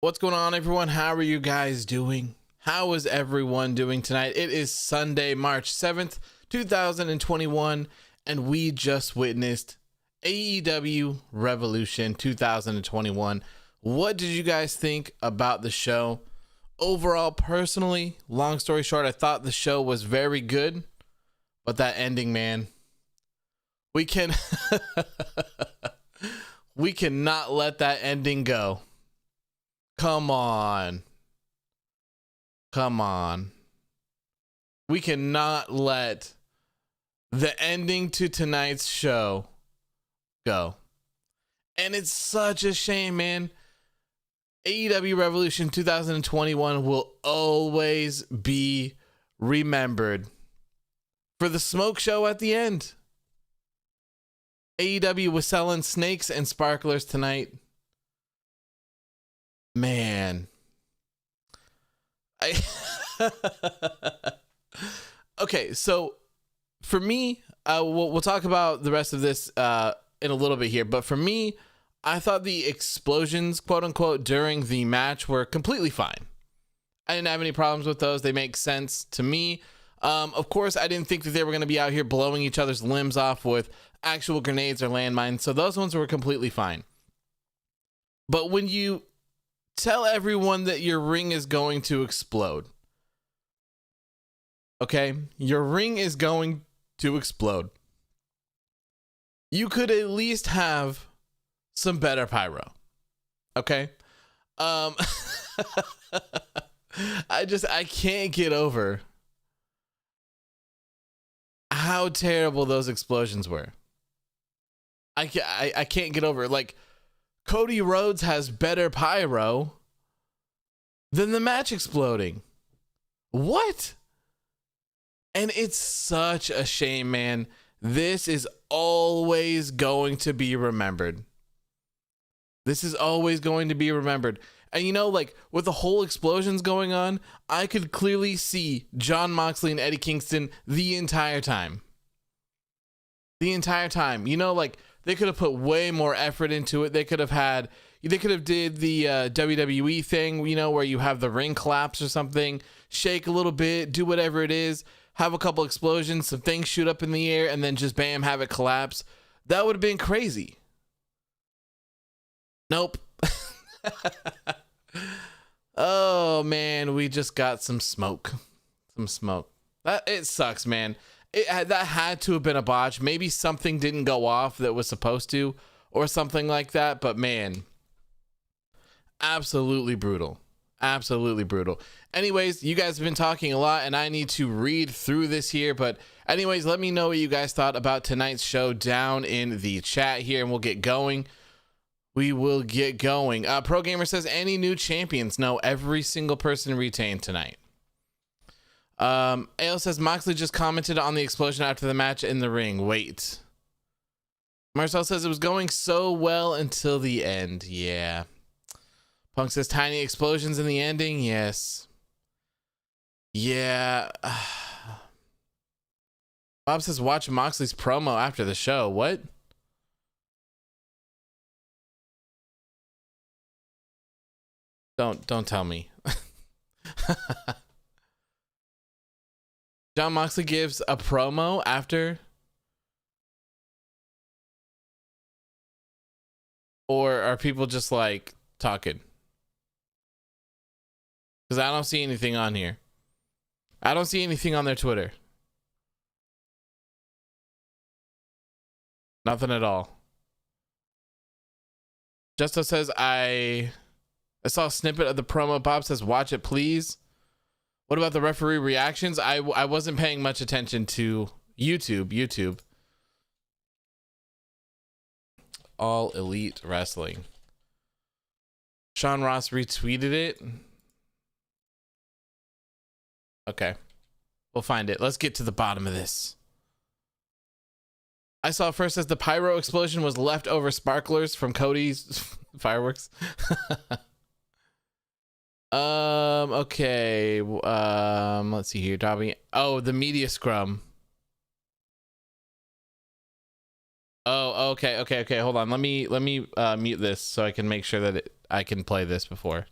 What's going on, everyone? How are you guys doing? How is everyone doing tonight? It is Sunday, March 7th, 2021, and we just witnessed AEW Revolution 2021. What did you guys think about the show? Overall, personally, long story short, I thought the show was very good, but that ending, man, we cannot let that ending go. Come on. We cannot let the ending to tonight's show go. And it's such a shame, man. AEW Revolution 2021 will always be remembered for the smoke show at the end. AEW was selling snakes and sparklers tonight. Man, okay, so for me, we'll talk about the rest of this in a little bit here, but for me, I thought the explosions, quote unquote, during the match were completely fine. I didn't have any problems with those. They make sense to me. Of course, I didn't think that they were going to be out here blowing each other's limbs off with actual grenades or landmines, so those ones were completely fine. But when you tell everyone that your ring is going to explode. Okay? Your ring is going to explode. You could at least have some better pyro. Okay? I can't get over how terrible those explosions were. I can't get over it. Like, Cody Rhodes has better pyro than the match exploding. What? And it's such a shame, man. This is always going to be remembered. This is always going to be remembered. And you know, like, with the whole explosions going on, I could clearly see Jon Moxley and Eddie Kingston the entire time. The entire time. You know, like, they could have put way more effort into it. They could have did the WWE thing, you know, where you have the ring collapse or something, shake a little bit, do whatever it is, have a couple explosions, some things shoot up in the air, and then just bam, have it collapse. That would have been crazy. Nope. Oh man, we just got some smoke. It sucks, man. That had to have been a botch. Maybe something didn't go off that was supposed to, or something like that. But man, absolutely brutal. Absolutely brutal. Anyways, you guys have been talking a lot, and I need to read through this here. But anyways, let me know what you guys thought about tonight's show down in the chat here, and we'll get going. We will get going. Pro Gamer says, any new champions? No, every single person retained tonight. Ale says, Moxley just commented on the explosion after the match in the ring. Wait. Marcel says, it was going so well until the end. Yeah. Punk says, tiny explosions in the ending. Yes. Yeah. Bob says, watch Moxley's promo after the show. What? Don't tell me. Jon Moxley gives a promo after, or are people just like talking? Because I don't see anything on here. I don't see anything on their Twitter. Nothing at all. Justo says, I saw a snippet of the promo. Bob says, watch it, please. What about the referee reactions? I wasn't paying much attention to YouTube. All Elite Wrestling. Sean Ross retweeted it. Okay. We'll find it. Let's get to the bottom of this. I saw first as the pyro explosion was leftover sparklers from Cody's fireworks. Okay. Let's see here, Darby. Oh, the media scrum. Oh, okay. Hold on. Let me mute this so I can make sure that I can play this before.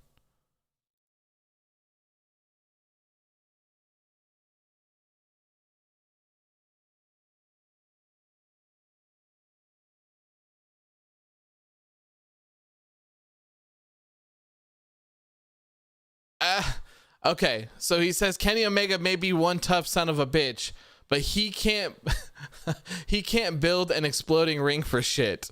Okay, so he says Kenny Omega may be one tough son of a bitch, but he can't he can't build an exploding ring for shit.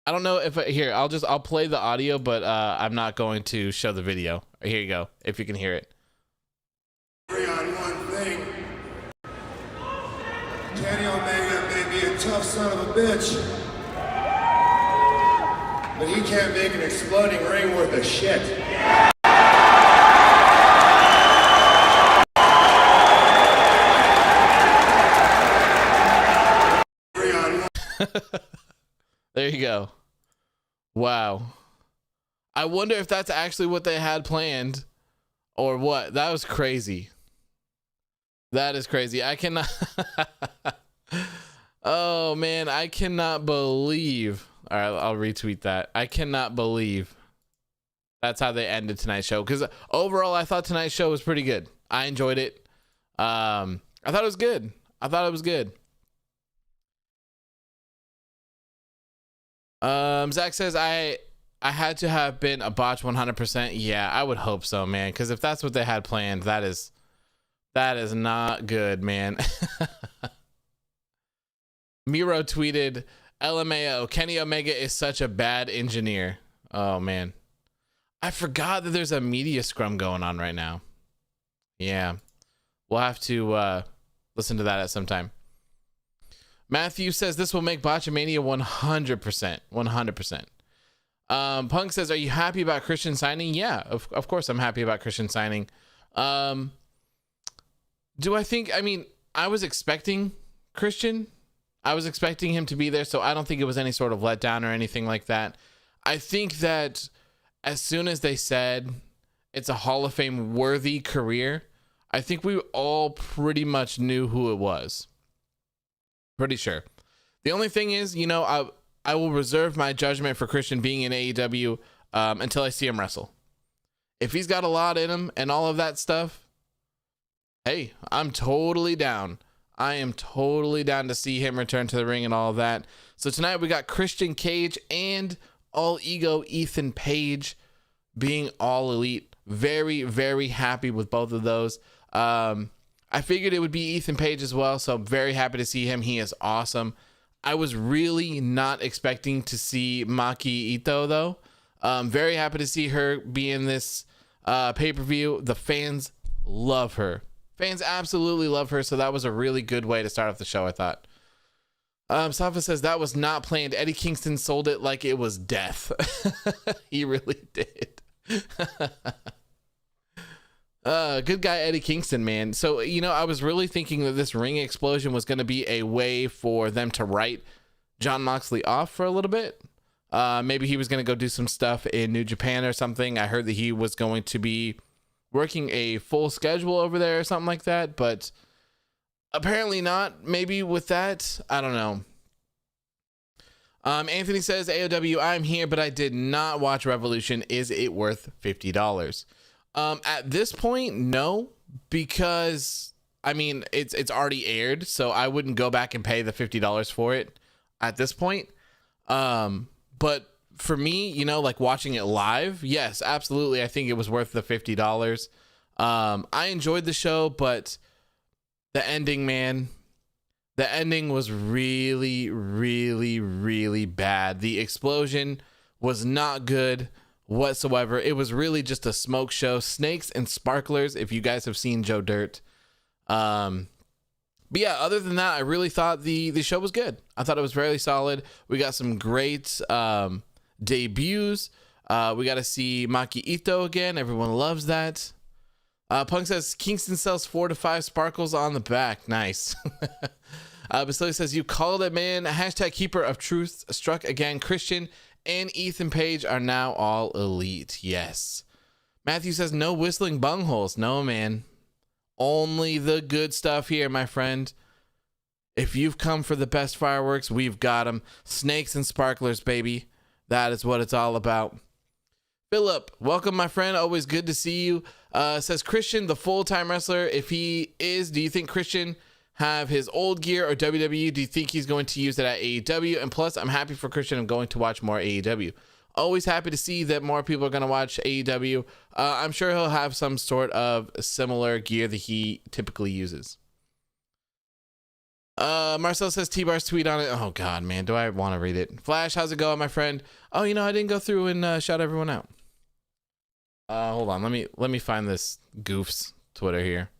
I don't know if here I'll play the audio, but I'm not going to show the video. Here you go, if you can hear it. Agree on one thing. Kenny Omega may be a tough son of a bitch, but he can't make an exploding ring worth of shit. There you go. Wow. I wonder if that's actually what they had planned or what. That was crazy. That is crazy. I cannot. Oh man, I cannot believe. All right, I'll retweet that. I cannot believe that's how they ended tonight's show. Because overall, I thought tonight's show was pretty good. I enjoyed it. I thought it was good. I thought it was good. Zach says I had to have been a botch 100%. Yeah, I would hope so, man. Because if that's what they had planned, that is not good, man. Miro tweeted, LMAO, Kenny Omega is such a bad engineer. Oh man, I forgot that there's a media scrum going on right now. Yeah, we'll have to listen to that at some time. Matthew says this will make Botchamania 100%. 100%. Punk says, are you happy about Christian signing? Yeah, of course I'm happy about Christian signing. Do I think, I mean, I was expecting Christian. I was expecting him to be there, so I don't think it was any sort of letdown or anything like that. I think that as soon as they said it's a Hall of Fame worthy career, I think we all pretty much knew who it was. Pretty sure. The only thing is, you know, I will reserve my judgment for Christian being in AEW until I see him wrestle. If he's got a lot in him and all of that stuff, hey, I'm totally down. I am totally down to see him return to the ring and all of that. So tonight we got Christian Cage and All Ego Ethan Page being All Elite. Very, very happy with both of those. I figured it would be Ethan Page as well, so I'm very happy to see him. He is awesome. I was really not expecting to see Maki Itoh, though. Very happy to see her be in this pay-per-view. The fans love her. Fans absolutely love her, so that was a really good way to start off the show, I thought. Safa says that was not planned. Eddie Kingston sold it like it was death. He really did. Good guy Eddie Kingston, man. So, you know, I was really thinking that this ring explosion was going to be a way for them to write Jon Moxley off for a little bit. Maybe he was going to go do some stuff in New Japan or something. I heard that he was going to be working a full schedule over there or something like that, but apparently not. Maybe with that, I don't know. Anthony says, AOW, I'm here, but I did not watch Revolution. Is it worth $50? At this point, no, because I mean, it's already aired, so I wouldn't go back and pay the $50 for it at this point. But for me, you know, like watching it live, yes, absolutely. I think it was worth the $50. I enjoyed the show, but the ending, man, the ending was really, really, really bad. The explosion was not good whatsoever. It was really just a smoke show, snakes and sparklers, if you guys have seen Joe Dirt. But yeah, other than that, I really thought the show was good. I thought it was very solid. We got some great debuts. We got to see Maki Itoh again. Everyone loves that. Punk says Kingston sells 4 to 5 sparkles on the back. Nice. Basili says, you called it, man. Hashtag keeper of truth struck again. Christian and Ethan Page are now all elite. Yes. Matthew says, no whistling bungholes. No, man. Only the good stuff here, my friend. If you've come for the best fireworks, we've got them. Snakes and sparklers, baby. That is what it's all about. Philip, welcome, my friend. Always good to see you. Says Christian, the full-time wrestler. If he is, do you think Christian have his old gear or WWE? Do you think he's going to use it at AEW? And plus, I'm happy for Christian. I'm going to watch more AEW. Always happy to see that more people are going to watch AEW. I'm sure he'll have some sort of similar gear that he typically uses. Marcel says T-Bar's tweet on it. Oh God, man, do I want to read it? Flash, how's it going, my friend? Oh, you know, I didn't go through and shout everyone out. Hold on, let me find this goof's Twitter here.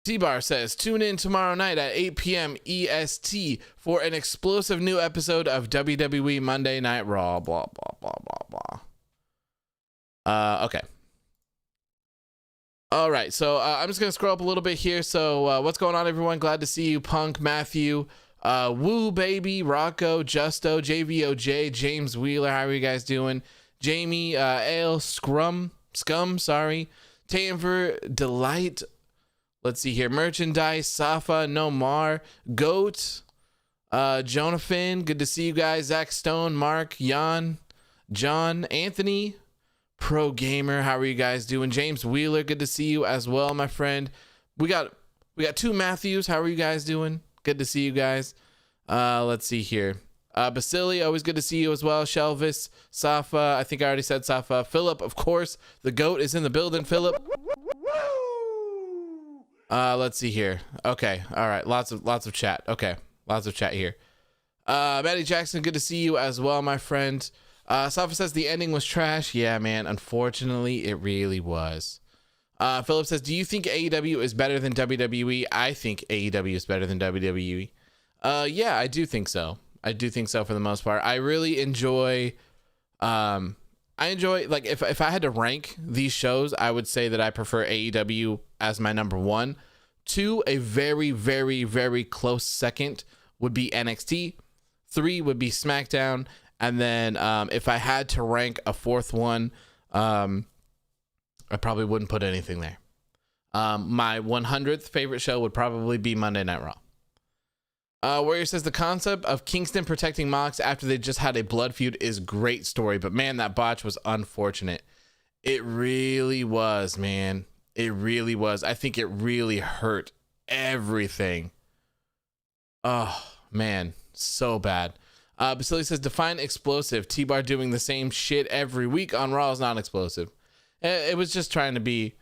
T-Bar says, tune in tomorrow night at 8 p.m. EST for an explosive new episode of WWE Monday Night Raw. Blah, blah, blah, blah, blah. Okay. All right, so I'm just going to scroll up a little bit here. So what's going on, everyone? Glad to see you. Punk, Matthew, Woo Baby, Rocco, Justo, JVOJ, James Wheeler. How are you guys doing? Jamie, Ale, Scum, sorry. Tanver, Delight. Let's see here. Merchandise, Safa, Nomar, Goat, Jonathan. Good to see you guys. Zach Stone, Mark, Jan, John, Anthony, Pro Gamer. How are you guys doing? James Wheeler. Good to see you as well, my friend. We got two Matthews. How are you guys doing? Good to see you guys. Let's see here. Basili, always good to see you as well. Shelvis, Safa. I think I already said Safa. Philip, of course. The Goat is in the building. Philip. Let's see here. Okay. All right. Lots of chat. Okay. Lots of chat here. Maddie Jackson, good to see you as well, my friend. Safa says the ending was trash. Yeah, man. Unfortunately, it really was. Philip says, do you think AEW is better than WWE? I think AEW is better than WWE. Yeah, I do think so. I do think so for the most part. I really enjoy, like if I had to rank these shows, I would say that I prefer AEW as my number one. Two, a very, very, very close second would be NXT. Three would be SmackDown. And then if I had to rank a fourth one, I probably wouldn't put anything there. My 100th favorite show would probably be Monday Night Raw. Warrior says the concept of Kingston protecting Mox after they just had a blood feud is great story, but man, that botch was unfortunate. It really was, man. It really was. I think it really hurt everything. Oh man, so bad. Basili says define explosive. T-Bar doing the same shit every week on Raw is not explosive. It was just trying to be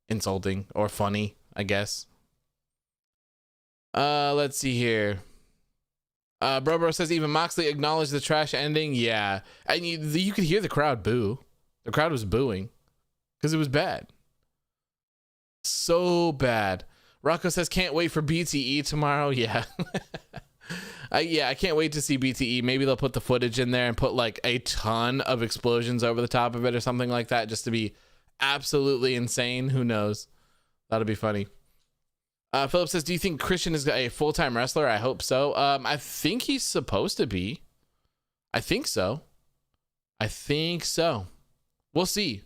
insulting or funny, I guess. Let's see here. Bro says even Moxley acknowledged the trash ending. Yeah, and you could hear the crowd boo. The crowd was booing because it was bad, so bad. Rocco says can't wait for BTE tomorrow. Yeah. Yeah, I can't wait to see BTE. Maybe they'll put the footage in there and put like a ton of explosions over the top of it or something like that, just to be absolutely insane. Who knows? That'll be funny. Philip says, do you think Christian is a full-time wrestler? I hope so. I think he's supposed to be. I think so. We'll see.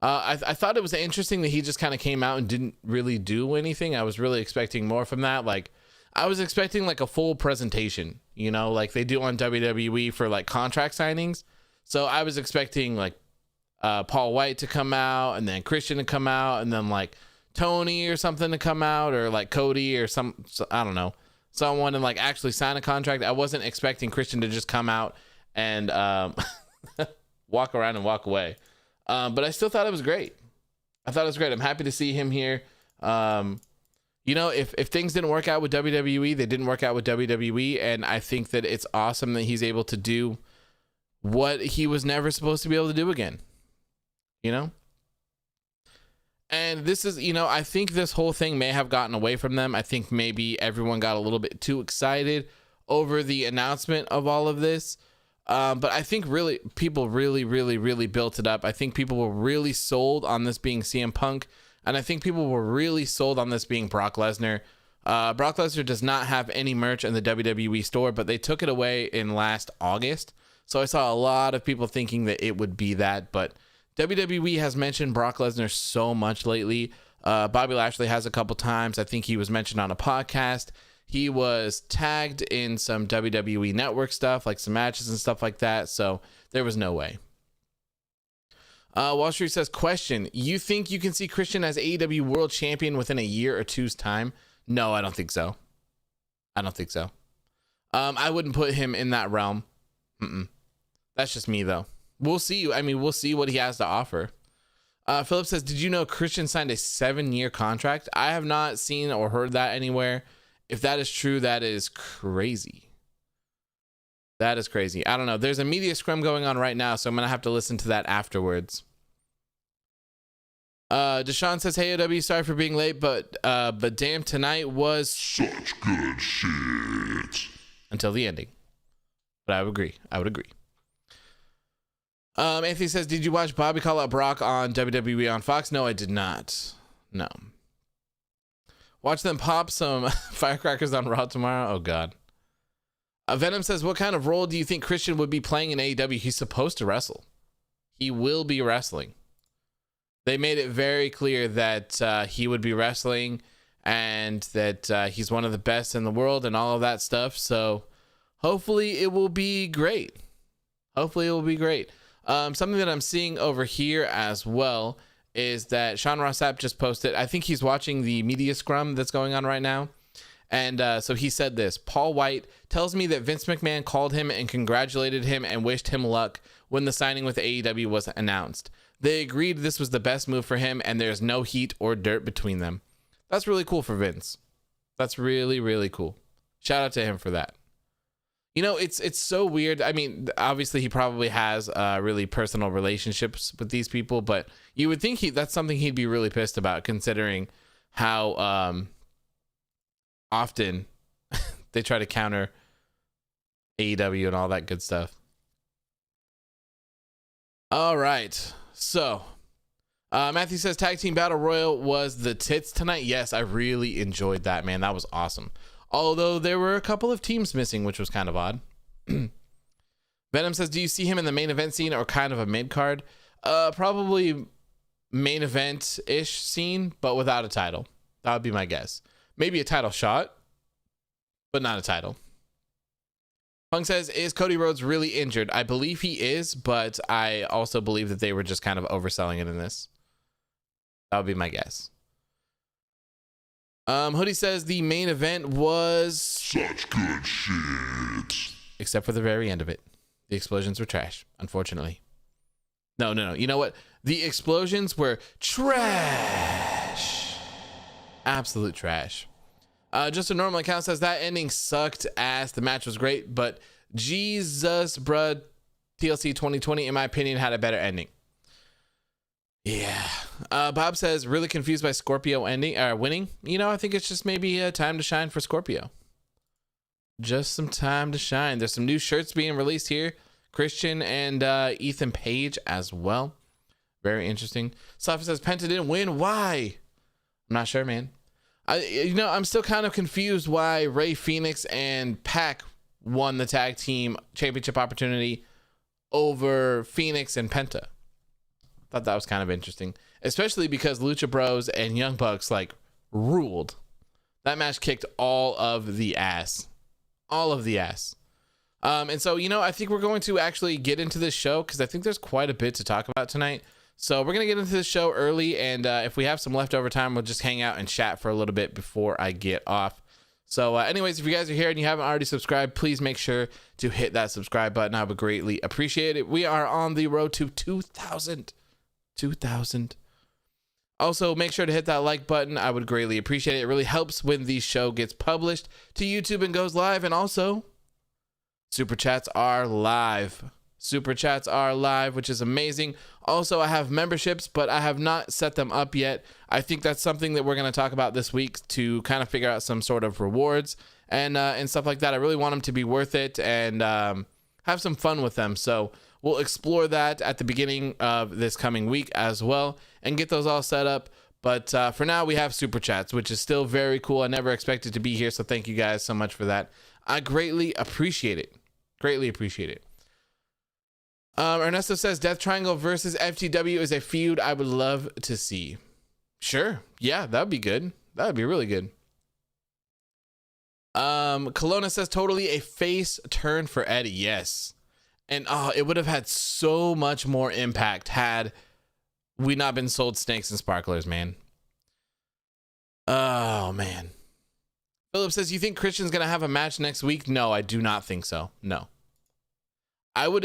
I thought it was interesting that he just kind of came out and didn't really do anything. I was really expecting more from that. Like, I was expecting like a full presentation, you know, like they do on WWE for like contract signings. So I was expecting like Paul White to come out and then Christian to come out and then like Tony or something to come out or like Cody or I don't know, someone and like actually sign a contract. I wasn't expecting Christian to just come out and walk around and walk away. But I still thought it was great. I'm happy to see him here. You know, if things didn't work out with WWE, they didn't work out with WWE. And I think that it's awesome that he's able to do what he was never supposed to be able to do again, you know? And this is, you know, I think this whole thing may have gotten away from them. I think maybe everyone got a little bit too excited over the announcement of all of this. But I think really people really built it up. I think people were really sold on this being CM Punk. And I think people were really sold on this being Brock Lesnar. Brock Lesnar does not have any merch in the WWE store, but they took it away in last August. So I saw a lot of people thinking that it would be that. But WWE has mentioned Brock Lesnar so much lately. Bobby Lashley has a couple times. I think he was mentioned on a podcast. He was tagged in some WWE Network stuff, like some matches and stuff like that. So there was no way. Wall Street says, question, you think you can see Christian as AEW World Champion within a year or two's time? No, I don't think so. I wouldn't put him in that realm. That's just me though. We'll see. I mean, we'll see what he has to offer. Philip says, did you know Christian signed a 7-year contract? I have not seen or heard that anywhere. If that is true, that is crazy. That is crazy. I don't know. There's a media scrum going on right now, so I'm going to have to listen to that afterwards. Deshaun says, hey, AEW, sorry for being late, but damn, tonight was such good shit. Until the ending. But I would agree. Anthony says, did you watch Bobby call out Brock on WWE on Fox? No, I did not. No. Watch them pop some firecrackers on Raw tomorrow. Oh, God. Venom says, what kind of role do you think Christian would be playing in AEW? He's supposed to wrestle. He will be wrestling. They made it very clear that he would be wrestling and that he's one of the best in the world and all of that stuff. So hopefully it will be great. Something that I'm seeing over here as well is that Sean Ross Sapp just posted, I think he's watching the media scrum that's going on right now. And so he said this, Paul White tells me that Vince McMahon called him and congratulated him and wished him luck when the signing with AEW was announced. They agreed this was the best move for him and there's no heat or dirt between them. That's really cool for Vince. That's really, really cool. Shout out to him for that. You know, it's so weird. I mean, obviously he probably has really personal relationships with these people, but you would think that's something he'd be really pissed about, considering how often they try to counter AEW and all that good stuff. All right. So Matthew says tag team battle royal was the tits tonight. Yes, I really enjoyed that, man. That was awesome. Although there were a couple of teams missing, which was kind of odd. Venom says, do you see him in the main event scene or kind of a mid card? Probably main event ish scene, but without a title. That would be my guess. Maybe a title shot, but not a title. Punk says, is Cody Rhodes really injured? I believe he is, but I also believe that they were just kind of overselling it in this. That would be my guess. Hoodie says the main event was such good shit. Except for the very end of it. The explosions were trash, unfortunately. No. You know what? The explosions were trash. Absolute trash. Just a normal account says that ending sucked ass. The match was great, but Jesus, bruh, TLC 2020, in my opinion, had a better ending. Yeah. Bob says, really confused by Scorpio winning. You know, I think it's just maybe a time to shine for Scorpio. Just some time to shine. There's some new shirts being released here. Christian and Ethan Page as well. Very interesting. Safi says, Penta didn't win. Why? I'm not sure, man. I'm still kind of confused why Rey Fenix and Pac won the tag team championship opportunity over Phoenix and Penta. Thought that was kind of interesting, especially because Lucha Bros and Young Bucks ruled. That match kicked all of the ass. And so, I think we're going to actually get into this show because I think there's quite a bit to talk about tonight. So we're going to get into this show early, and if we have some leftover time, we'll just hang out and chat for a little bit before I get off. So anyways, if you guys are here and you haven't already subscribed, please make sure to hit that subscribe button. I would greatly appreciate it. We are on the road to 2,000. Also, make sure to hit that like button. I would greatly appreciate it. It really helps when the show gets published to YouTube and goes live. And also, Super Chats are live. Which is amazing. Also, I have memberships, but I have not set them up yet. I think that's something that we're going to talk about this week to kind of figure out some sort of rewards and stuff like that. I really want them to be worth it and have some fun with them. So we'll explore that at the beginning of this coming week as well and get those all set up. But for now, we have Super Chats, which is still very cool. I never expected to be here, so thank you guys so much for that. I greatly appreciate it. Ernesto says Death Triangle versus FTW is a feud I would love to see. Sure. Yeah, that would be good. That would be really good. Kelowna says totally a face turn for Eddie. Yes. And it would have had so much more impact had we not been sold snakes and sparklers, man. Oh, man. Philip says, you think Christian's going to have a match next week? No, I do not think so. No. I would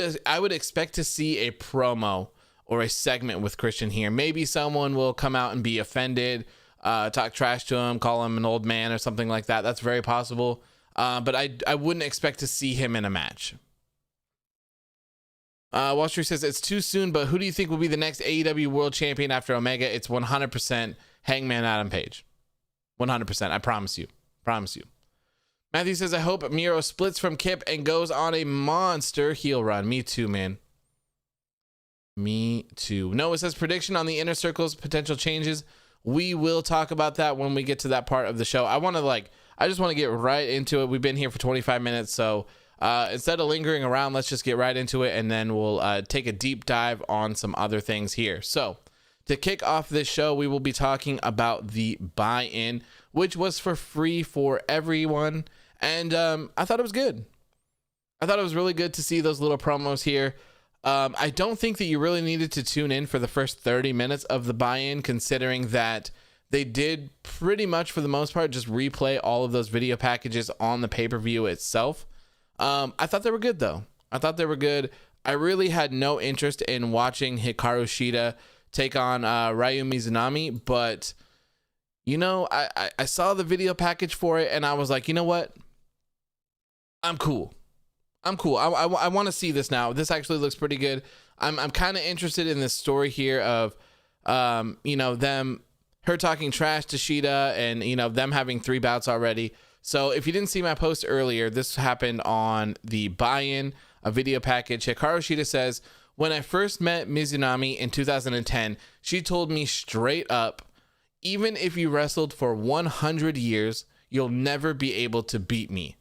expect to see a promo or a segment with Christian here. Maybe someone will come out and be offended, talk trash to him, call him an old man or something like that. That's very possible. But I wouldn't expect to see him in a match. Wall Street says it's too soon, but who do you think will be the next AEW World Champion after Omega? It's 100% Hangman Adam Page. 100%. I promise you. Promise you. Matthew says, I hope Miro splits from Kip and goes on a monster heel run. Me too, man. Me too. Noah says, prediction on the Inner Circle's potential changes. We will talk about that when we get to that part of the show. I just want to get right into it. We've been here for 25 minutes, so instead of lingering around, let's just get right into it, and then we'll take a deep dive on some other things here. So, to kick off this show, we will be talking about the buy-in, which was for free for everyone, and I thought it was good. I thought it was really good to see those little promos here. I don't think that you really needed to tune in for the first 30 minutes of the buy-in, considering that they did pretty much, for the most part, just replay all of those video packages on the pay-per-view itself. I thought they were good, though. I thought they were good. I really had no interest in watching Hikaru Shida take on Ryu Mizunami, but, you know, I saw the video package for it, and I was like, you know what? I'm cool. I want to see this now. This actually looks pretty good. I'm kind of interested in this story here of, you know, her talking trash to Shida and, you know, them having 3 bouts already. So if you didn't see my post earlier, this happened on the buy-in, a video package. Hikaru Shida says, when I first met Mizunami in 2010, she told me straight up, even if you wrestled for 100 years, you'll never be able to beat me.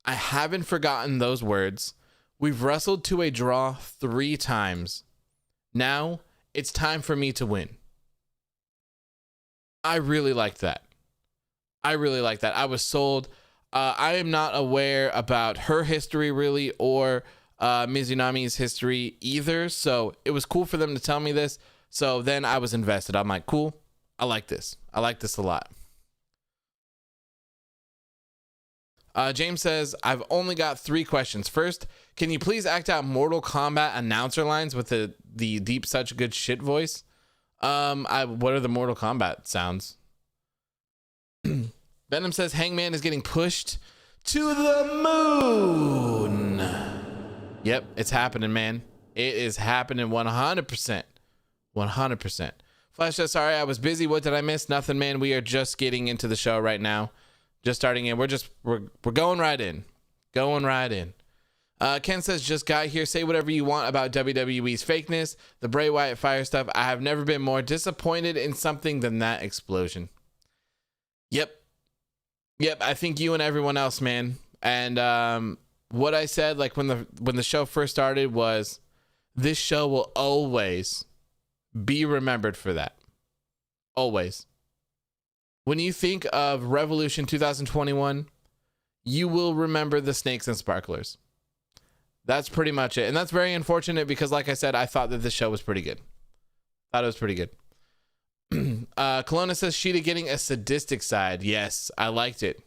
I haven't forgotten those words. We've wrestled to a draw 3 times. Now it's time for me to win. I really liked that. I was sold. I am not aware about her history really, or Mizunami's history either. So it was cool for them to tell me this. So then I was invested. I'm like, cool. I like this. I like this a lot. James says, I've only got 3 questions. First, can you please act out Mortal Kombat announcer lines with the deep, such good shit voice? What are the Mortal Kombat sounds? Venom says, Hangman is getting pushed to the moon. Yep, it's happening, man. It is happening 100%. 100%. Flash says, sorry, I was busy. What did I miss? Nothing, man. We are just getting into the show right now. Just starting in. We're going right in. Going right in. Ken says, just got here. Say whatever you want about WWE's fakeness, the Bray Wyatt fire stuff. I have never been more disappointed in something than that explosion. Yep. I think you and everyone else, man. And what I said, like when the show first started, was this show will always be remembered for that. Always. When you think of Revolution 2021, you will remember the Snakes and Sparklers. That's pretty much it. And that's very unfortunate because, like I said, I thought that this show was pretty good. Thought it was pretty good. Kelowna says, Shida getting a sadistic side. Yes, I liked it.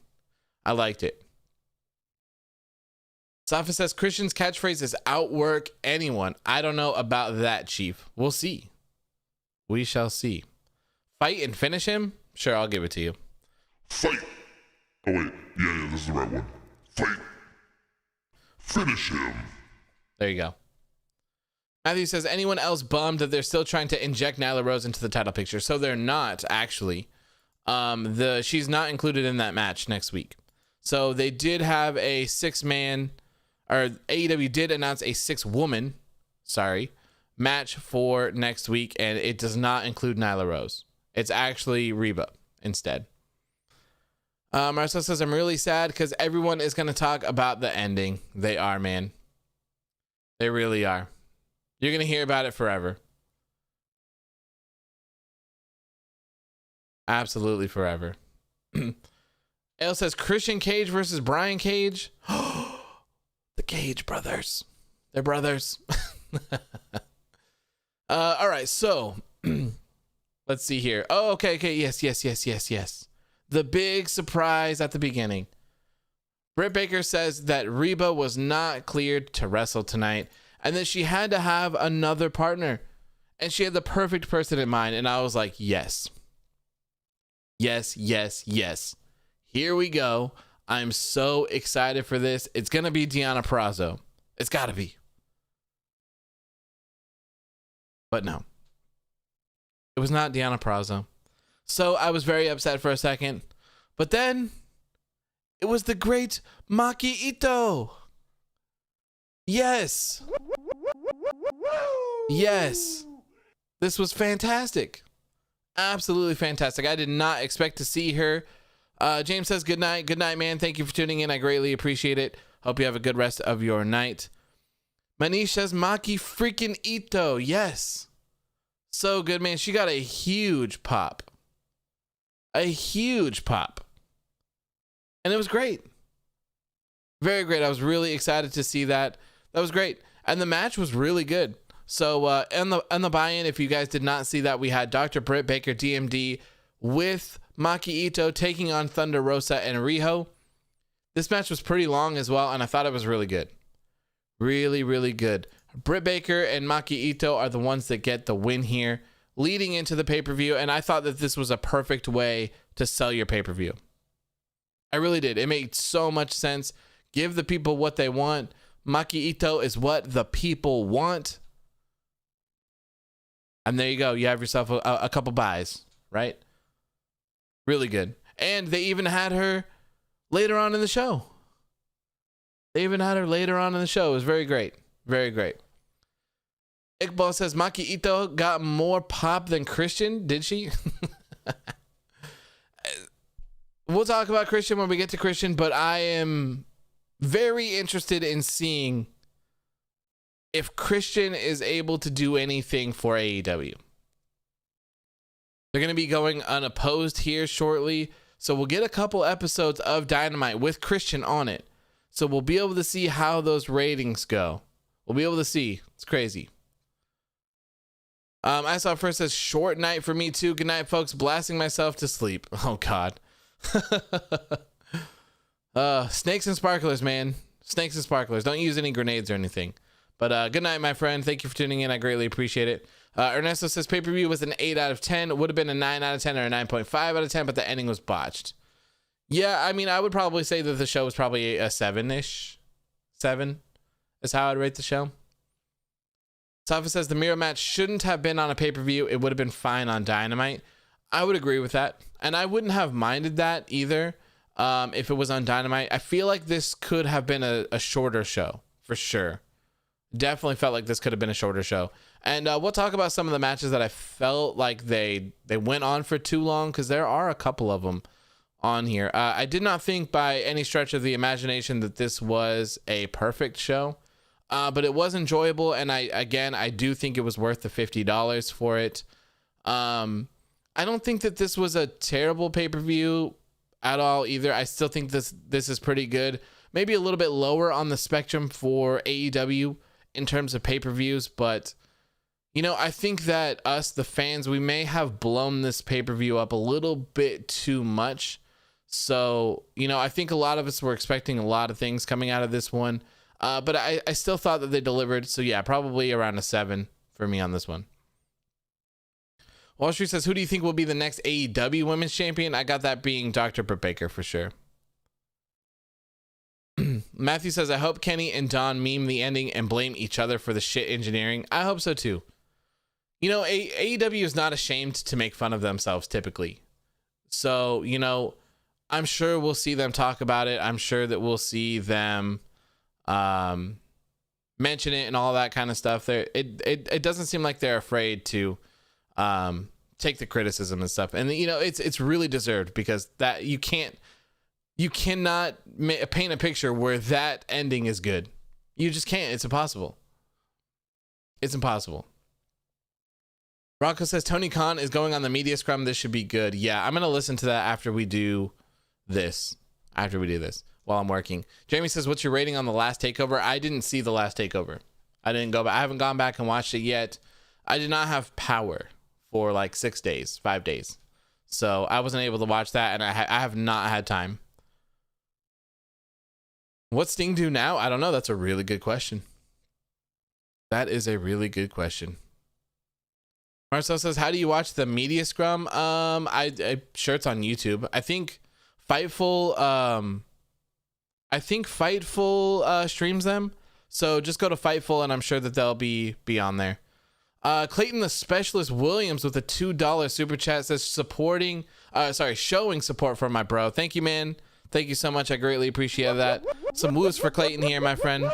Safa says, Christian's catchphrase is outwork anyone. I don't know about that, Chief. We'll see. We shall see. Fight and finish him? Sure, I'll give it to you. Fight. Oh, wait. Yeah, this is the right one. Fight. Finish him. There you go. Matthew says, anyone else bummed that they're still trying to inject Nyla Rose into the title picture? So they're not, actually. She's not included in that match next week. So they did have a 6-man, or AEW did announce a 6-woman, match for next week, and it does not include Nyla Rose. It's actually Reba instead. Marcel says, I'm really sad because everyone is going to talk about the ending. They are, man. They really are. You're going to hear about it forever. Absolutely forever. Ale says, Christian Cage versus Brian Cage. The Cage brothers. They're brothers. All right, so let's see here. Oh, okay. Yes. The big surprise at the beginning. Britt Baker says that Reba was not cleared to wrestle tonight and that she had to have another partner. And she had the perfect person in mind. And I was like, yes. Yes, yes, yes. Here we go. I'm so excited for this. It's going to be Deonna Purrazzo. It's got to be. But no. It was not Deonna Purrazzo. So I was very upset for a second. But then it was the great Maki Itoh. Yes. Yes. This was fantastic. Absolutely fantastic. I did not expect to see her. James says, good night. Good night, man. Thank you for tuning in. I greatly appreciate it. Hope you have a good rest of your night. Manish says, Maki freaking Itoh. Yes. So good, man. She got a huge pop. A huge pop. And it was great. Very great. I was really excited to see that. That was great. And the match was really good. So on the buy-in, if you guys did not see that, we had Dr. Britt Baker, DMD, with Maki Itoh taking on Thunder Rosa and Riho. This match was pretty long as well, and I thought it was really good. Really, really good. Britt Baker and Maki Itoh are the ones that get the win here, leading into the pay-per-view, and I thought that this was a perfect way to sell your pay-per-view. I really did. It made so much sense. Give the people what they want. Maki Itoh is what the people want. And there you go. You have yourself a couple buys, right? Really good. And they even had her later on in the show. It was very great. Very great. Iqbal says, Maki Itoh got more pop than Christian. Did she? We'll talk about Christian when we get to Christian, but I am very interested in seeing if Christian is able to do anything for AEW. They're going to be going unopposed here shortly, so we'll get a couple episodes of Dynamite with Christian on it. So we'll be able to see how those ratings go. We'll be able to see. It's crazy. I saw first says short night for me too. Good night, folks. Blasting myself to sleep. Oh God. Snakes and sparklers, man. Snakes and sparklers. Don't use any grenades or anything. But good night, my friend. Thank you for tuning in. I greatly appreciate it. Ernesto says pay-per-view was an 8 out of 10. It would have been a 9 out of 10 or a 9.5 out of 10, but the ending was botched. Yeah, I mean, I would probably say that the show was probably a 7-ish. 7 is how I'd rate the show. Safa says the Miro match shouldn't have been on a pay-per-view. It would have been fine on Dynamite. I would agree with that. And I wouldn't have minded that either if it was on Dynamite. I feel like this could have been a shorter show for sure. Definitely felt like this could have been a shorter show. And we'll talk about some of the matches that I felt like they went on for too long, because there are a couple of them on here. I did not think by any stretch of the imagination that this was a perfect show, but it was enjoyable. And I do think it was worth the $50 for it. I don't think that this was a terrible pay-per-view at all either. I still think this is pretty good. Maybe a little bit lower on the spectrum for AEW in terms of pay-per-views, but you know, I think that us, the fans, we may have blown this pay-per-view up a little bit too much. So, you know, I think a lot of us were expecting a lot of things coming out of this one, but I still thought that they delivered. So yeah, probably around a 7 for me on this one. Wall Street says, who do you think will be the next AEW Women's Champion? I got that being Dr. Britt Baker for sure. Matthew says, I hope Kenny and Don meme the ending and blame each other for the shit engineering. I hope so too. You know, AEW is not ashamed to make fun of themselves typically. So, you know, I'm sure we'll see them talk about it. I'm sure that we'll see them mention it and all that kind of stuff. It doesn't seem like they're afraid to take the criticism and stuff. And, you know, it's really deserved, because that you cannot paint a picture where that ending is good. You just can't. It's impossible. It's impossible. Rocco says Tony Khan is going on the media scrum. This should be good. Yeah, I'm going to listen to that after we do this. While I'm working. Jamie says, what's your rating on the last takeover? I didn't see the last takeover. I haven't gone back and watched it yet. I did not have power for like 5 days. So I wasn't able to watch that, and I have not had time. What's Sting do now? I don't know. That's a really good question. That is a really good question. Marcel says, how do you watch the media scrum? I sure it's on YouTube. I think Fightful streams them. So just go to Fightful and I'm sure that they'll be on there. Clayton the Specialist Williams with a $2 super chat says showing support for my bro. Thank you, man. Thank you so much. I greatly appreciate that. Some woos for Clayton here, my friend.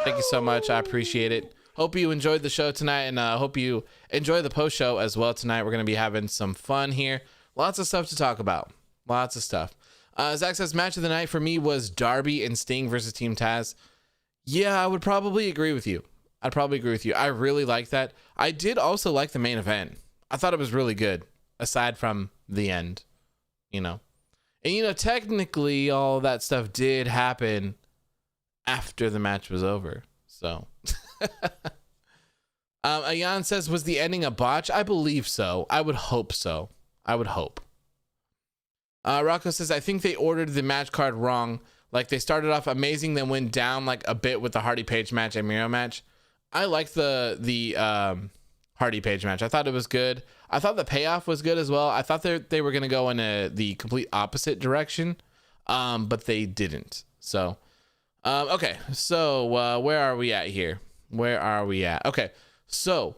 Thank you so much. I appreciate it. Hope you enjoyed the show tonight, and hope you enjoy the post show as well tonight. We're going to be having some fun here. Lots of stuff to talk about. Lots of stuff. Zach says, match of the night for me was Darby and Sting versus Team Taz. Yeah, I would probably agree with you. I really like that. I did also like the main event. I thought it was really good, aside from the end, And, technically all that stuff did happen after the match was over. So... Ayan says, was the ending a botch? I believe so. I would hope so. Rocco says, I think they ordered the match card wrong. Like they started off amazing, then went down like a bit with the Hardy Page match and Miro match. I liked the Hardy Page match. I thought it was good. I thought the payoff was good as well. I thought they were going to go in the complete opposite direction, but they didn't. So, okay. So where are we at here? Okay. So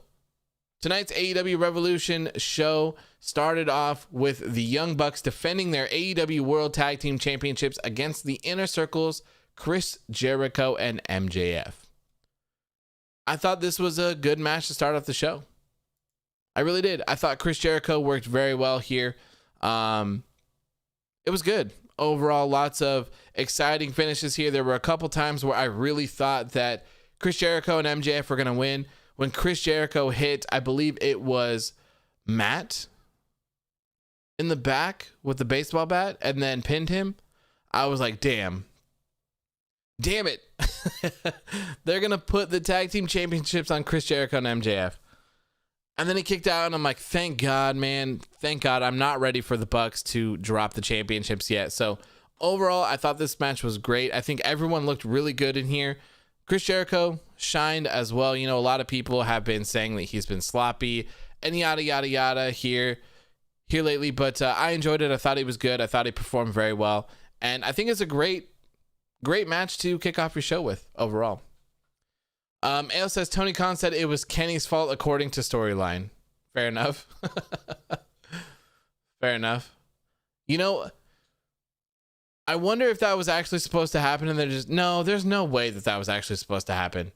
tonight's AEW Revolution show started off with the Young Bucks defending their AEW World Tag Team Championships against the Inner Circle's Chris Jericho and MJF. I thought this was a good match to start off the show. I really did. I thought Chris Jericho worked very well here. It was good. Overall, lots of exciting finishes here. There were a couple times where I really thought that Chris Jericho and MJF were going to win. When Chris Jericho hit, I believe it was Matt in the back with the baseball bat and then pinned him, I was like, damn it. They're going to put the tag team championships on Chris Jericho and MJF. And then he kicked out, and I'm like, thank God, man. Thank God. I'm not ready for the Bucks to drop the championships yet. So overall, I thought this match was great. I think everyone looked really good in here. Chris Jericho shined as well. A lot of people have been saying that he's been sloppy and yada, yada, yada here lately. But I enjoyed it. I thought he was good. I thought he performed very well. And I think it's a great match to kick off your show with overall. Ale says, Tony Khan said it was Kenny's fault according to storyline. Fair enough. Fair enough. I wonder if that was actually supposed to happen, and there's no way that was actually supposed to happen,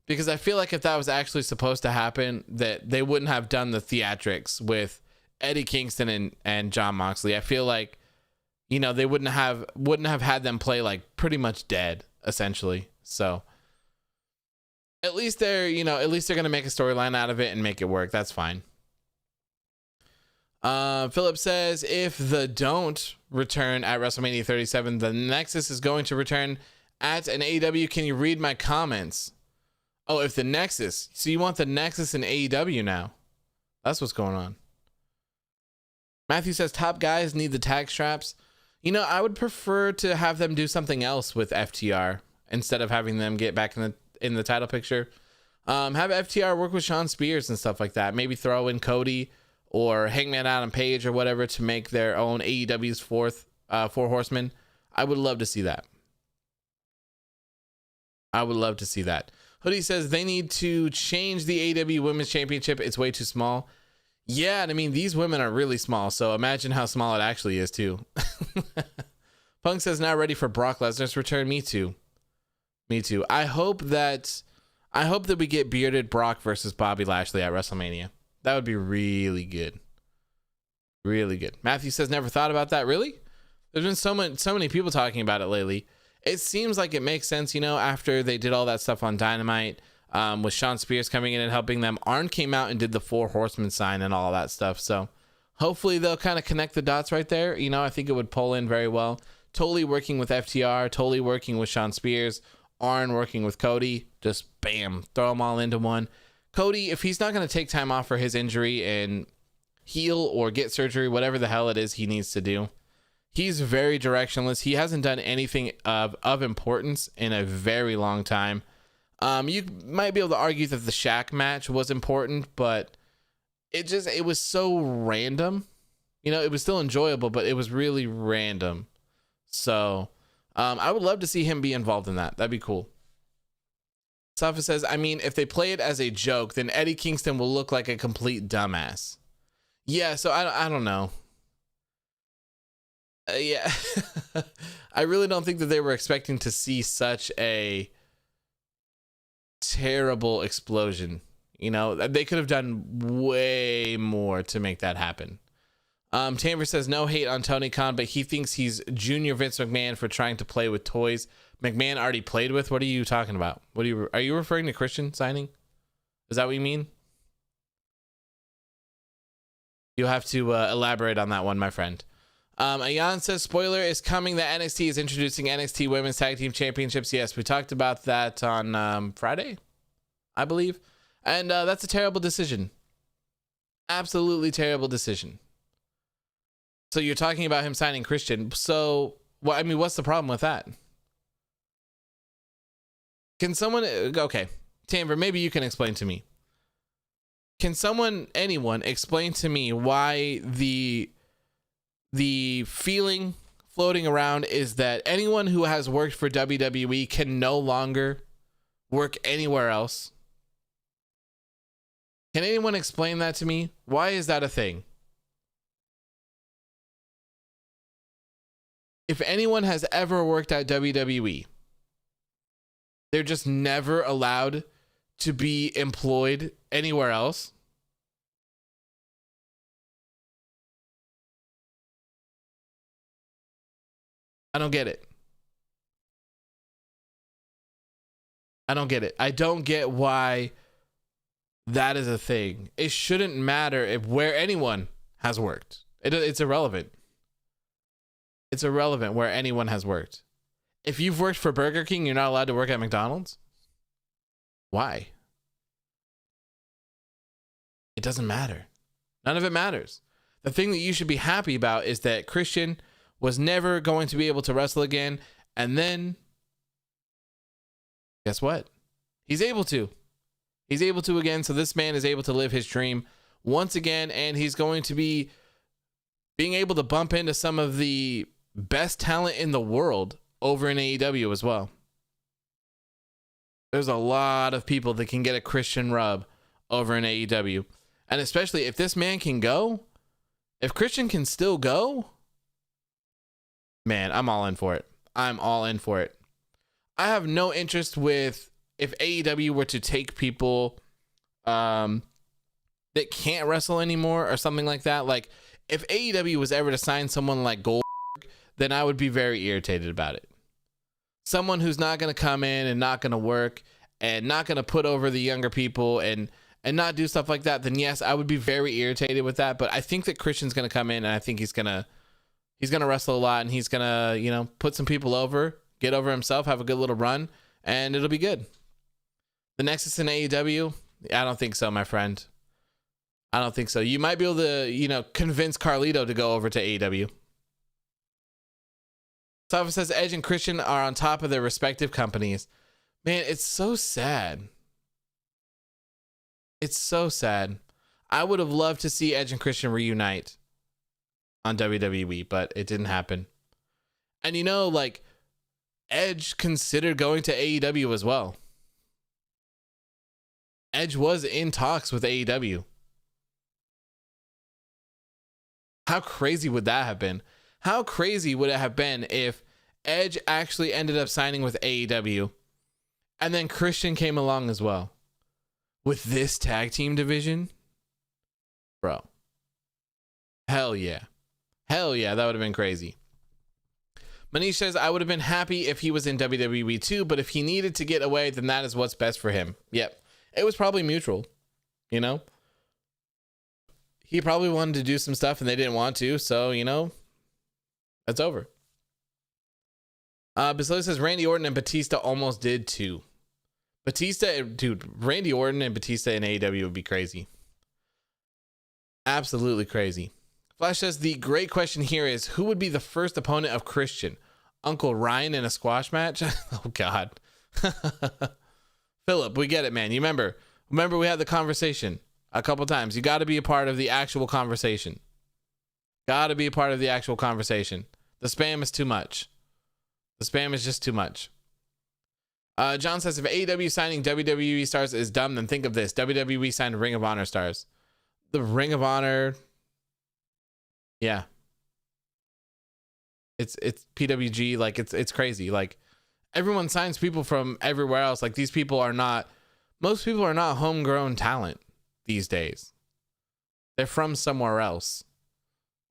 because I feel like if that was actually supposed to happen, that they wouldn't have done the theatrics with Eddie Kingston and Jon Moxley. I feel like, they wouldn't have had them play like pretty much dead essentially. So at least they're going to make a storyline out of it and make it work. That's fine. Philip says, if the don't return at WrestleMania 37, the Nexus is going to return at an AEW. Can you read my comments? Oh, if the Nexus. So you want the Nexus in AEW now? That's what's going on. Matthew says, top guys need the tag straps. I would prefer to have them do something else with FTR instead of having them get back in the title picture. Have FTR work with Sean Spears and stuff like that. Maybe throw in Cody or Hangman Adam Page or whatever to make their own AEW's four horsemen. I would love to see that. Hoodie says they need to change the AEW Women's Championship. It's way too small. Yeah, and I mean, these women are really small, so imagine how small it actually is too. Punk says, now ready for Brock Lesnar's return. Me too. I hope that we get bearded Brock versus Bobby Lashley at WrestleMania. That would be really good. Really good. Matthew says, never thought about that. Really? There's been so many people talking about it lately. It seems like it makes sense, after they did all that stuff on Dynamite, with Sean Spears coming in and helping them. Arn came out and did the Four Horsemen sign and all that stuff. So hopefully they'll kind of connect the dots right there. I think it would pull in very well. Totally working with FTR, totally working with Sean Spears, Arn working with Cody. Just bam, throw them all into one. Cody, if he's not going to take time off for his injury and heal or get surgery, whatever the hell it is he needs to do. He's very directionless. He hasn't done anything of importance in a very long time. You might be able to argue that the Shaq match was important, but it was so random. You know, it was still enjoyable, but it was really random. So I would love to see him be involved in that. That'd be cool. Safa says, I mean, if they play it as a joke, then Eddie Kingston will look like a complete dumbass. Yeah, so I don't know. Yeah. I really don't think that they were expecting to see such a terrible explosion. You know, they could have done way more to make that happen. Tamver says, no hate on Tony Khan, but he thinks he's junior Vince McMahon for trying to play with toys McMahon already played with. What are you talking about? Are you referring to Christian signing? Is that what you mean? You'll have to elaborate on that one, my friend. Ayan says, spoiler is coming that NXT is introducing NXT Women's Tag Team Championships. Yes, we talked about that on Friday, I believe. And that's a terrible decision. Absolutely terrible decision. So you're talking about him signing Christian. So, well, I mean, what's the problem with that? Can someone... Okay, Tamver, maybe you can explain to me. Can anyone explain to me why the feeling floating around is that anyone who has worked for WWE can no longer work anywhere else? Can anyone explain that to me? Why is that a thing? If anyone has ever worked at WWE, they're just never allowed to be employed anywhere else? I don't get it. I don't get it. I don't get why that is a thing. It shouldn't matter where anyone has worked. It's irrelevant. It's irrelevant where anyone has worked. If you've worked for Burger King, you're not allowed to work at McDonald's? Why? It doesn't matter. None of it matters. The thing that you should be happy about is that Christian was never going to be able to wrestle again. And then, guess what? He's able to. He's able to again. So this man is able to live his dream once again. And he's going to be being able to bump into some of the best talent in the world over in AEW as well. There's a lot of people that can get a Christian rub over in AEW. And especially if this man can go, if Christian can still go, man, I'm all in for it. I'm all in for it. I have no interest with if AEW were to take people that can't wrestle anymore or something like that. Like if AEW was ever to sign someone like Goldberg, then I would be very irritated about it. Someone who's not going to come in and not going to work and not going to put over the younger people and not do stuff like that, then yes, I would be very irritated with that. But I think that Christian's going to come in and I think he's going to wrestle a lot and he's going to, you know, put some people over, get over himself, have a good little run, and it'll be good. The Nexus in AEW? I don't think so, my friend. I don't think so. You might be able to, you know, convince Carlito to go over to AEW. Safa says Edge and Christian are on top of their respective companies. Man, it's so sad. It's so sad. I would have loved to see Edge and Christian reunite on WWE, but it didn't happen. And you know, like, Edge considered going to AEW as well. Edge was in talks with AEW. How crazy would that have been? How crazy would it have been if Edge actually ended up signing with AEW and then Christian came along as well with this tag team division? Bro. Hell yeah. Hell yeah, that would have been crazy. Manish says, I would have been happy if he was in WWE too, but if he needed to get away, then that is what's best for him. Yep. It was probably mutual, you know? He probably wanted to do some stuff and they didn't want to, so, you know, that's over. Basile says Randy Orton and Batista almost did too. Randy Orton and Batista in AEW would be crazy. Absolutely crazy. Flash says the great question here is, who would be the first opponent of Christian? Uncle Ryan in a squash match? Oh God. Philip, we get it, man. You remember we had the conversation a couple times. You got to be a part of the actual conversation. Got to be a part of the actual conversation. The spam is too much. The spam is just too much. John says, if AEW signing WWE stars is dumb, then think of this. WWE signed Ring of Honor stars. The Ring of Honor, yeah. It's PWG, like it's crazy. Like, everyone signs people from everywhere else. Like, most people are not homegrown talent these days. They're from somewhere else.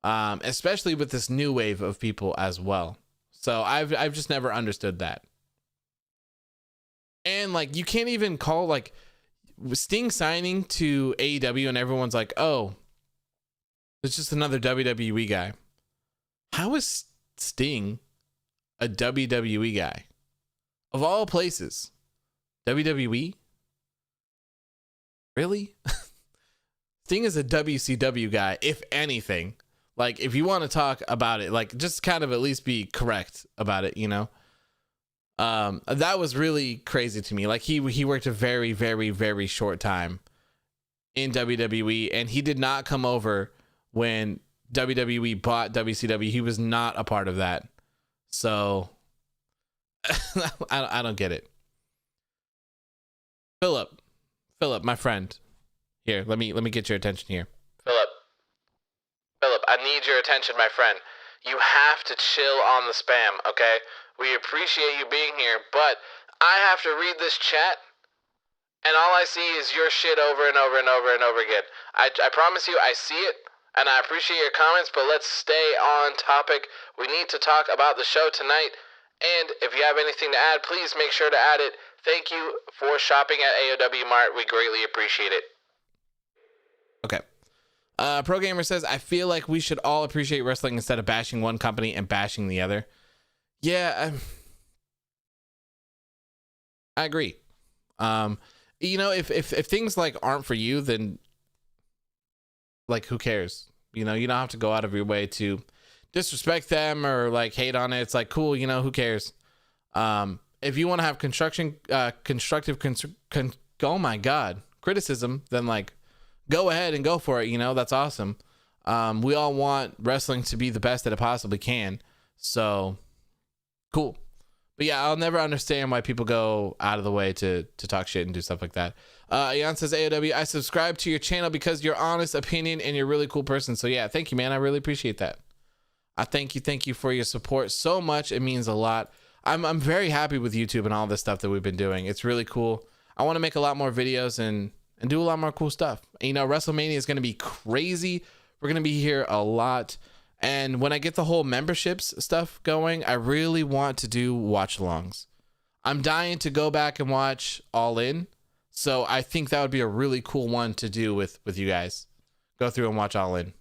Especially with this new wave of people as well. So I've just never understood that. And like, you can't even call like Sting signing to AEW and everyone's like, oh, it's just another WWE guy. How is Sting a WWE guy? Of all places, WWE? Really? Sting is a WCW guy, if anything. Like, if you want to talk about it, like, just kind of at least be correct about it, you know? That was really crazy to me. Like, he worked a very, very, very short time in WWE, and he did not come over when WWE bought WCW. He was not a part of that. So, I don't get it. Philip, my friend. Here, let me get your attention here. Philip, I need your attention, my friend. You have to chill on the spam, okay? We appreciate you being here, but I have to read this chat, and all I see is your shit over and over and over and over again. I promise you, I see it, and I appreciate your comments, but let's stay on topic. We need to talk about the show tonight, and if you have anything to add, please make sure to add it. Thank you for shopping at AEW Mart. We greatly appreciate it. Okay. Pro Gamer says, I feel like we should all appreciate wrestling instead of bashing one company and bashing the other. Yeah, I agree. You know, if things like aren't for you, then like, who cares? You know, you don't have to go out of your way to disrespect them or like hate on it. It's like, cool, you know, who cares? If you want to have constructive criticism, then like, go ahead and go for it. You know, that's awesome. We all want wrestling to be the best that it possibly can. So cool. But yeah, I'll never understand why people go out of the way to talk shit and do stuff like that. Ian says, AEW, I subscribe to your channel because your honest opinion and you're a really cool person. So yeah, thank you, man. I really appreciate that. I thank you for your support so much. It means a lot. I'm very happy with YouTube and all this stuff that we've been doing. It's really cool. I want to make a lot more videos and do a lot more cool stuff. And, you know, WrestleMania is going to be crazy. We're going to be here a lot. And when I get the whole memberships stuff going, I really want to do watch-alongs. I'm dying to go back and watch Allin. So I think that would be a really cool one to do with you guys. Go through and watch Allin.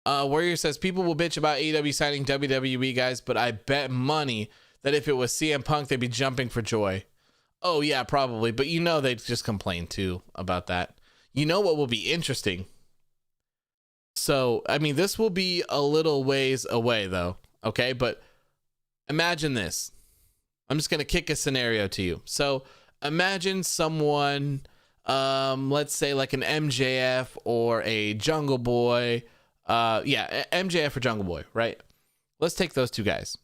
Warrior says, people will bitch about AEW signing WWE guys, but I bet money that if it was CM Punk, they'd be jumping for joy. Oh, yeah, probably. But you know they'd just complain, too, about that. You know what will be interesting? So, I mean, this will be a little ways away, though. Okay? But imagine this. I'm just going to kick a scenario to you. So, imagine someone, let's say like an MJF or a Jungle Boy. MJF or Jungle Boy, right? Let's take those two guys.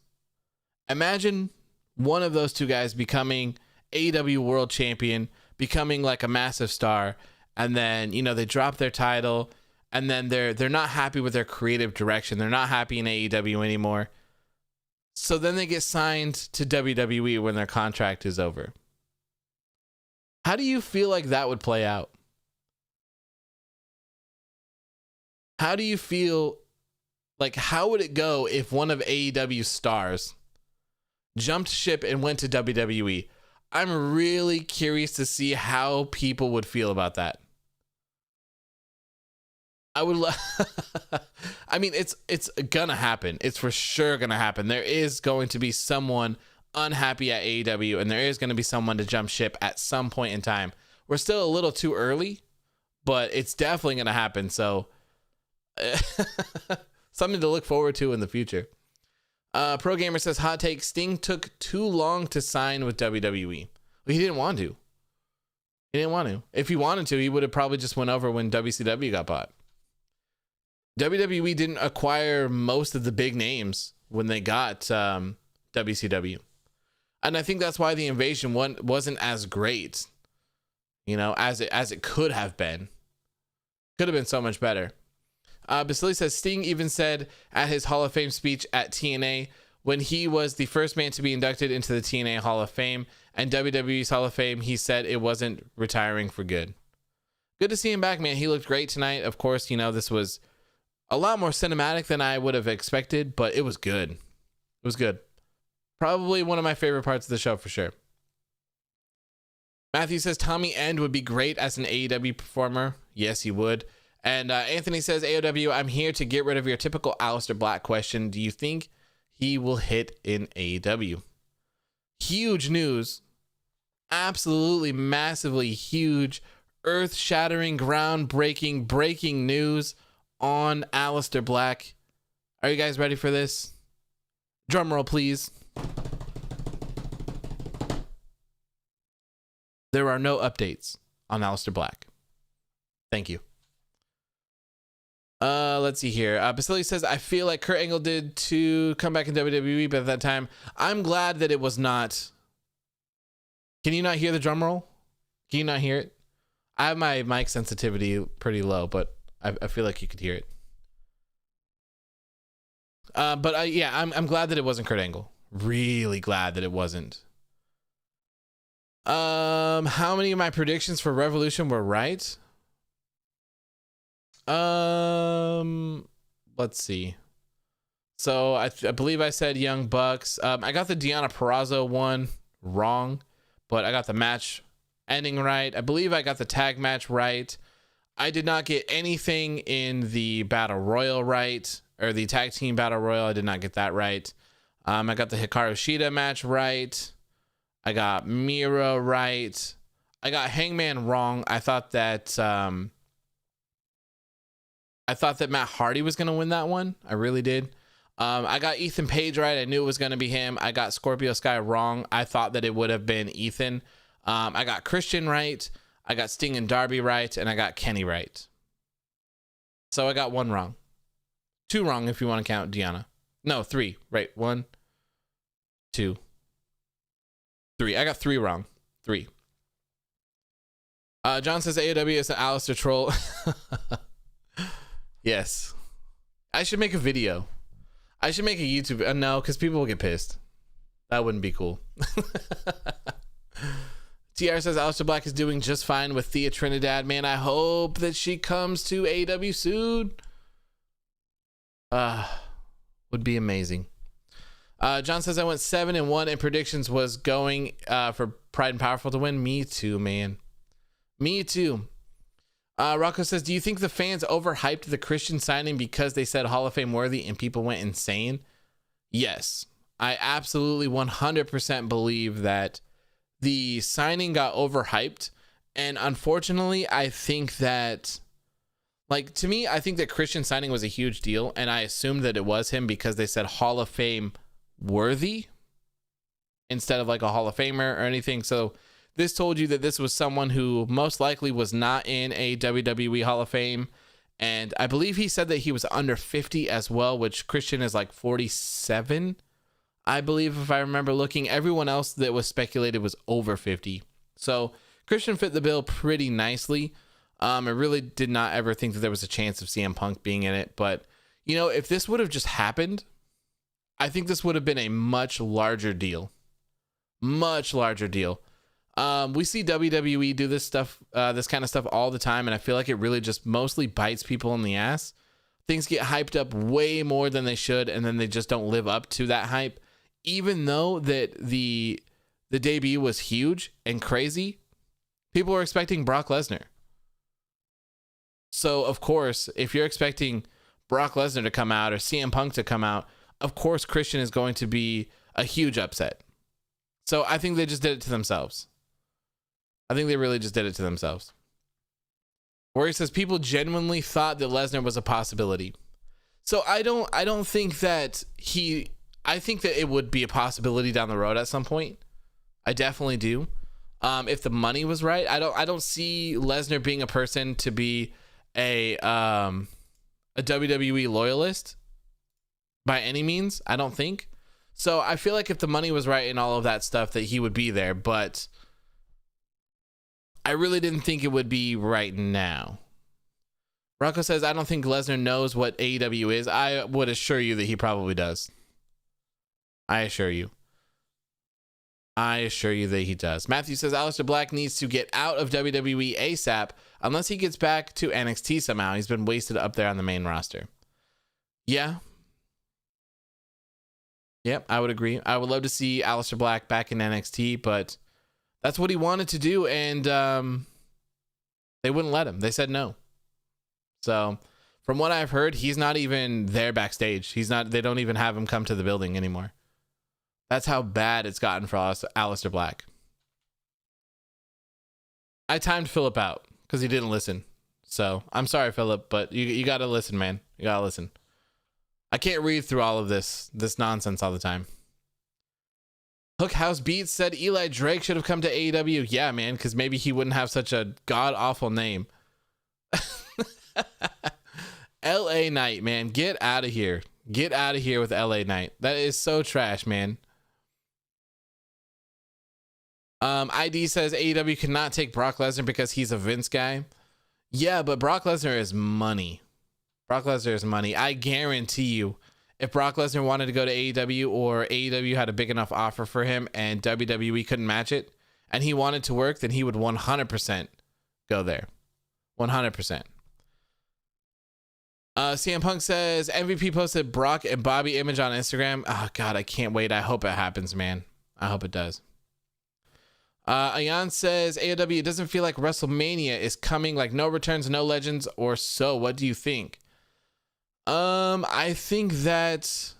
Imagine one of those two guys becoming AEW World Champion, becoming like a massive star, and then, you know, they drop their title, and then they're not happy with their creative direction. They're not happy in AEW anymore. So then they get signed to WWE when their contract is over. How do you feel like that would play out? How do you feel like, how would it go if one of AEW's stars jumped ship and went to WWE? I'm really curious to see how people would feel about that. I mean, it's gonna happen. It's for sure gonna happen. There is going to be someone unhappy at AEW, and there is going to be someone to jump ship at some point in time. We're still a little too early, but it's definitely going to happen. So something to look forward to in the future. Pro Gamer says, hot take, Sting took too long to sign with WWE. Well, he didn't want to. He didn't want to. If he wanted to, he would have probably just went over when WCW got bought. WWE didn't acquire most of the big names when they got WCW. And I think that's why the invasion one wasn't as great, you know, as it could have been. Could have been so much better. Basili says, Sting even said at his Hall of Fame speech at TNA, when he was the first man to be inducted into the TNA Hall of Fame and WWE's Hall of Fame, he said it wasn't retiring for good. Good to see him back, man. He looked great tonight. Of course, you know, this was a lot more cinematic than I would have expected, but it was good. It was good. Probably one of my favorite parts of the show for sure. Matthew says, Tommy End would be great as an AEW performer. Yes, he would. And Anthony says, AEW, I'm here to get rid of your typical Aleister Black question. Do you think he will hit in AEW? Huge news. Absolutely massively huge, earth-shattering, groundbreaking, breaking news on Aleister Black. Are you guys ready for this? Drum roll, please. There are no updates on Aleister Black. Thank you. Let's see here. Basili says, I feel like Kurt Angle did to come back in WWE, but at that time, I'm glad that it was not. Can you not hear the drum roll? Can you not hear it? I have my mic sensitivity pretty low, but I feel like you could hear it. Yeah, I'm glad that it wasn't Kurt Angle. Really glad that it wasn't. How many of my predictions for Revolution were right? Let's see. So I believe I said Young Bucks. I got the Deonna Purrazzo one wrong, but I got the match ending right. I believe I got the tag match right. I did not get anything in the Battle Royal right, or the tag team Battle Royal. I did not get that right. I got the Hikaru Shida match right. I got Miro right. I got Hangman wrong. I thought that Matt Hardy was going to win that one. I really did. I got Ethan Page right. I knew it was going to be him. I got Scorpio Sky wrong. I thought that it would have been Ethan. I got Christian right. I got Sting and Darby right. And I got Kenny right. So I got one wrong. Two wrong if you want to count Deonna. No, three. Right. 1, 2, 3. I got 3 wrong. 3. John says AEW is an Aleister troll. Yes. I should make a video. I should make a YouTube. No, because people will get pissed. That wouldn't be cool. TR says Aleister Black is doing just fine with Thea Trinidad. Man, I hope that she comes to AEW soon. Would be amazing. John says I went 7-1 and predictions was going for Pride and Powerful to win. Me too, man. Me too. Rocco says, do you think the fans overhyped the Christian signing because they said Hall of Fame worthy and people went insane? Yes. I absolutely 100% believe that the signing got overhyped. And unfortunately, I think that, like, to me, I think that Christian signing was a huge deal. And I assumed that it was him because they said Hall of Fame worthy instead of like a Hall of Famer or anything. So this told you that this was someone who most likely was not in a WWE Hall of Fame. And I believe he said that he was under 50 as well, which Christian is like 47. I believe, if I remember looking, everyone else that was speculated was over 50. So Christian fit the bill pretty nicely. I really did not ever think that there was a chance of CM Punk being in it. But, you know, if this would have just happened, I think this would have been a much larger deal. Much larger deal. We see WWE do this stuff, this kind of stuff all the time, and I feel like it really just mostly bites people in the ass. Things get hyped up way more than they should, and then they just don't live up to that hype. Even though that the debut was huge and crazy, people were expecting Brock Lesnar. So, of course, if you're expecting Brock Lesnar to come out or CM Punk to come out, of course Christian is going to be a huge upset. So I think they just did it to themselves. I think they really just did it to themselves. where he says people genuinely thought that Lesnar was a possibility. So I don't think that I think that it would be a possibility down the road at some point. I definitely do. If the money was right, I don't see Lesnar being a person to be a WWE loyalist by any means. I don't think. So I feel like if the money was right and all of that stuff, that he would be there, but I really didn't think it would be right now. Rocco says, I don't think Lesnar knows what AEW is. I would assure you that he probably does. I assure you that he does. Matthew says, Aleister Black needs to get out of WWE ASAP unless he gets back to NXT somehow. He's been wasted up there on the main roster. Yeah. Yep, I would agree. I would love to see Aleister Black back in NXT, but that's what he wanted to do, and they wouldn't let him. They said no. So, from what I've heard, he's not even there backstage. They don't even have him come to the building anymore. That's how bad it's gotten for Aleister Black. I timed Philip out because he didn't listen. So, I'm sorry, Philip, but you got to listen, man. You got to listen. I can't read through all of this nonsense all the time. Hook House Beats said Eli Drake should have come to AEW. Yeah, man, because maybe he wouldn't have such a god-awful name. LA Knight, man. Get out of here. Get out of here with LA Knight. That is so trash, man. ID says AEW cannot take Brock Lesnar because he's a Vince guy. Yeah, but Brock Lesnar is money. Brock Lesnar is money. I guarantee you, if Brock Lesnar wanted to go to AEW or AEW had a big enough offer for him and WWE couldn't match it and he wanted to work, then he would 100% go there. 100%. CM Punk says MVP posted Brock and Bobby image on Instagram. Oh, God, I can't wait. I hope it happens, man. I hope it does. Ayan says AEW, it doesn't feel like WrestleMania is coming, like no returns, no legends, or so. What do you think? I think that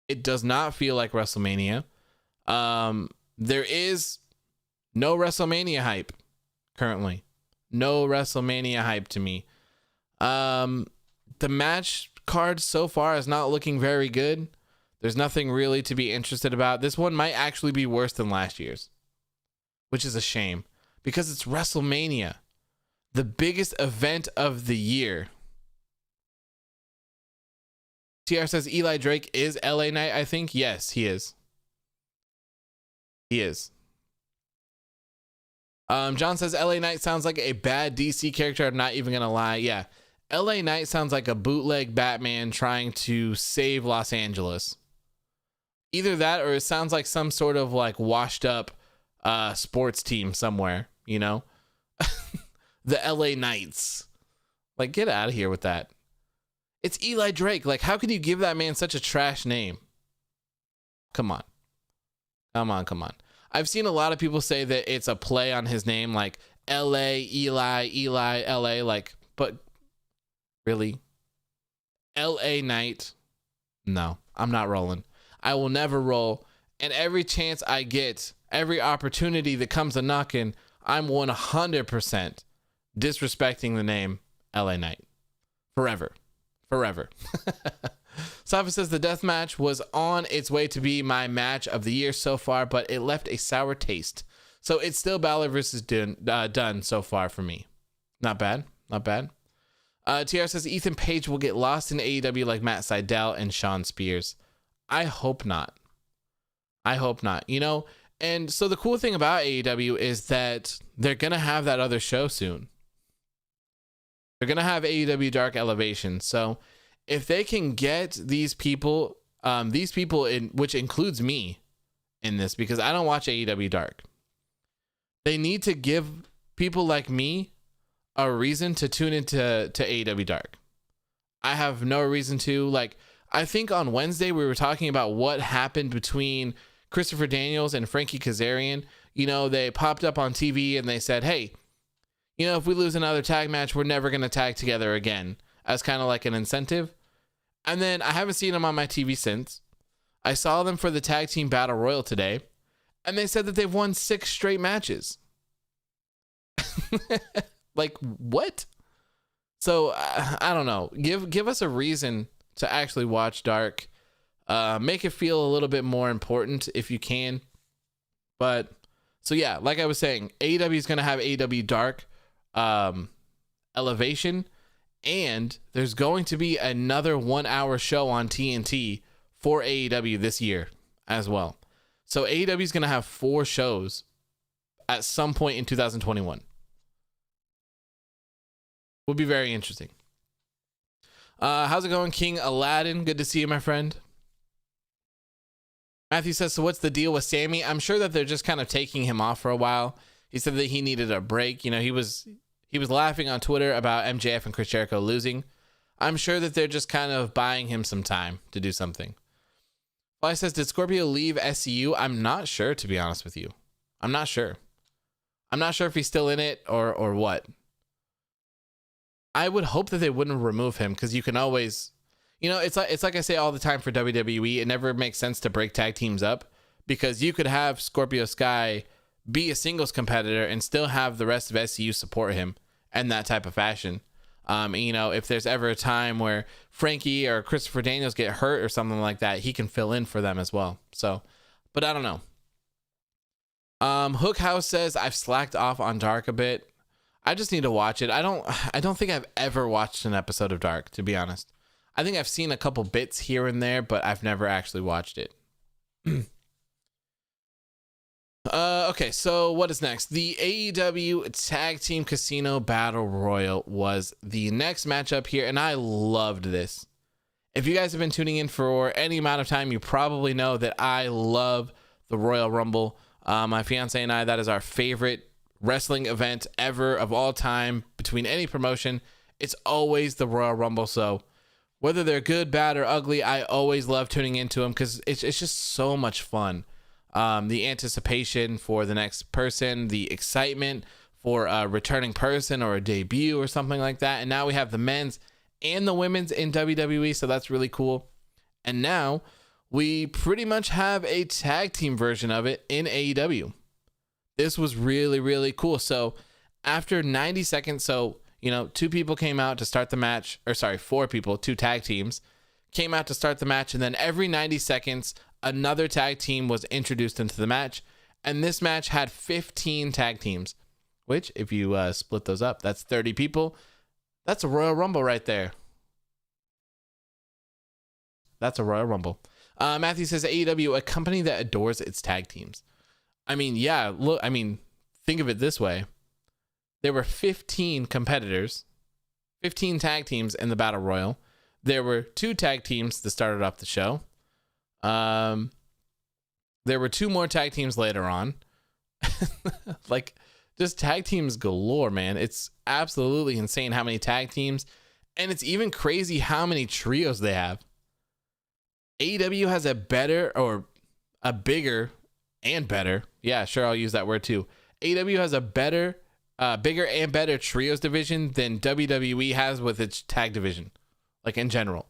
it does not feel like WrestleMania. There is no WrestleMania hype currently. No WrestleMania hype to me. The match card so far is not looking very good. There's nothing really to be interested about. This one might actually be worse than last year's, which is a shame because it's WrestleMania, the biggest event of the year. TR says Eli Drake is LA Knight, I think. Yes, he is. He is. John says LA Knight sounds like a bad DC character. I'm not even going to lie. Yeah. LA Knight sounds like a bootleg Batman trying to save Los Angeles. Either that or it sounds like some sort of like washed up sports team somewhere, you know? The LA Knights. Like, get out of here with that. It's Eli Drake. Like, how can you give that man such a trash name? Come on. Come on. I've seen a lot of people say that it's a play on his name, like LA, Eli, LA, like, but really? LA Knight? No, I'm not rolling. I will never roll. And every chance I get, every opportunity that comes a knocking, I'm 100% disrespecting the name LA Knight. Forever. Safa says the death match was on its way to be my match of the year so far, but it left a sour taste. So it's still Balor versus done so far for me. Not bad. TR says Ethan Page will get lost in AEW like Matt Sydal and Sean Spears. I hope not. You know, and so the cool thing about AEW is that they're going to have that other show soon. They're going to have AEW Dark Elevation. So if they can get these people in, which includes me in this, because I don't watch AEW Dark, they need to give people like me a reason to tune into AEW Dark. I have no reason to. Like, I think on Wednesday we were talking about what happened between Christopher Daniels and Frankie Kazarian. You know, they popped up on TV and they said, hey, you know, if we lose another tag match, we're never going to tag together again, as kind of like an incentive. And then I haven't seen them on my TV since. I saw them for the tag team battle royal today, and they said that they've won 6 straight matches. Like, what? So I don't know. Give us a reason to actually watch Dark. Make it feel a little bit more important if you can. But so yeah, like I was saying, AEW is gonna have AEW Dark Elevation, and there's going to be another 1 hour show on TNT for AEW this year as well. So AEW is gonna have 4 shows at some point in 2021. Will be very interesting. How's it going, King Aladdin? Good to see you, my friend. Matthew says, so what's the deal with Sammy? I'm sure that they're just kind of taking him off for a while. He said that he needed a break. You know, he was laughing on Twitter about MJF and Chris Jericho losing. I'm sure that they're just kind of buying him some time to do something. Fly says, did Scorpio leave SCU? I'm not sure, to be honest with you. I'm not sure. I'm not sure if he's still in it or what. I would hope that they wouldn't remove him, because you can always, you know, it's like I say all the time for WWE, it never makes sense to break tag teams up, because you could have Scorpio Sky be a singles competitor and still have the rest of SCU support him in that type of fashion. You know, if there's ever a time where Frankie or Christopher Daniels get hurt or something like that, he can fill in for them as well. So, but I don't know. Hook House says, I've slacked off on Dark a bit. I just need to watch it. I don't think I've ever watched an episode of Dark, to be honest. I think I've seen a couple bits here and there, but I've never actually watched it. Okay, so what is next? The AEW Tag Team Casino Battle Royal was the next matchup here, and I loved this. If you guys have been tuning in for any amount of time, you probably know that I love the Royal Rumble. My fiance and I, that is our favorite wrestling event ever of all time between any promotion. It's always the Royal Rumble. So whether they're good, bad, or ugly, I always love tuning into them because it's just so much fun. The anticipation for the next person, the excitement for a returning person or a debut or something like that. And now we have the men's and the women's in WWE, so that's really cool. And now we pretty much have a tag team version of it in AEW. This was really, really cool. So after 90 seconds, so, you know, 2 people came out to start the match, or sorry, 4 people, 2 tag teams came out to start the match. And then every 90 seconds, another tag team was introduced into the match. And this match had 15 tag teams, which if you split those up, that's 30 people. That's a Royal Rumble right there. That's a Royal Rumble. Matthew says, AEW, a company that adores its tag teams. I mean, yeah, look, I mean, think of it this way. There were 15 competitors, 15 tag teams in the Battle Royal. There were 2 tag teams that started off the show. There were 2 more tag teams later on. Like, just tag teams galore, man. It's absolutely insane how many tag teams. And it's even crazy how many trios they have. AEW has a better, or a bigger and better. Yeah, sure, I'll use that word too. AEW has a better, bigger and better trios division than WWE has with its tag division, like in general.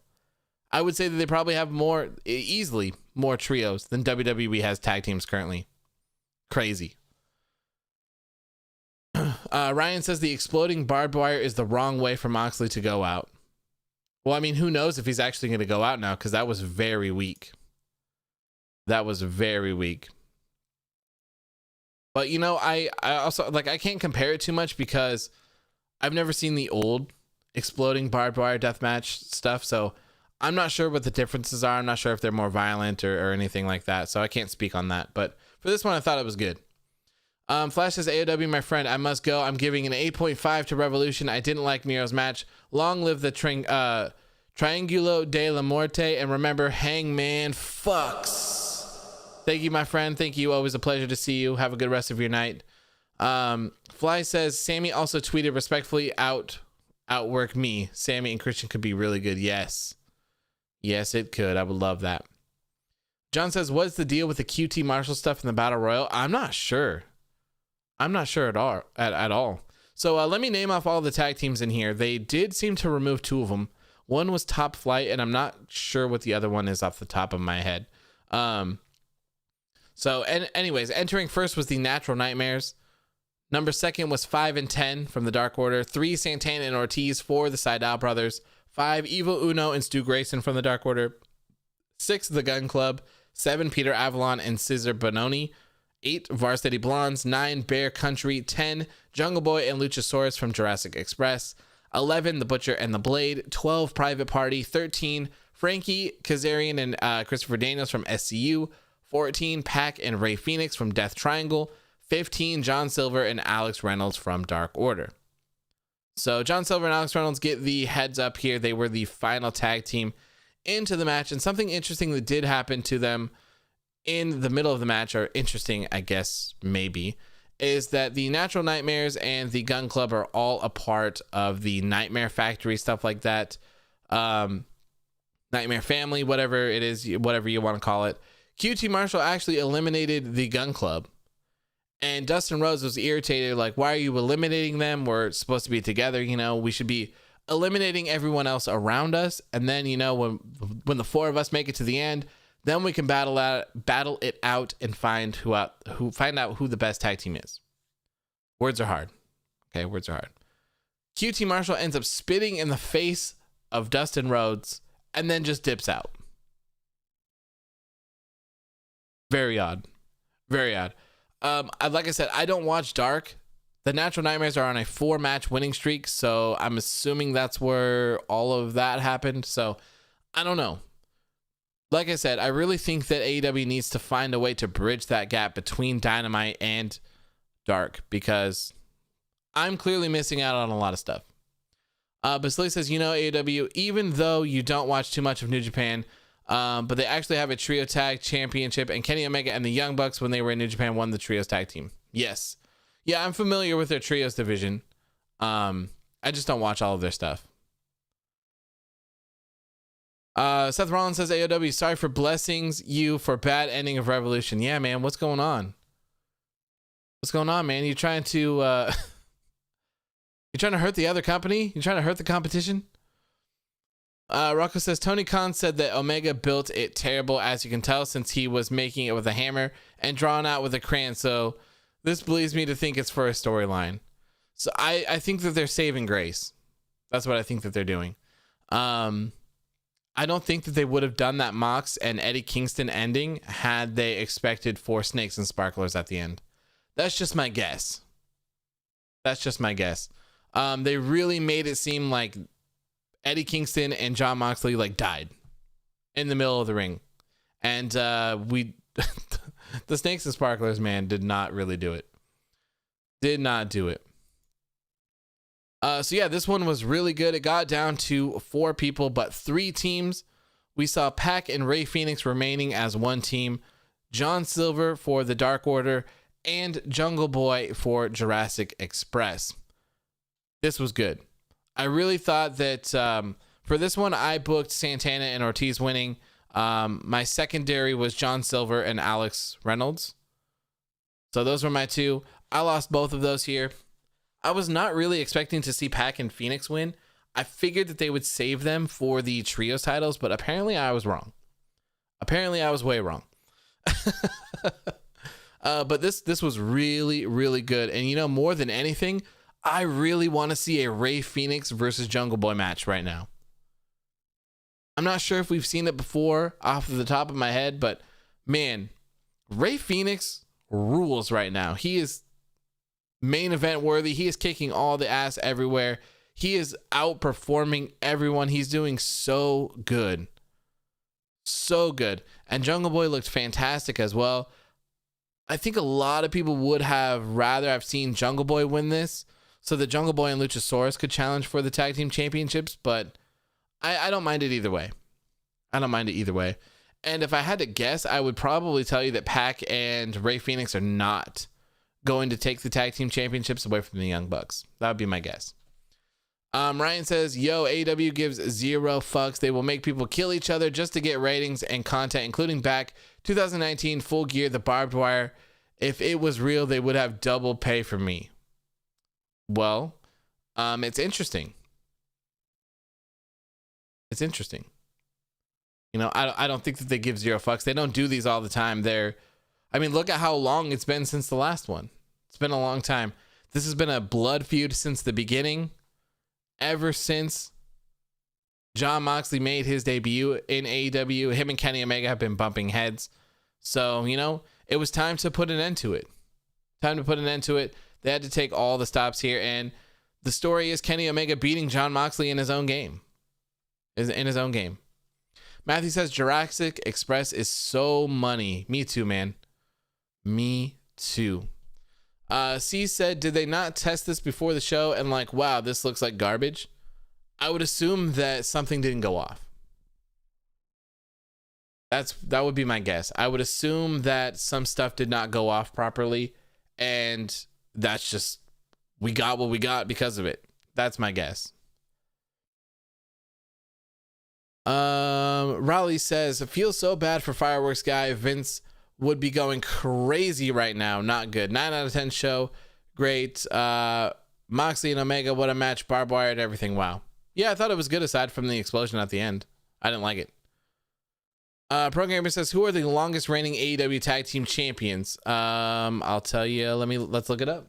I would say that they probably have easily more trios than WWE has tag teams currently. Crazy. Ryan says the exploding barbed wire is the wrong way for Moxley to go out. Well, I mean, who knows if he's actually going to go out now, because that was very weak. That was very weak. But, you know, I also, like, I can't compare it too much because I've never seen the old exploding barbed wire deathmatch stuff. So I'm not sure what the differences are. I'm not sure if they're more violent or anything like that. So I can't speak on that. But for this one, I thought it was good. Flash says, AEW, my friend, I must go. I'm giving an 8.5 to Revolution. I didn't like Miro's match. Long live the Triangulo de la Muerte. And remember, Hangman fucks. Thank you, my friend. Thank you. Always a pleasure to see you. Have a good rest of your night. Fly says, Sammy also tweeted respectfully, outwork me. Sammy and Christian could be really good. Yes. Yes, it could. I would love that. John says, what's the deal with the QT Marshall stuff in the Battle Royal? I'm not sure. I'm not sure at all. So let me name off all the tag teams in here. They did seem to remove 2 of them. One was Top Flight, and I'm not sure what the other one is off the top of my head. So anyways, entering first was the Natural Nightmares. Number 2 was 5 and 10 from the Dark Order. 3, Santana and Ortiz for the Sydal brothers. 5, Evil Uno and Stu Grayson from the Dark Order. 6, The Gun Club. 7, Peter Avalon and Cesar Bononi. 8, Varsity Blondes. 9, Bear Country. 10, Jungle Boy and Luchasaurus from Jurassic Express. 11, The Butcher and the Blade. 12, Private Party. 13, Frankie Kazarian and Christopher Daniels from SCU. 14, Pac and Ray Phoenix from Death Triangle. 15, John Silver and Alex Reynolds from Dark Order. So John Silver and Alex Reynolds get the heads up here. They were the final tag team into the match, and something interesting that did happen to them in the middle of the match, or interesting, I guess, maybe, is that the Natural Nightmares and the Gun Club are all a part of the Nightmare Factory, stuff like that. Nightmare Family, whatever it is, whatever you want to call it. QT Marshall actually eliminated the Gun Club, and Dustin Rhodes was irritated, like, why are you eliminating them? We're supposed to be together, you know, we should be eliminating everyone else around us, and then, you know, when the 4 of us make it to the end, then we can battle it out and find out who the best tag team is. Words are hard. Okay, words are hard. QT Marshall ends up spitting in the face of Dustin Rhodes and then just dips out. Very odd. Very odd. Like I said, I don't watch Dark. The Natural Nightmares are on a 4-match winning streak, so I'm assuming that's where all of that happened. So I don't know. Like I said, I really think that AEW needs to find a way to bridge that gap between Dynamite and Dark, because I'm clearly missing out on a lot of stuff. Basili says, you know, AEW, even though you don't watch too much of New Japan, but they actually have a trio tag championship, and Kenny Omega and the Young Bucks, when they were in New Japan, won the trios tag team. Yes. Yeah, I'm familiar with their trios division. I just don't watch all of their stuff. Seth Rollins says, AOW, sorry for blessings you for bad ending of Revolution. Yeah, man, what's going on? What's going on, man? You trying to you trying to hurt the other company? You trying to hurt the competition? Rocco says, Tony Khan said that Omega built it terrible, as you can tell, since he was making it with a hammer and drawn out with a crayon. So this leads me to think it's for a storyline. So I think that they're saving grace. That's what I think that they're doing. I don't think that they would have done that Mox and Eddie Kingston ending had they expected 4 snakes and sparklers at the end. That's just my guess. That's just my guess. They really made it seem like Eddie Kingston and Jon Moxley like died in the middle of the ring. And the snakes and sparklers, man, did not really do it. Did not do it. So yeah, this one was really good. It got down to 4 people, but 3 teams. We saw Pac and Ray Phoenix remaining as one team, John Silver for the Dark Order, and Jungle Boy for Jurassic Express. This was good. I really thought that for this one, I booked Santana and Ortiz winning. My secondary was John Silver and Alex Reynolds. So those were my 2. I lost both of those here. I was not really expecting to see Pac and Phoenix win. I figured that they would save them for the trios titles, but apparently I was wrong. Apparently I was way wrong. But this was really, really good. And you know, more than anything, I really want to see a Ray Phoenix versus Jungle Boy match right now. I'm not sure if we've seen it before off of the top of my head, but man, Ray Phoenix rules right now. He is main event worthy. He is kicking all the ass everywhere. He is outperforming everyone. He's doing so good. So good. And Jungle Boy looked fantastic as well. I think a lot of people would have rather have seen Jungle Boy win this, so that Jungle Boy and Luchasaurus could challenge for the tag team championships, but I don't mind it either way. I don't mind it either way. And if I had to guess, I would probably tell you that Pac and Ray Phoenix are not going to take the tag team championships away from the Young Bucks. That would be my guess. Ryan says, yo, AEW gives 0 fucks. They will make people kill each other just to get ratings and content, including back 2019 Full Gear, the Barbed Wire. If it was real, they would have double pay for me. Well, it's interesting. It's interesting. You know, I don't think that they give 0 fucks. They don't do these all the time. Look at how long it's been since the last one. It's been a long time. This has been a blood feud since the beginning. Ever since Jon Moxley made his debut in AEW, him and Kenny Omega have been bumping heads. So, you know, it was time to put an end to it. Time to put an end to it. They had to take all the stops here. And the story is Kenny Omega beating Jon Moxley in his own game. Matthew says Jurassic Express is so money. Me too, man. Me too. C said, did they not test this before the show and like, wow, this looks like garbage? I would assume that something didn't go off. That would be my guess. I would assume that some stuff did not go off properly, and that's just, we got what we got because of it. That's my guess. Raleigh says, it feels so bad for Fireworks Guy. Vince would be going crazy right now. Not good. 9 out of 10 show. Great. Moxley and Omega, what a match. Barbed wire and everything. Wow. Yeah, I thought it was good aside from the explosion at the end. I didn't like it. Programmer says, who are the longest reigning AEW tag team champions? I'll tell you. Let's look it up.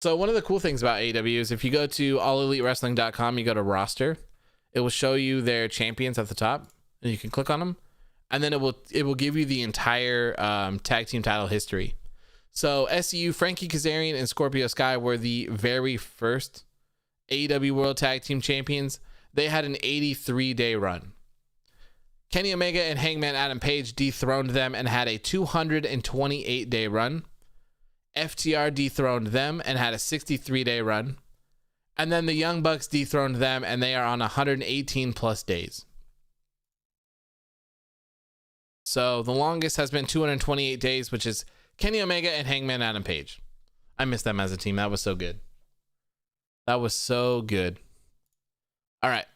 So one of the cool things about AEW is if you go to allelitewrestling.com, you go to roster, it will show you their champions at the top, and you can click on them, and then it will give you the entire tag team title history. So SCU, Frankie Kazarian and Scorpio Sky were the very first AEW World Tag Team Champions. They had an 83-day run. Kenny Omega and Hangman Adam Page dethroned them and had a 228-day run. FTR dethroned them and had a 63-day run. And then the Young Bucks dethroned them, and they are on 118 plus days. So the longest has been 228 days, which is Kenny Omega and Hangman Adam Page. I miss them as a team. That was so good. That was so good. All right.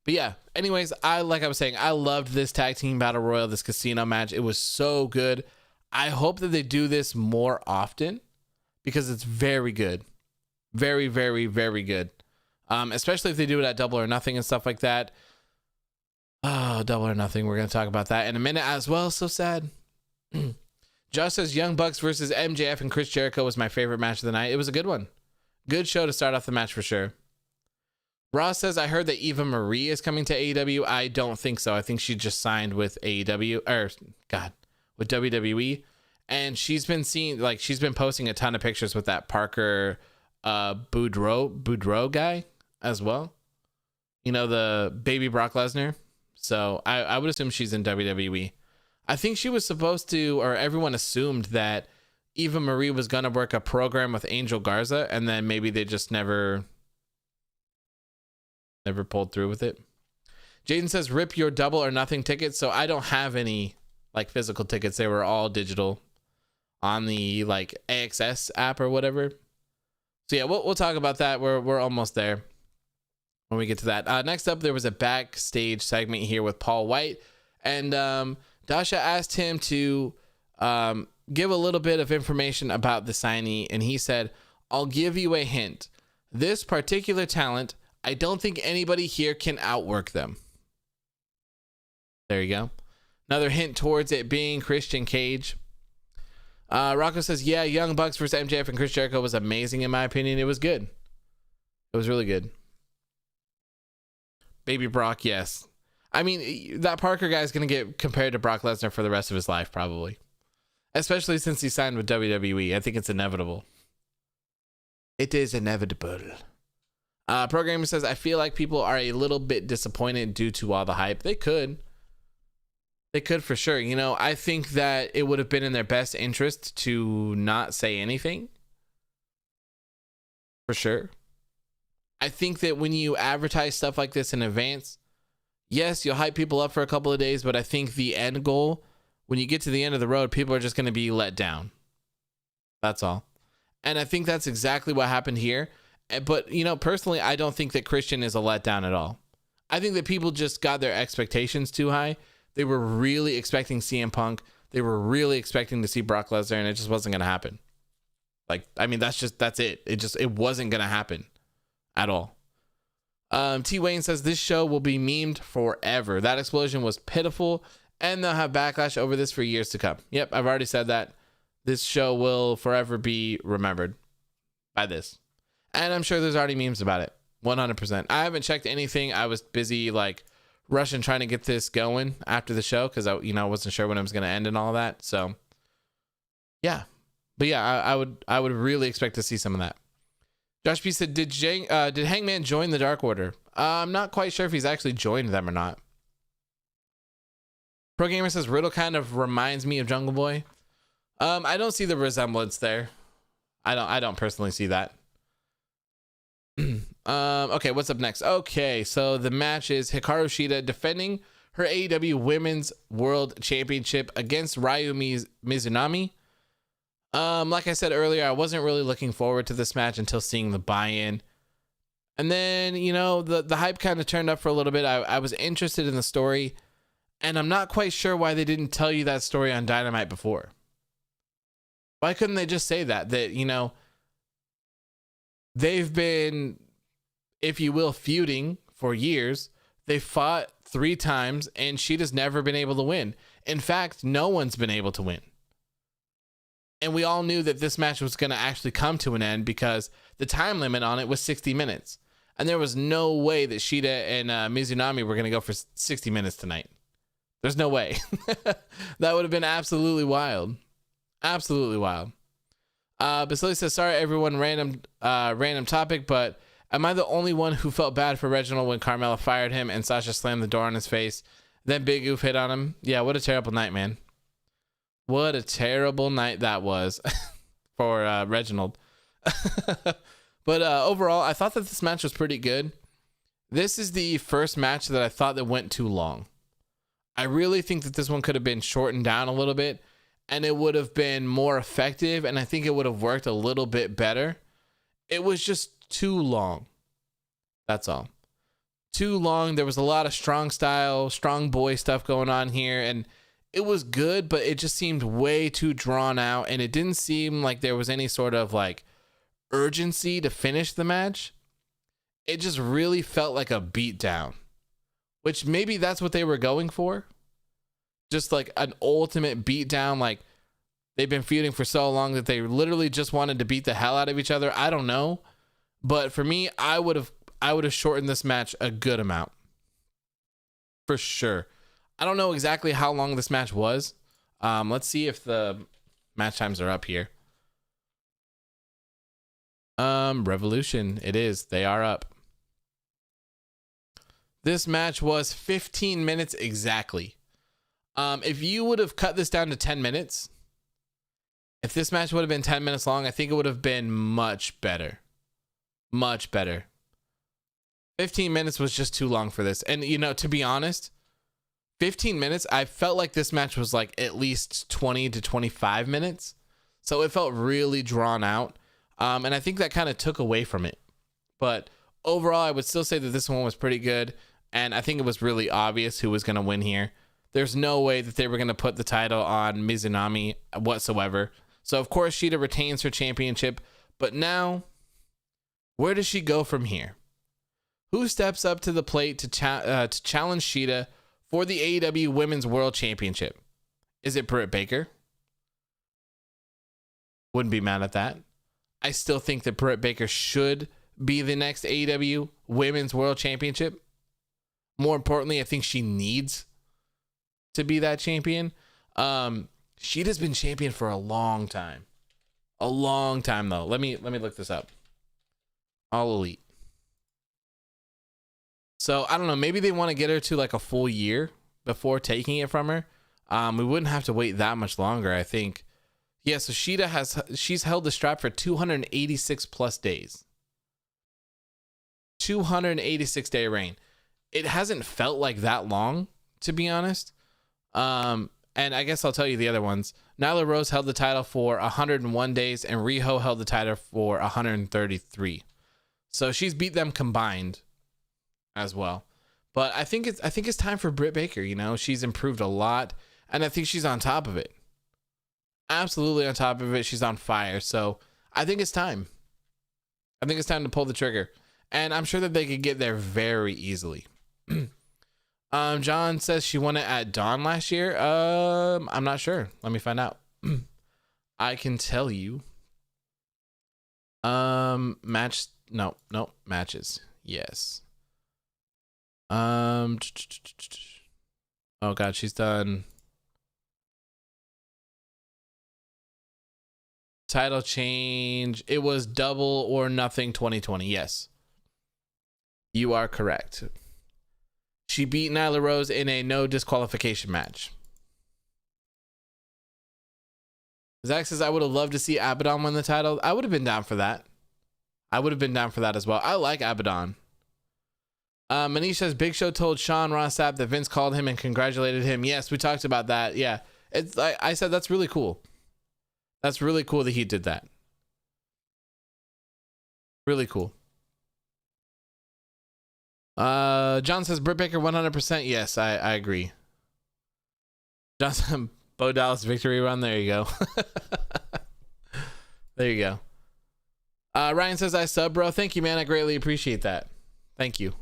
But yeah, anyways, like I was saying, I loved this tag team battle royal, this casino match. It was so good. I hope that they do this more often because it's very good. Very, very, very good. Especially if they do it at Double or Nothing and stuff like that. Oh, Double or Nothing. We're going to talk about that in a minute as well. So sad. Josh says Young Bucks versus MJF and Chris Jericho was my favorite match of the night. It was a good one. Good show to start off the match for sure. Ross says, I heard that Eva Marie is coming to AEW. I don't think so. I think she just signed with with WWE. And she's been posting a ton of pictures with that Parker Boudreaux guy as well. You know, the baby Brock Lesnar. So I would assume she's in WWE. I think she was supposed to, or everyone assumed that Eva Marie was going to work a program with Angel Garza, and then maybe they just never pulled through with it. Jaden says, rip your Double or Nothing tickets. So I don't have any like physical tickets. They were all digital on the like AXS app or whatever. So yeah, we'll talk about that. We're almost there when we get to that. Next up, there was a backstage segment here with Paul White, and Dasha asked him to give a little bit of information about the signee, and he said, I'll give you a hint. This particular talent, I don't think anybody here can outwork them. There you go. Another hint towards it being Christian Cage. Rocco says, yeah, Young Bucks versus MJF and Chris Jericho was amazing in my opinion. It was good. It was really good. Baby Brock, yes. I mean, that Parker guy is going to get compared to Brock Lesnar for the rest of his life, probably. Especially since he signed with WWE. I think it's inevitable. It is inevitable. Programmer says, I feel like people are a little bit disappointed due to all the hype. They could for sure. You know, I think that it would have been in their best interest to not say anything. For sure. I think that when you advertise stuff like this in advance, yes, you'll hype people up for a couple of days, but I think the end goal, when you get to the end of the road, people are just going to be let down. That's all. And I think that's exactly what happened here. But, you know, personally, I don't think that Christian is a letdown at all. I think that people just got their expectations too high. They were really expecting CM Punk. They were really expecting to see Brock Lesnar, and it just wasn't going to happen. Like, I mean, that's it. It wasn't going to happen at all. T. Wayne says this show will be memed forever. That explosion was pitiful, and they'll have backlash over this for years to come. Yep, I've already said that. this show will forever be remembered by this. And I'm sure there's already memes about it. 100%. I haven't checked anything. I was busy like rushing trying to get this going after the show because I wasn't sure when it was going to end and all that. So yeah. But yeah, I would really expect to see some of that. Josh P said, did Hangman join the Dark Order? I'm not quite sure if he's actually joined them or not. Pro Gamer says Riddle kind of reminds me of Jungle Boy. I don't see the resemblance there. I don't personally see that. Okay, what's up next? Okay, so the match is Hikaru Shida defending her AEW Women's World Championship against Riho Mizunami. Like I said earlier, I wasn't really looking forward to this match until seeing the buy-in. And then, the hype kind of turned up for a little bit. I was interested in the story, and I'm not quite sure why they didn't tell you that story on Dynamite before. Why couldn't they just say that they've been, if you will, feuding for years. They fought 3 times, and Shida's never been able to win. In fact, no one's been able to win. And we all knew that this match was going to actually come to an end because the time limit on it was 60 minutes. And there was no way that Shida and Mizunami were going to go for 60 minutes tonight. There's no way. That would have been absolutely wild. Absolutely wild. Basili says, sorry, everyone, random topic, but am I the only one who felt bad for Reginald when Carmella fired him and Sasha slammed the door on his face? Then Big Oof hit on him. Yeah, what a terrible night, man. What a terrible night that was for Reginald. But overall, I thought that this match was pretty good. This is the first match that I thought that went too long. I really think that this one could have been shortened down a little bit, and it would have been more effective, and I think it would have worked a little bit better. It was just too long. That's all. Too long. There was a lot of strong style, strong boy stuff going on here, and it was good, but it just seemed way too drawn out, and it didn't seem like there was any sort of like urgency to finish the match. It just really felt like a beatdown, which maybe that's what they were going for. Just like an ultimate beatdown, like they've been feuding for so long that they literally just wanted to beat the hell out of each other. I don't know, but for me, I would have shortened this match a good amount for sure. I don't know exactly how long this match was. Let's see if the match times are up here. Revolution, it is. They are up. This match was 15 minutes exactly. If you would have cut this down to 10 minutes, if this match would have been 10 minutes long, I think it would have been much better. Much better. 15 minutes was just too long for this. And, to be honest, 15 minutes, I felt like this match was like at least 20 to 25 minutes. So it felt really drawn out. And I think that kind of took away from it. But overall, I would still say that this one was pretty good. And I think it was really obvious who was going to win here. There's no way that they were going to put the title on Mizunami whatsoever. So, of course, Shida retains her championship. But now, where does she go from here? Who steps up to the plate to challenge Shida for the AEW Women's World Championship? Is it Britt Baker? Wouldn't be mad at that. I still think that Britt Baker should be the next AEW Women's World Championship. More importantly, I think she needs to be that champion. Sheeta's been champion for a long time. A long time, though. Let me look this up. All Elite. So, I don't know. Maybe they want to get her to like a full year before taking it from her. We wouldn't have to wait that much longer, I think. Yeah, so she's held the strap for 286 plus days. 286 day reign. It hasn't felt like that long, to be honest. And I guess I'll tell you the other ones. Nyla Rose held the title for 101 days, and Riho held the title for 133. So she's beat them combined as well. But I think it's time for Britt Baker. She's improved a lot, and I think she's on top of it. Absolutely on top of it. She's on fire. So I think it's time. I think it's time to pull the trigger. And I'm sure that they could get there very easily. John says she won it at Dawn last year. I'm not sure. Let me find out. I can tell you. Matches. Yes. Oh God, she's done. Title change. It was Double or Nothing 2020. Yes. You are correct. She beat Nyla Rose in a no disqualification match. Zach says, I would have loved to see Abaddon win the title. I would have been down for that. I would have been down for that as well. I like Abaddon. Manish says, Big Show told Sean Ross Sapp that Vince called him and congratulated him. Yes, we talked about that. Yeah. It's like I said, that's really cool. That's really cool that he did that. Really cool. John says Britt Baker 100%. Yes, I agree. Johnson, Bo Dallas victory run. There you go. There you go. Ryan says I sub, bro. Thank you, man. I greatly appreciate that. Thank you.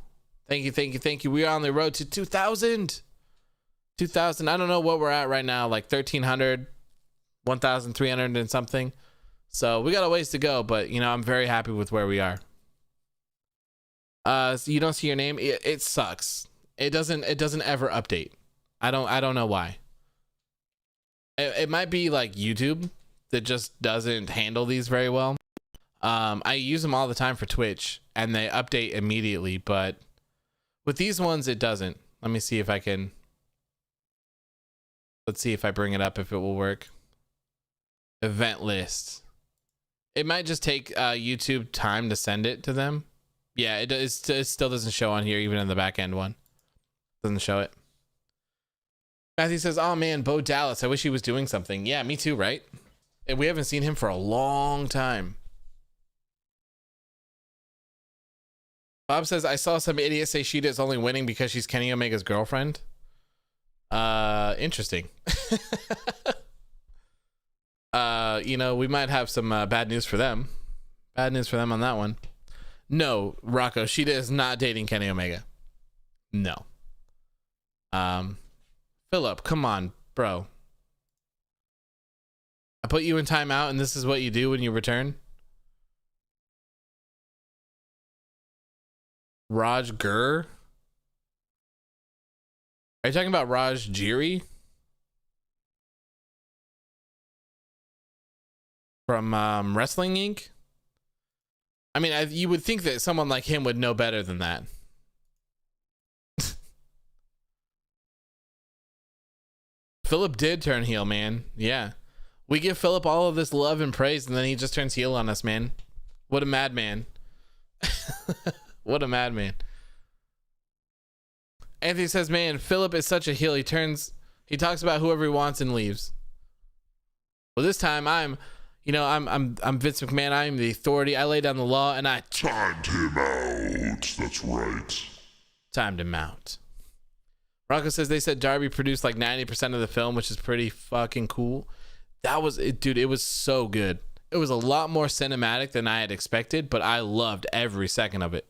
Thank you. We are on the road to 2,000. 2,000. I don't know what we're at right now, like 1,300, 1,300 and something. So we got a ways to go, but you know, I'm very happy with where we are. So you don't see your name. It sucks. It doesn't ever update. I don't know why. It might be like YouTube that just doesn't handle these very well. I use them all the time for Twitch and they update immediately, but with these ones, it doesn't. Let me see if I can. Let's see if I bring it up, if it will work. Event list. It might just take YouTube time to send it to them. Yeah, it still doesn't show on here, even in the back end one. Doesn't show it. Matthew says, oh man, Bo Dallas. I wish he was doing something. Yeah, me too, right? And we haven't seen him for a long time. Bob says, I saw some idiot say Shida is only winning because she's Kenny Omega's girlfriend. Interesting. You know, we might have some bad news for them. Bad news for them on that one. No, Rocco, Shida is not dating Kenny Omega. No. Philip, come on, bro. I put you in timeout and this is what you do when you return? Raj Gur? Are you talking about Raj Giri? From Wrestling Inc.? I mean, you would think that someone like him would know better than that. Philip did turn heel, man. Yeah. We give Philip all of this love and praise, and then he just turns heel on us, man. What a madman. What a madman. Anthony says, man, Philip is such a heel. He talks about whoever he wants and leaves. Well, this time I'm Vince McMahon. I'm the authority. I lay down the law and I timed him out. That's right. Timed him out. Rocco says they said Darby produced like 90% of the film, which is pretty fucking cool. That was it, dude. It was so good. It was a lot more cinematic than I had expected, but I loved every second of it.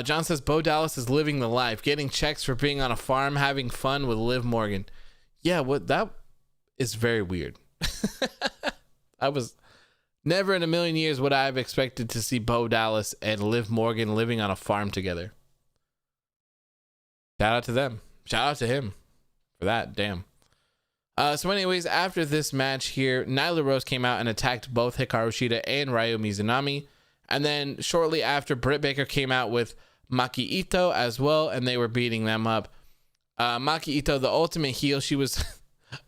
John says Bo Dallas is living the life, getting checks for being on a farm, having fun with Liv Morgan. Yeah, that is very weird. I was never in a million years would I have expected to see Bo Dallas and Liv Morgan living on a farm together. Shout out to them. Shout out to him for that. Damn. So anyways, after this match here, Nyla Rose came out and attacked both Hikaru Shida and Ryo Mizunami. And then shortly after, Britt Baker came out with Maki Itoh as well, and they were beating them up. Maki Itoh, the ultimate heel, she was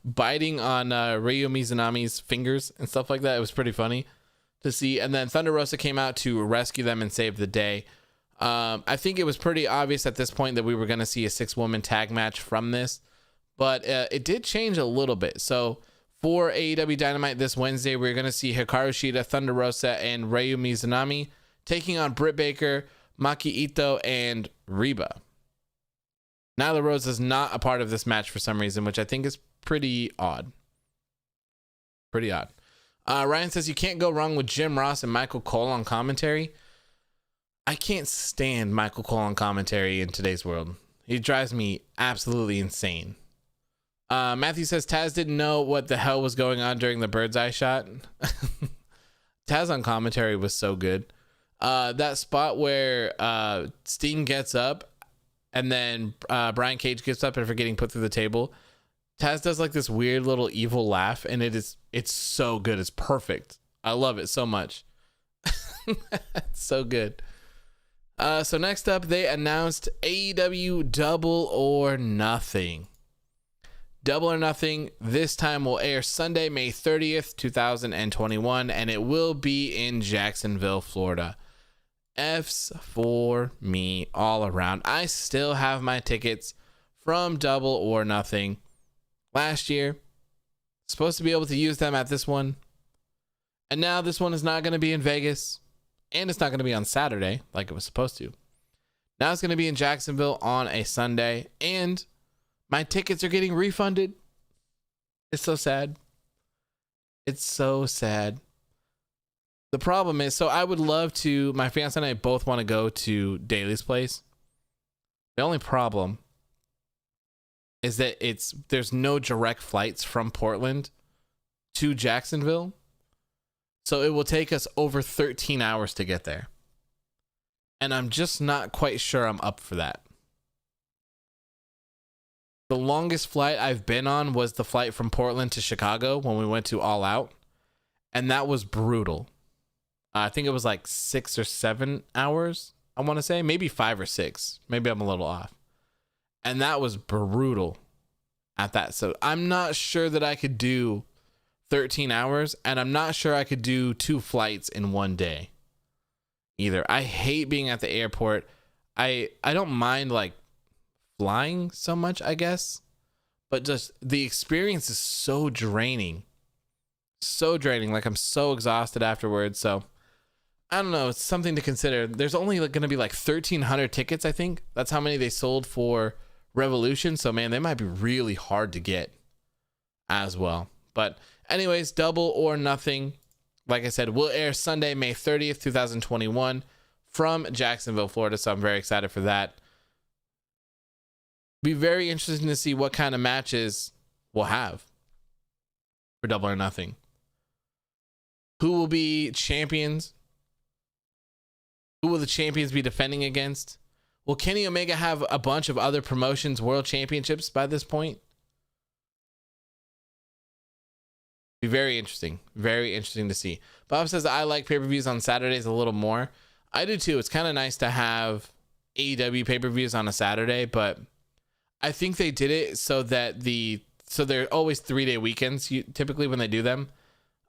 biting on Ryo Mizunami's fingers and stuff like that. It was pretty funny to see. And then Thunder Rosa came out to rescue them and save the day. I think it was pretty obvious at this point that we were going to see a 6-woman tag match from this, but it did change a little bit. So for AEW Dynamite this Wednesday, we're going to see Hikaru Shida, Thunder Rosa, and Ryo Mizunami taking on Britt Baker, Maki Itoh, and Reba. Nyla Rose is not a part of this match for some reason, which I think is pretty odd. Pretty odd. Ryan says you can't go wrong with Jim Ross and Michael Cole on commentary. I can't stand Michael Cole on commentary in today's world. He drives me absolutely insane. Matthew says Taz didn't know what the hell was going on during the bird's eye shot. Taz on commentary was so good. That spot where Sting gets up and then Brian Cage gets up after getting put through the table. Taz does like this weird little evil laugh, and it's so good. It's perfect. I love it so much. It's so good. So next up, they announced AEW Double or Nothing. Double or Nothing this time will air Sunday, May 30th, 2021, and it will be in Jacksonville, Florida. F's for me all around. I still have my tickets from Double or Nothing last year. Supposed to be able to use them at this one. And now this one is not going to be in Vegas, and it's not going to be on Saturday like it was supposed to. Now it's going to be in Jacksonville on a Sunday, and my tickets are getting refunded. It's so sad. It's so sad. The problem is, so I would love to, my fiance and I both want to go to Daly's place. The only problem is that there's no direct flights from Portland to Jacksonville. So it will take us over 13 hours to get there. And I'm just not quite sure I'm up for that. The longest flight I've been on was the flight from Portland to Chicago when we went to All Out. And that was brutal. I think it was like 6 or 7 hours, I want to say. Maybe 5 or 6. Maybe I'm a little off. And that was brutal at that. So I'm not sure that I could do 13 hours. And I'm not sure I could do 2 flights in one day either. I hate being at the airport. I don't mind like flying so much, I guess, but just the experience is so draining. Like I'm so exhausted afterwards. So I don't know, it's something to consider. There's only going to be like 1,300 tickets, I think. That's how many they sold for Revolution. So man, they might be really hard to get as well. But anyways, Double or Nothing, like I said, will air Sunday, May 30th, 2021 from Jacksonville, Florida. So I'm very excited for that. Be very interesting to see what kind of matches we'll have for Double or Nothing. Who will be champions? Who will the champions be defending against? Will Kenny Omega have a bunch of other promotions world championships by this point? Be very interesting. Very interesting to see. Bob says, I like pay-per-views on Saturdays a little more. I do too. It's kind of nice to have AEW pay-per-views on a Saturday, but I think they did it so that they're always 3-day weekends typically when they do them.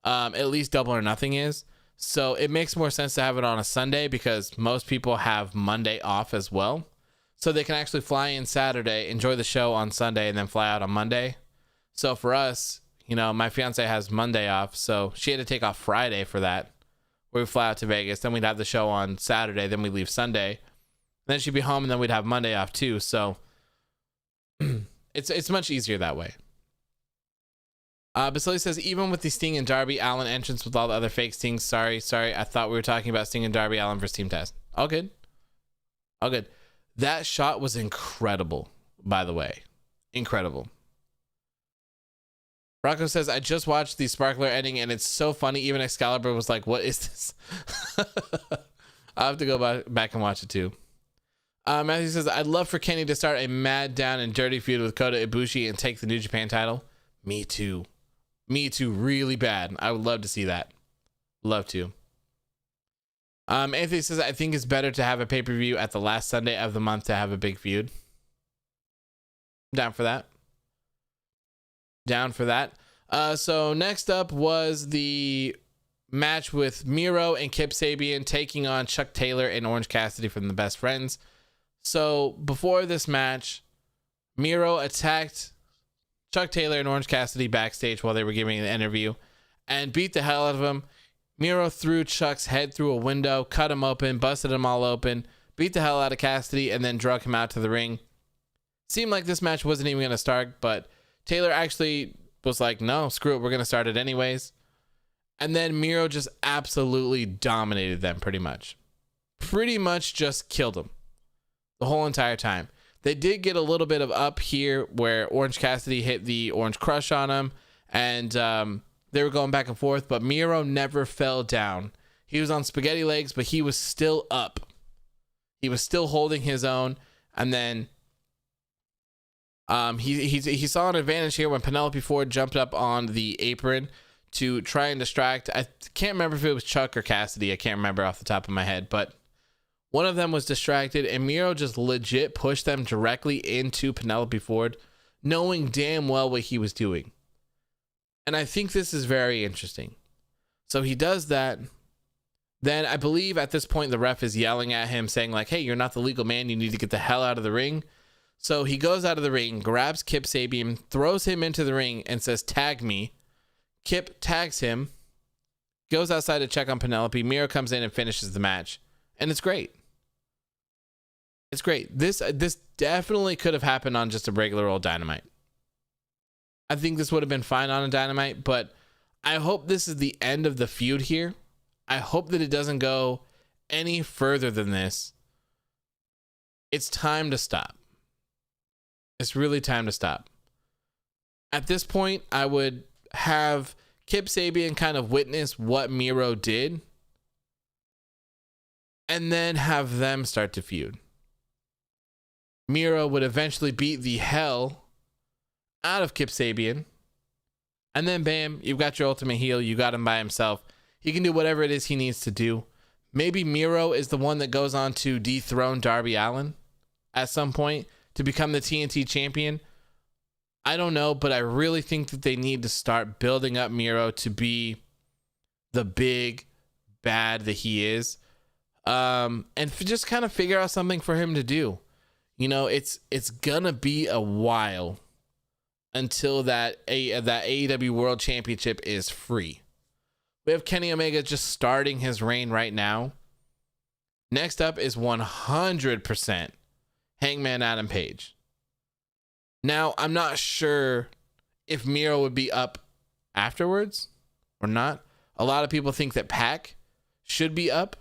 At least Double or Nothing is. So it makes more sense to have it on a Sunday because most people have Monday off as well. So they can actually fly in Saturday, enjoy the show on Sunday, and then fly out on Monday. So for us, you know, my fiance has Monday off, so she had to take off Friday for that. Where we fly out to Vegas, then we'd have the show on Saturday, then we leave Sunday. Then she'd be home, and then we'd have Monday off too. So it's much easier that way. Basili says, even with the Sting and Darby Allin entrance with all the other fake Stings, sorry, I thought we were talking about Sting and Darby Allin versus Team Taz. All good. That shot was incredible, by the way. Incredible. Rocco says, I just watched the Sparkler ending and it's so funny. Even Excalibur was like, what is this? I'll have to go back and watch it too. Matthew says, I'd love for Kenny to start a mad down and dirty feud with Kota Ibushi and take the New Japan title. Me too, really bad. I would love to see that. Love to. Anthony says, I think it's better to have a pay-per-view at the last Sunday of the month to have a big feud. Down for that. So next up was the match with Miro and Kip Sabian taking on Chuck Taylor and Orange Cassidy from the Best Friends. So before this match, Miro attacked Chuck Taylor and Orange Cassidy backstage while they were giving an interview and beat the hell out of him. Miro threw Chuck's head through a window, cut him open, busted him all open, beat the hell out of Cassidy, and then drug him out to the ring. Seemed like this match wasn't even going to start, but Taylor actually was like, no, screw it, we're going to start it anyways. And then Miro just absolutely dominated them pretty much. Pretty much just killed them the whole entire time. They did get a little bit of up here where Orange Cassidy hit the Orange Crush on him, and they were going back and forth, but Miro never fell down. He was on spaghetti legs, but he was still up. He was still holding his own, and then he saw an advantage here when Penelope Ford jumped up on the apron to try and distract. I can't remember if it was Chuck or Cassidy. I can't remember off the top of my head, but one of them was distracted, and Miro just legit pushed them directly into Penelope Ford, knowing damn well what he was doing. And I think this is very interesting. So he does that. Then I believe at this point the ref is yelling at him saying like, hey, you're not the legal man. You need to get the hell out of the ring. So he goes out of the ring, grabs Kip Sabian, throws him into the ring and says, tag me. Kip tags him, goes outside to check on Penelope. Miro comes in and finishes the match. And it's great. It's great. This definitely could have happened on just a regular old Dynamite. I think this would have been fine on a Dynamite, but I hope this is the end of the feud here. I hope that it doesn't go any further than this. It's time to stop. It's really time to stop. At this point, I would have Kip Sabian kind of witness what Miro did and then have them start to feud. Miro would eventually beat the hell out of Kip Sabian, and then bam, you've got your ultimate heel. You got him by himself. He can do whatever it is he needs to do. Maybe Miro is the one that goes on to dethrone Darby Allin at some point to become the TNT champion. I don't know, but I really think that they need to start building up Miro to be the big bad that he is, and just kind of figure out something for him to do. You know, it's gonna be a while until that AEW World Championship is free. We have Kenny Omega just starting his reign right now. Next up is 100% Hangman Adam Page. Now, I'm not sure if Miro would be up afterwards or not. A lot of people think that Pac should be up.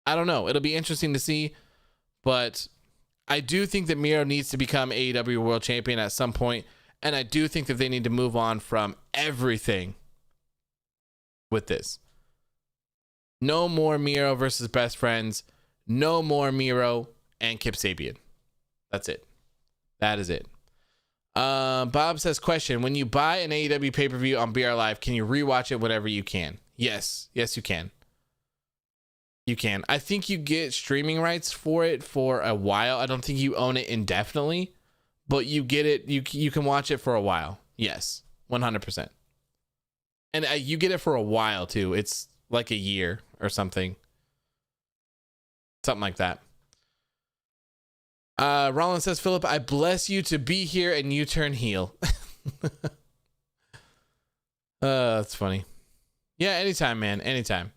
I don't know. It'll be interesting to see, but I do think that Miro needs to become AEW World Champion at some point, and I do think that they need to move on from everything with this. No more Miro versus Best Friends. No more Miro and Kip Sabian. That's it. That is it. Bob says, question, when you buy an AEW pay-per-view on BR Live, can you rewatch it whenever you can? Yes, you can. You can. I think you get streaming rights for it for a while. I don't think you own it indefinitely, but you get it. You can watch it for a while. Yes, 100%. And you get it for a while too. It's like a year or something like that. Rollins says, Philip, I bless you to be here and you turn heel. That's funny. Yeah, anytime, man. Anytime.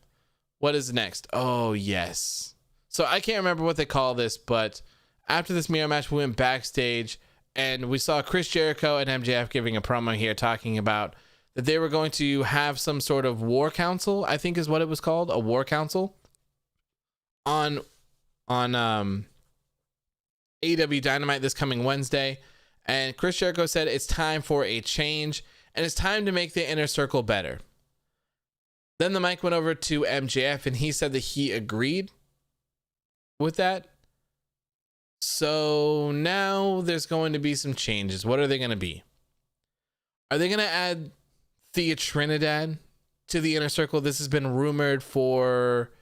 What is next? Oh, yes. So I can't remember what they call this, but after this Miro match, we went backstage and we saw Chris Jericho and MJF giving a promo here talking about that they were going to have some sort of war council, I think is what it was called, a war council on AEW Dynamite this coming Wednesday. And Chris Jericho said it's time for a change and it's time to make the inner circle better. Then the mic went over to MJF and he said that he agreed with that. So now there's going to be some changes. What are they going to be? Are they going to add Thea Trinidad to the inner circle? This has been rumored for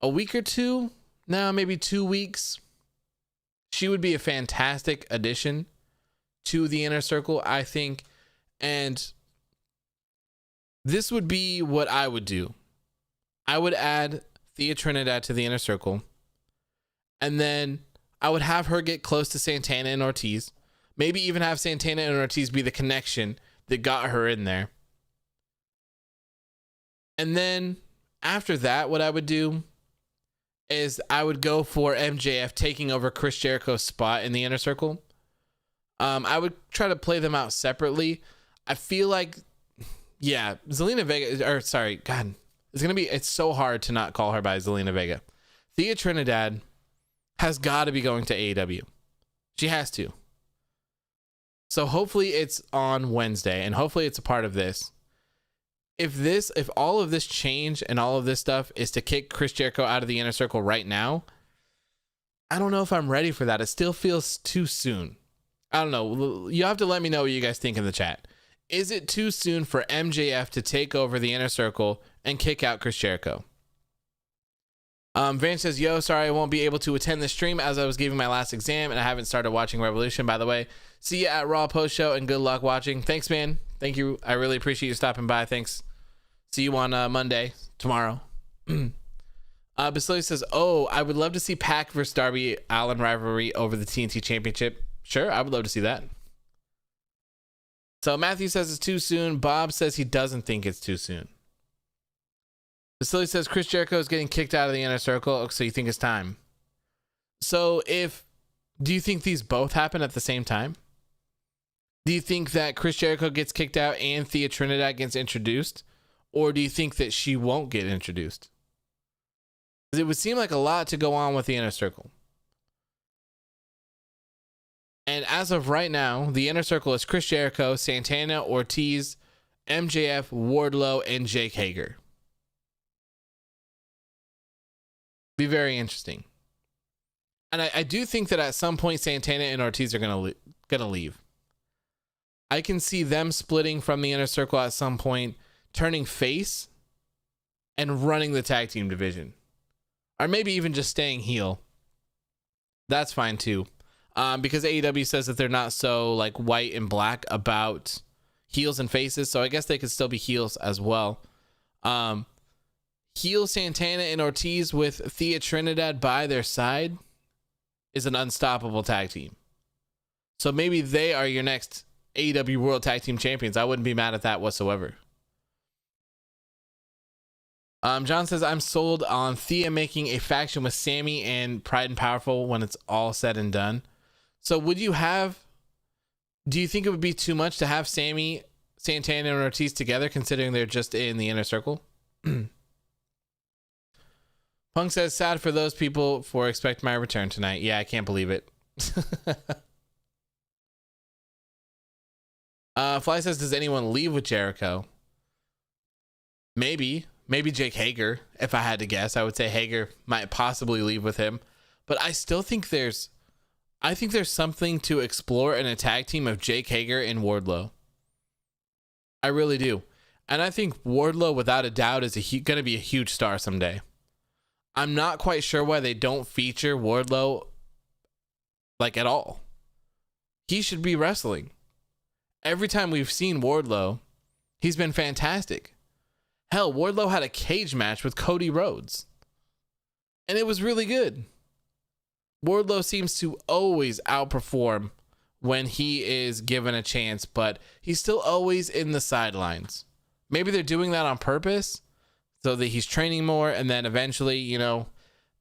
a week or two now, maybe 2 weeks. She would be a fantastic addition to the inner circle, I think. And this would be what I would do. I would add Thea Trinidad to the inner circle. And then I would have her get close to Santana and Ortiz. Maybe even have Santana and Ortiz be the connection that got her in there. And then after that, what I would do is I would go for MJF taking over Chris Jericho's spot in the inner circle. I would try to play them out separately. I feel like, yeah, Zelina Vega, or sorry, God, it's so hard to not call her by Zelina Vega. Thea Trinidad has got to be going to AEW. She has to. So hopefully it's on Wednesday, and hopefully it's a part of this. If all of this change and all of this stuff is to kick Chris Jericho out of the Inner Circle right now, I don't know if I'm ready for that. It still feels too soon. I don't know. You have to let me know what you guys think in the chat. Is it too soon for MJF to take over the Inner Circle and kick out Chris Jericho? Vance says, yo, sorry I won't be able to attend the stream as I was giving my last exam and I haven't started watching Revolution, by the way. See you at Raw post show and good luck watching. Thanks, man. Thank you. I really appreciate you stopping by. Thanks. See you on Monday, tomorrow. Basilius says, oh, I would love to see Pac versus Darby Allin rivalry over the TNT Championship. Sure, I would love to see that. So Matthew says it's too soon. Bob says he doesn't think it's too soon. Basilius says Chris Jericho is getting kicked out of the Inner Circle. Okay, so you think it's time. So do you think these both happen at the same time? Do you think that Chris Jericho gets kicked out and Thea Trinidad gets introduced? Or do you think that she won't get introduced? Because it would seem like a lot to go on with the Inner Circle. And as of right now, the Inner Circle is Chris Jericho, Santana, Ortiz, MJF, Wardlow, and Jake Hager. Be very interesting. And I do think that at some point Santana and Ortiz are gonna leave. I can see them splitting from the Inner Circle at some point, turning face, and running the tag team division. Or maybe even just staying heel. That's fine too. Because AEW says that they're not so like white and black about heels and faces, so I guess they could still be heels as well. Heel Santana and Ortiz with Thea Trinidad by their side is an unstoppable tag team. So maybe they are your next AEW World Tag Team Champions. I wouldn't be mad at that whatsoever. John says, I'm sold on Thea making a faction with Sammy and Pride and Powerful when it's all said and done. So do you think it would be too much to have Sammy, Santana, and Ortiz together, considering they're just in the Inner Circle? Punk says, sad for those people for expect my return tonight. Yeah, I can't believe it. Fly says, does anyone leave with Jericho? Maybe Jake Hager. If I had to guess, I would say Hager might possibly leave with him. But I still think there's something to explore in a tag team of Jake Hager and Wardlow. I really do. And I think Wardlow, without a doubt, is going to be a huge star someday. I'm not quite sure why they don't feature Wardlow like at all. He should be wrestling. Every time we've seen Wardlow, he's been fantastic. Hell, Wardlow had a cage match with Cody Rhodes, and it was really good. Wardlow seems to always outperform when he is given a chance, but he's still always in the sidelines. Maybe they're doing that on purpose so that he's training more, and then eventually,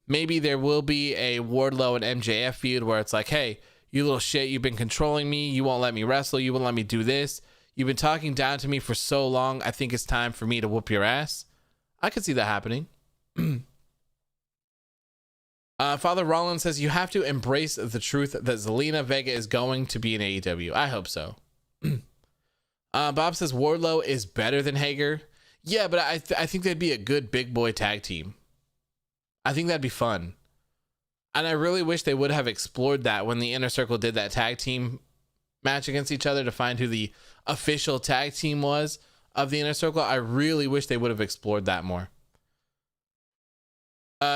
maybe there will be a Wardlow and MJF feud where it's like, hey, you little shit, you've been controlling me, you won't let me wrestle, you won't let me do this, you've been talking down to me for so long, I think it's time for me to whoop your ass. I could see that happening. Father Rollins says, you have to embrace the truth that Zelina Vega is going to be in AEW. I hope so. Bob says, Wardlow is better than Hager. Yeah, but I think they'd be a good big boy tag team. I think that'd be fun. And I really wish they would have explored that when the Inner Circle did that tag team match against each other to find who the official tag team was of the Inner Circle. I really wish they would have explored that more.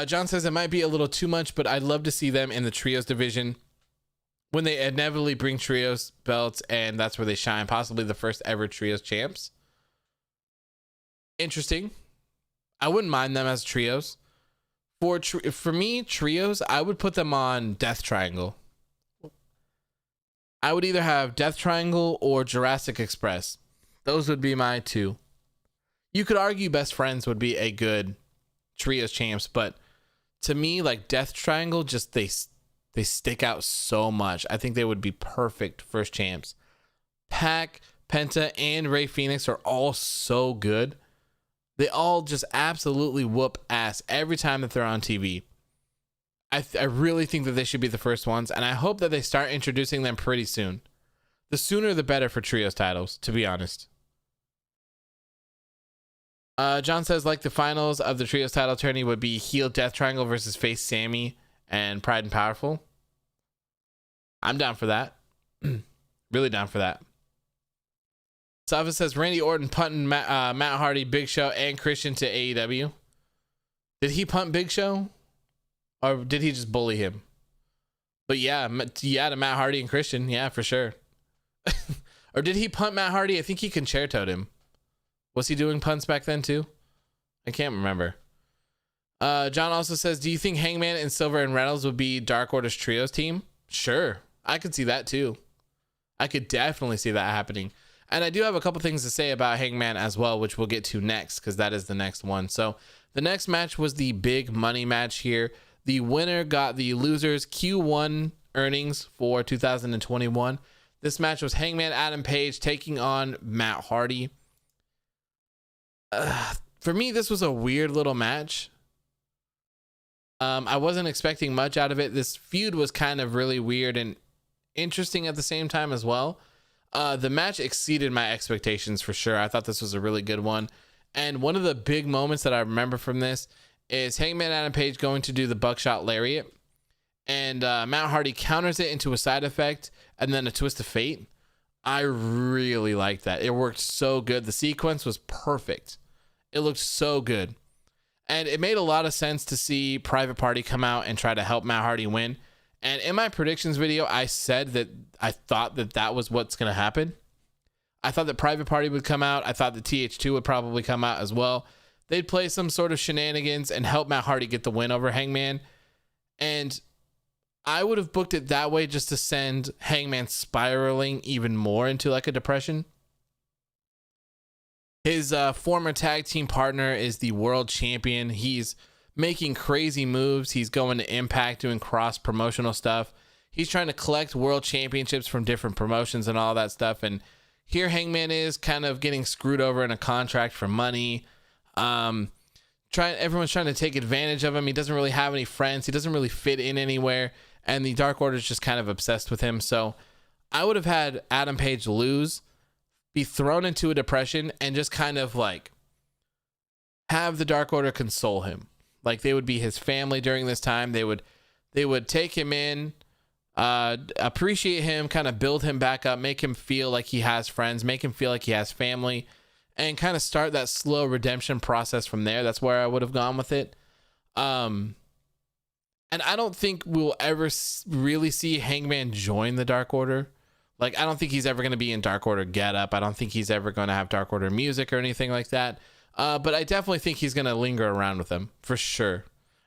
John says it might be a little too much, but I'd love to see them in the trios division when they inevitably bring trios belts, and that's where they shine, possibly the first ever trios champs. Interesting. I wouldn't mind them as trios. For me, trios, I would put them on Death Triangle. I would either have Death Triangle or Jurassic Express. Those would be my two. You could argue Best Friends would be a good trios champs, but to me, like Death Triangle, just they stick out so much. I think they would be perfect first champs. Pac, Penta, and Rey Fenix are all so good. They all just absolutely whoop ass every time that they're on TV. I really think that they should be the first ones, and I hope that they start introducing them pretty soon. The sooner the better for trios titles, to be honest. John says, like the finals of the trios title tourney would be heel Death Triangle versus face Sammy and Pride and Powerful. I'm down for that. Really down for that. Sava says Randy Orton punting Matt Hardy, Big Show, and Christian to AEW. Did he punt Big Show? Or did he just bully him? But yeah, to Matt Hardy and Christian. Yeah, for sure. Or did he punt Matt Hardy? I think he concertoed him. Was he doing punts back then too? I can't remember. John also says, do you think Hangman and Silver and Reynolds would be Dark Order's trios team? Sure. I could see that too. I could definitely see that happening. And I do have a couple things to say about Hangman as well, which we'll get to next because that is the next one. So the next match was the big money match here. The winner got the losers Q1 earnings for 2021. This match was Hangman Adam Page taking on Matt Hardy. For me, this was a weird little match. I wasn't expecting much out of it. This feud was kind of really weird and interesting at the same time as well. The match exceeded my expectations for sure. I thought this was a really good one. And one of the big moments that I remember from this is Hangman Adam Page going to do the buckshot lariat. And Matt Hardy counters it into a side effect and then a twist of fate. I really liked that. It worked so good. The sequence was perfect. It looked so good. And it made a lot of sense to see Private Party come out and try to help Matt Hardy win. And in my predictions video, I said that I thought that that was what's going to happen. I thought that Private Party would come out. I thought that TH2 would probably come out as well. They'd play some sort of shenanigans and help Matt Hardy get the win over Hangman. And I would have booked it that way just to send Hangman spiraling even more into like a depression. His former tag team partner is the world champion. He's making crazy moves. He's going to Impact doing cross promotional stuff. He's trying to collect world championships from different promotions and all that stuff. And here Hangman is kind of getting screwed over in a contract for money. Everyone's trying to take advantage of him. He doesn't really have any friends. He doesn't really fit in anywhere. And the Dark Order is just kind of obsessed with him. So I would have had Adam Page lose, be thrown into a depression, and just kind of like have the Dark Order console him. Like they would be his family during this time. They would take him in, appreciate him, kind of build him back up, make him feel like he has friends, make him feel like he has family, and kind of start that slow redemption process from there. That's where I would have gone with it. And I don't think we'll ever really see Hangman join the Dark Order. Like, I don't think he's ever going to be in Dark Order getup. I don't think he's ever going to have Dark Order music or anything like that. But I definitely think he's going to linger around with them for sure.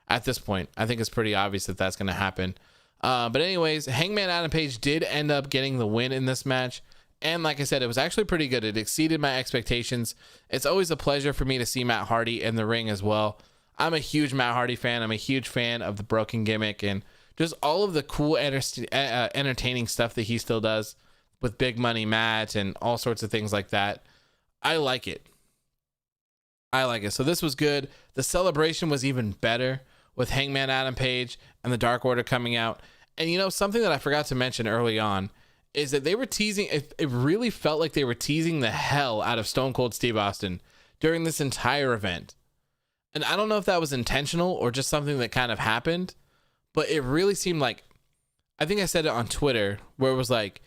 At this point, I think it's pretty obvious that that's going to happen. But anyways, Hangman Adam Page did end up getting the win in this match. And like I said, it was actually pretty good. It exceeded my expectations. It's always a pleasure for me to see Matt Hardy in the ring as well. I'm a huge Matt Hardy fan. I'm a huge fan of the broken gimmick and just all of the cool, entertaining stuff that he still does with big money Matt and all sorts of things like that. I like it. So this was good. The celebration was even better with Hangman Adam Page and the Dark Order coming out. And you know, something that I forgot to mention early on is that they were teasing, it really felt like they were teasing the hell out of Stone Cold Steve Austin during this entire event. And I don't know if that was intentional or just something that kind of happened, but it really seemed like, I think I said it on Twitter, where it was like,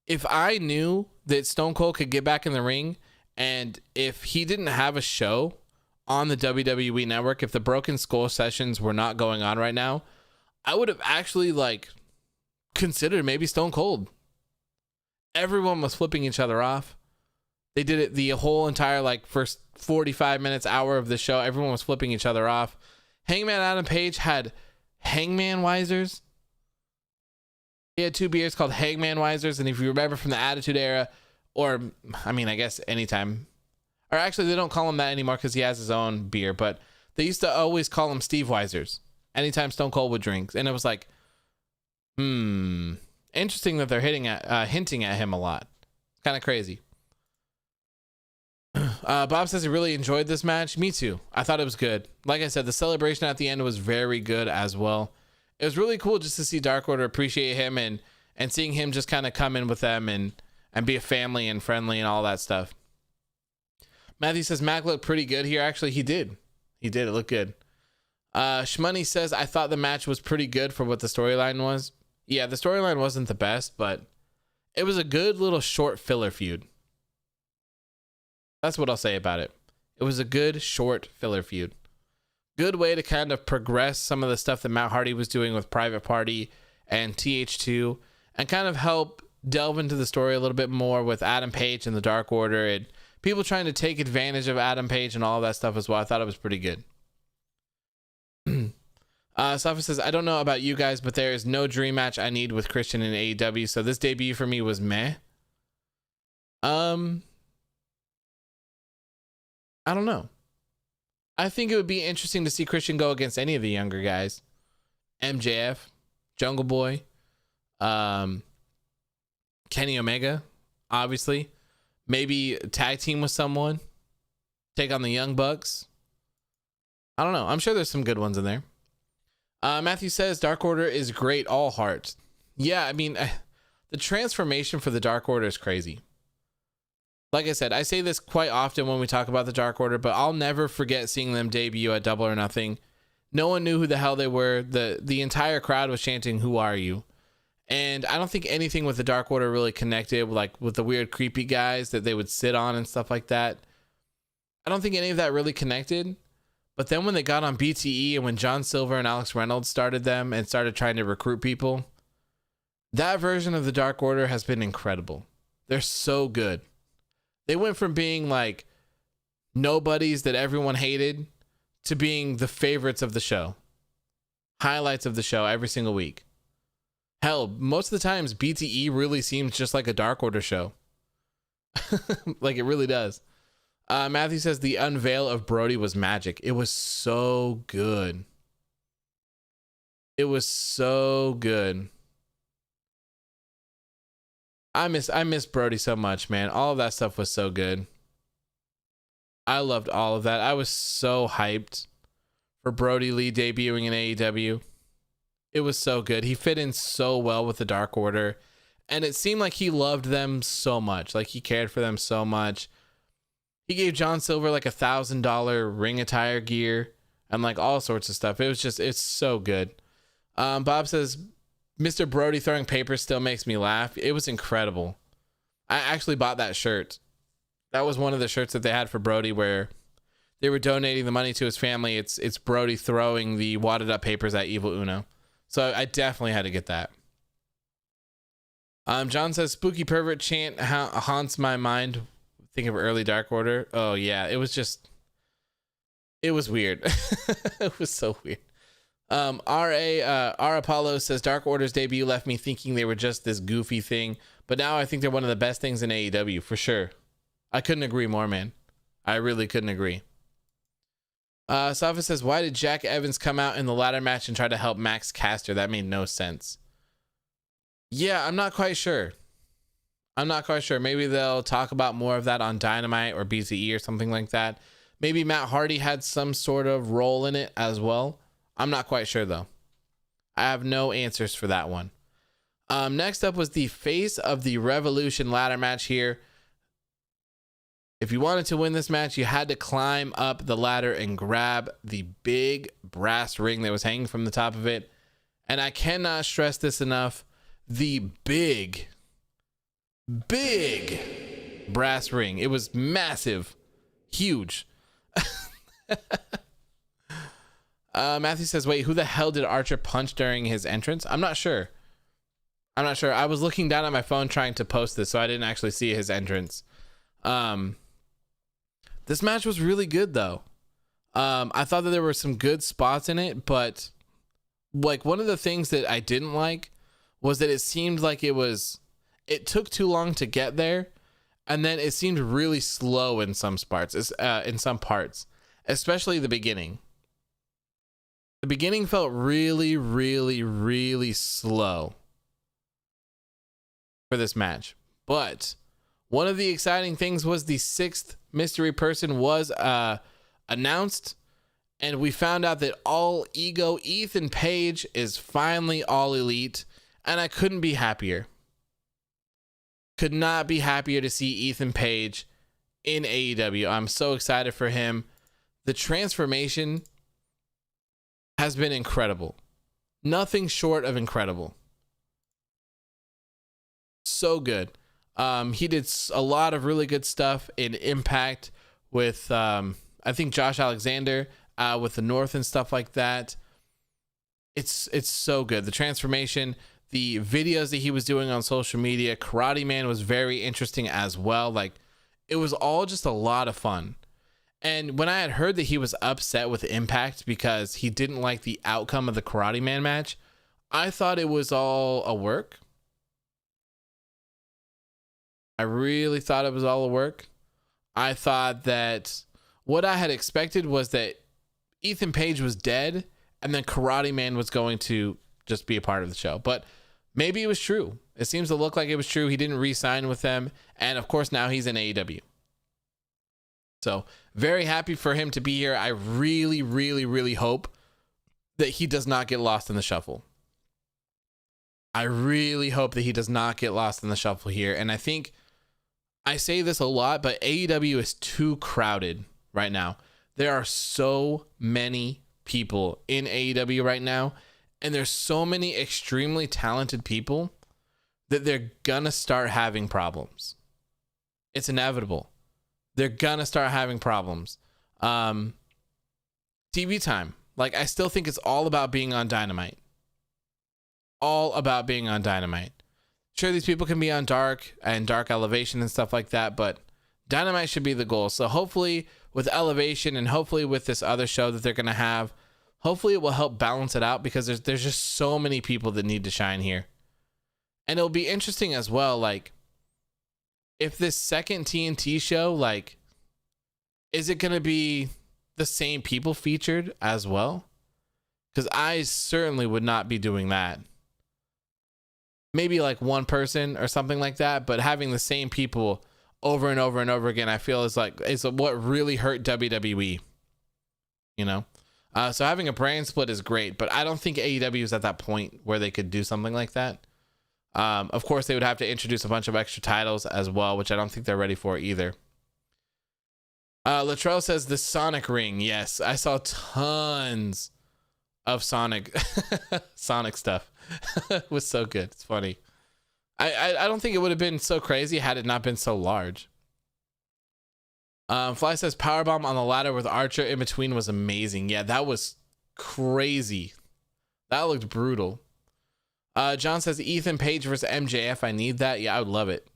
if I knew that Stone Cold could get back in the ring, and if he didn't have a show on the WWE network, if the Broken Skull sessions were not going on right now, I would have actually like considered maybe Stone Cold. Everyone was flipping each other off. They did it the whole entire like first 45 minutes, hour of the show. Everyone was flipping each other off. Hangman Adam Page had Hangman Wisers. He had two beers called Hangman Wisers. And if you remember from the Attitude Era, or I mean, I guess anytime, or actually they don't call him that anymore because he has his own beer, but they used to always call him Steve Wisers anytime Stone Cold would drink. And it was like, interesting that they're hinting at him a lot. Kind of crazy. Bob says he really enjoyed this match. Me too. I thought it was good. Like I said, the celebration at the end was very good as well. It was really cool just to see Dark Order appreciate him and seeing him just kind of come in with them and be a family and friendly and all that stuff. Matthew says Mac looked pretty good here. Actually, he did. It looked good. Shmoney says, I thought the match was pretty good for what the storyline was. Yeah, the storyline wasn't the best, but it was a good little short filler feud. That's what I'll say about it. It was a good short filler feud. Good way to kind of progress some of the stuff that Matt Hardy was doing with Private Party and TH2 and kind of help delve into the story a little bit more with Adam Page and the Dark Order and people trying to take advantage of Adam Page and all that stuff as well. I thought it was pretty good. Safa says, I don't know about you guys, but there is no dream match I need with Christian in AEW. So this debut for me was meh. I don't know. I think it would be interesting to see Christian go against any of the younger guys. MJF, Jungle Boy, Kenny Omega, obviously. Maybe tag team with someone. Take on the Young Bucks. I don't know. I'm sure there's some good ones in there. Matthew says Dark Order is great all heart. Yeah, I mean, the transformation for the Dark Order is crazy. Like I said, I say this quite often when we talk about the Dark Order, but I'll never forget seeing them debut at Double or Nothing. No one knew who the hell they were. The entire crowd was chanting, "Who are you?" And I don't think anything with the Dark Order really connected, like with the weird creepy guys that they would sit on and stuff like that. I don't think any of that really connected. But then when they got on BTE and when John Silver and Alex Reynolds started them and started trying to recruit people, that version of the Dark Order has been incredible. They're so good. They went from being like nobodies that everyone hated to being the favorites of the show. Highlights of the show every single week. Hell, most of the times BTE really seems just like a Dark Order show. Like it really does. Matthew says the unveil of Brody was magic. It was so good. It was so good. I miss Brody so much, man. All of that stuff was so good. I loved all of that. I was so hyped for Brody Lee debuting in AEW. It was so good. He fit in so well with the Dark Order. And it seemed like he loved them so much. Like he cared for them so much. He gave John Silver like $1,000 ring attire gear and like all sorts of stuff. It was just, it's so good. Bob says, Mr. Brody throwing papers still makes me laugh. It was incredible. I actually bought that shirt. That was one of the shirts that they had for Brody where they were donating the money to his family. It's Brody throwing the wadded up papers at Evil Uno. So I definitely had to get that. John says, spooky pervert chant haunts my mind. Think of early Dark Order. Oh yeah, it was weird. It was so weird. R Apollo says Dark Order's debut left me thinking they were just this goofy thing, but now I think they're one of the best things in AEW for sure. I couldn't agree more, man. I really couldn't agree. Safa says, why did Jack Evans come out in the ladder match and try to help Max Caster? That made no sense. Yeah, I'm not quite sure. Maybe they'll talk about more of that on Dynamite or BCE or something like that. Maybe Matt Hardy had some sort of role in it as well. I'm not quite sure though. I have no answers for that one. Next up was the Face of the Revolution ladder match here. If you wanted to win this match, you had to climb up the ladder and grab the big brass ring that was hanging from the top of it. And I cannot stress this enough. The big brass ring. It was massive. Huge. Matthew says, wait, who the hell did Archer punch during his entrance? I'm not sure. I was looking down at my phone trying to post this, so I didn't actually see his entrance. This match was really good though. I thought that there were some good spots in it, but like one of the things that I didn't like was that it seemed like it took too long to get there, and then it seemed really slow in some parts, especially the beginning. The beginning felt really, really, really slow for this match. But one of the exciting things was the 6th mystery person was announced, And we found out that all ego Ethan Page is finally all elite. And I couldn't be happier. Could not be happier to see Ethan Page in AEW. I'm so excited for him. The transformation has been incredible. Nothing short of incredible. So good. He did a lot of really good stuff in Impact with, I think, Josh Alexander with the North and stuff like that. It's so good. The transformation, the videos that he was doing on social media, Karate Man was very interesting as well. Like, it was all just a lot of fun. And when I had heard that he was upset with Impact because he didn't like the outcome of the Karate Man match, I thought it was all a work. I really thought it was all a work. I thought that what I had expected was that Ethan Page was dead and then Karate Man was going to just be a part of the show. But maybe it was true. It seems to look like it was true. He didn't re-sign with them. And of course, now he's in AEW. So very happy for him to be here. I really, really, really hope that he does not get lost in the shuffle. I really hope that he does not get lost in the shuffle here. And I think I say this a lot, but AEW is too crowded right now. There are so many people in AEW right now, and there's so many extremely talented people that they're gonna start having problems. It's inevitable. They're gonna start having problems. TV time. Like, I still think it's all about being on Dynamite. All about being on Dynamite. Sure, these people can be on Dark and Dark Elevation and stuff like that, but Dynamite should be the goal. So hopefully with Elevation and hopefully with this other show that they're going to have, hopefully it will help balance it out, because there's just so many people that need to shine here. And it'll be interesting as well, like, if this second TNT show, like, is it going to be the same people featured as well? Because I certainly would not be doing that. Maybe like one person or something like that, but having the same people over and over and over again, I feel is what really hurt WWE, you know? So having a brand split is great, but I don't think AEW is at that point where they could do something like that. Of course, they would have to introduce a bunch of extra titles as well, which I don't think they're ready for either. Latrell says the Sonic ring. Yes, I saw tons of Sonic stuff. It was so good. It's funny. I don't think it would have been so crazy had it not been so large. Fly says powerbomb on the ladder with Archer in between was amazing. Yeah, that was crazy. That looked brutal. John says Ethan Page versus MJF. I need that. Yeah, I would love it.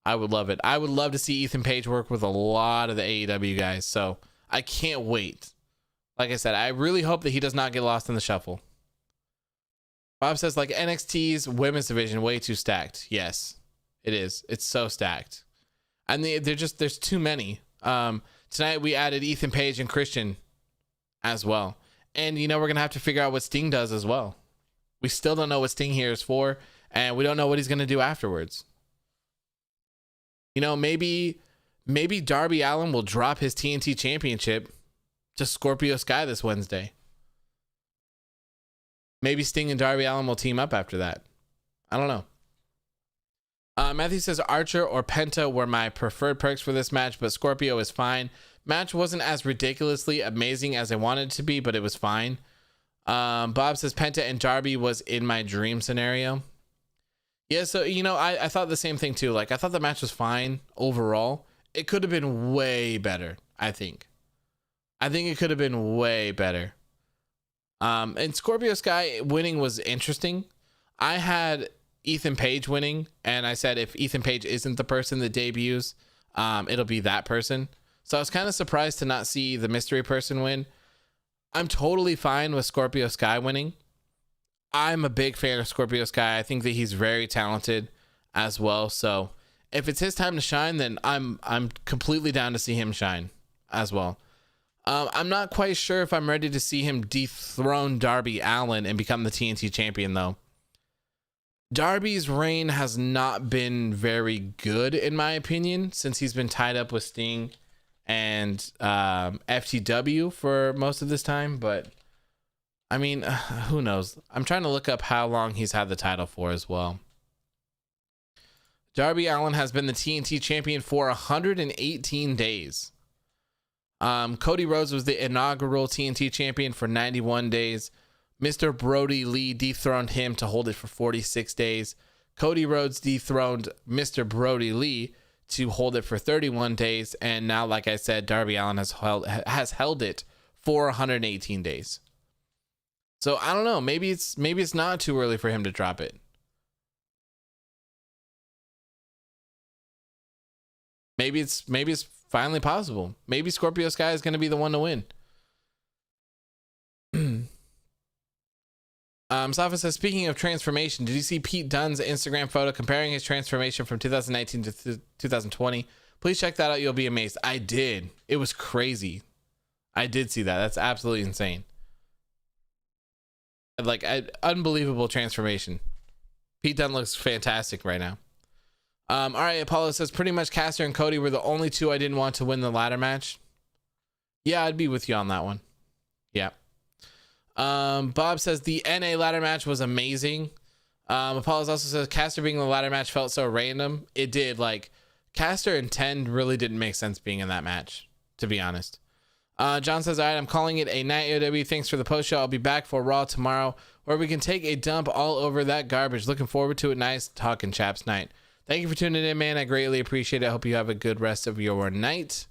I would love it. I would love to see Ethan Page work with a lot of the AEW guys. So I can't wait. Like I said, I really hope that he does not get lost in the shuffle. Bob says, like, NXT's women's division way too stacked. Yes, it is. It's so stacked. And there's too many. Tonight we added Ethan Page and Christian as well. And, you know, we're going to have to figure out what Sting does as well. We still don't know what Sting here is for, and we don't know what he's going to do afterwards. You know, maybe Darby Allin will drop his TNT championship to Scorpio Sky this Wednesday. Maybe Sting and Darby Allin will team up after that. I don't know. Matthew says Archer or Penta were my preferred perks for this match, but Scorpio is fine. Match wasn't as ridiculously amazing as I wanted it to be, but it was fine. Bob says Penta and Darby was in my dream scenario. Yeah, so, you know, I thought the same thing too. Like, I thought the match was fine overall. It could have been way better, I think. I think it could have been way better. And Scorpio Sky winning was interesting. I had Ethan Page winning, and I said if Ethan Page isn't the person that debuts, it'll be that person. So I was kind of surprised to not see the mystery person win. I'm totally fine with Scorpio Sky winning. I'm a big fan of Scorpio Sky. I think that he's very talented as well. So if it's his time to shine, then I'm completely down to see him shine as well. I'm not quite sure if I'm ready to see him dethrone Darby Allin and become the TNT champion, though. Darby's reign has not been very good, in my opinion, since he's been tied up with Sting and FTW for most of this time, but I mean, who knows? I'm trying to look up how long he's had the title for as well. Darby Allin has been the TNT champion for 118 days. Cody Rhodes was the inaugural TNT champion for 91 days. Mr. Brody Lee dethroned him to hold it for 46 days. Cody Rhodes dethroned Mr. Brody Lee to hold it for 31 days. And now, like I said, Darby Allin has held it for 118 days. So I don't know. Maybe it's not too early for him to drop it. Maybe it's finally possible. Maybe Scorpio Sky is going to be the one to win. Safa says, speaking of transformation, did you see Pete Dunne's Instagram photo comparing his transformation from 2019 to 2020? Please check that out. You'll be amazed. I did. It was crazy. I did see that. That's absolutely insane. Like, unbelievable transformation. Pete Dunne looks fantastic right now. All right, Apollo says, pretty much Caster and Cody were the only two I didn't want to win the ladder match. Yeah, I'd be with you on that one. Yeah. Bob says the NA ladder match was amazing. Apollos also says Caster being in the ladder match felt so random. It did. Like, Caster and 10 really didn't make sense being in that match, to be honest. John says, all right, I'm calling it a night AEW. Thanks for the post show. I'll be back for Raw tomorrow where we can take a dump all over that garbage. Looking forward to it. Nice talking, chaps night. Thank you for tuning in, man. I greatly appreciate it. I hope you have a good rest of your night.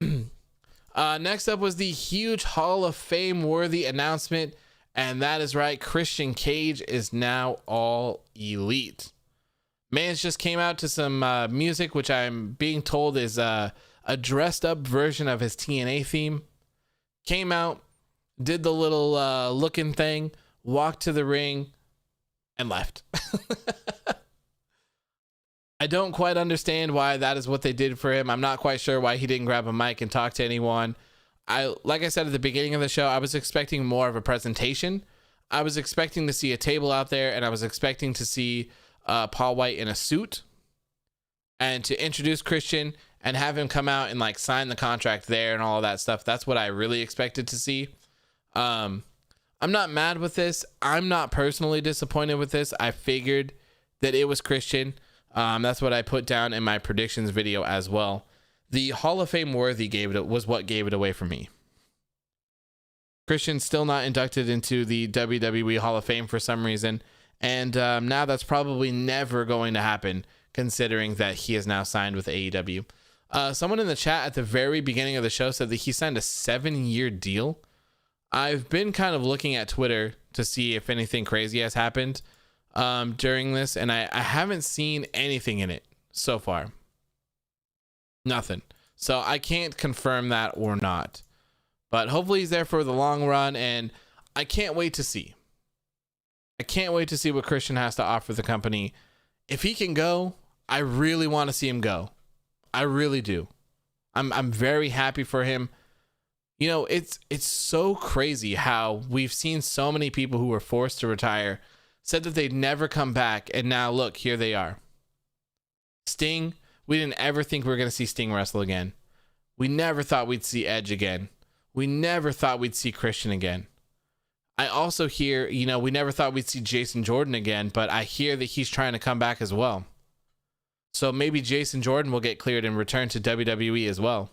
Next up was the huge Hall of Fame worthy announcement, and that is right, Christian Cage is now all elite. Mans just came out to some music, which I'm being told is a dressed up version of his TNA theme. Came out, did the little looking thing, walked to the ring, and left. I don't quite understand why that is what they did for him. I'm not quite sure why he didn't grab a mic and talk to anyone. Like I said at the beginning of the show, I was expecting more of a presentation. I was expecting to see a table out there, and I was expecting to see Paul White in a suit and to introduce Christian and have him come out and like sign the contract there and all of that stuff. That's what I really expected to see. I'm not mad with this. I'm not personally disappointed with this. I figured that it was Christian. That's what I put down in my predictions video as well. The Hall of Fame worthy was what gave it away for me. Christian's still not inducted into the WWE Hall of Fame for some reason. And now that's probably never going to happen, considering that he is now signed with AEW. Someone in the chat at the very beginning of the show said that he signed a 7-year deal. I've been kind of looking at Twitter to see if anything crazy has happened during this, and I haven't seen anything in it so far. Nothing. So I can't confirm that or not. But hopefully he's there for the long run, and I can't wait to see. I can't wait to see what Christian has to offer the company. If he can go, I really want to see him go. I really do. I'm very happy for him. You know, it's so crazy how we've seen so many people who were forced to retire said that they'd never come back, and now look, here they are. Sting, we didn't ever think we were going to see Sting wrestle again. We never thought we'd see Edge again. We never thought we'd see Christian again. I also hear, you know, we never thought we'd see Jason Jordan again, but I hear that he's trying to come back as well. So maybe Jason Jordan will get cleared and return to WWE as well.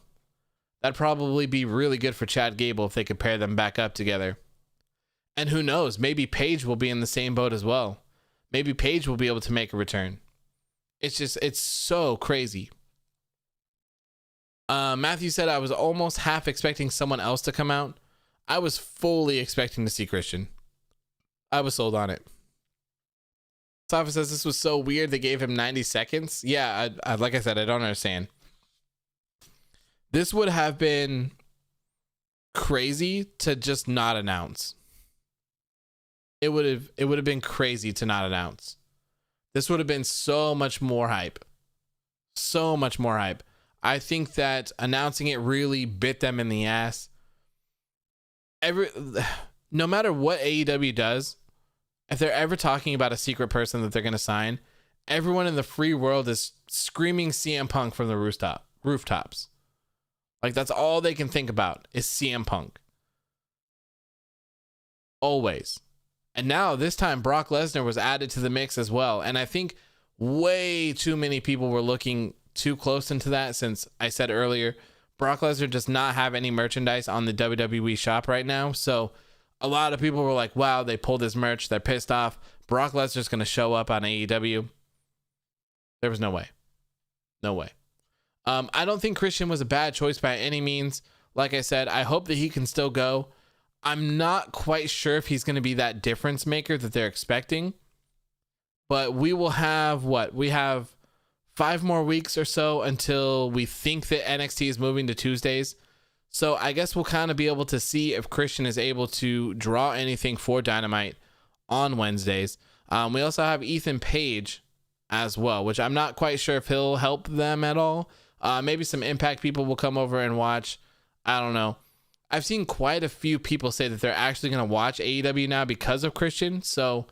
That'd probably be really good for Chad Gable if they could pair them back up together. And who knows, maybe Paige will be in the same boat as well. Maybe Paige will be able to make a return. It's so crazy. Matthew said, I was almost half expecting someone else to come out. I was fully expecting to see Christian. I was sold on it. Safa says this was so weird they gave him 90 seconds. Yeah, I like I said, I don't understand. This would have been crazy to just not announce. It would have been crazy to not announce. This would have been so much more hype. So much more hype. I think that announcing it really bit them in the ass. No matter what AEW does, if they're ever talking about a secret person that they're going to sign, everyone in the free world is screaming CM Punk from the rooftops. Like, that's all they can think about is CM Punk. Always. And now this time Brock Lesnar was added to the mix as well. And I think way too many people were looking too close into that, since I said earlier, Brock Lesnar does not have any merchandise on the WWE shop right now. So a lot of people were like, wow, they pulled his merch. They're pissed off. Brock Lesnar's going to show up on AEW. There was no way. No way. I don't think Christian was a bad choice by any means. Like I said, I hope that he can still go. I'm not quite sure if he's going to be that difference maker that they're expecting. But we will have we have 5 more weeks or so until we think that NXT is moving to Tuesdays. So I guess we'll kind of be able to see if Christian is able to draw anything for Dynamite on Wednesdays. We also have Ethan Page as well, which I'm not quite sure if he'll help them at all. Maybe some Impact people will come over and watch. I don't know. I've seen quite a few people say that they're actually going to watch AEW now because of Christian. So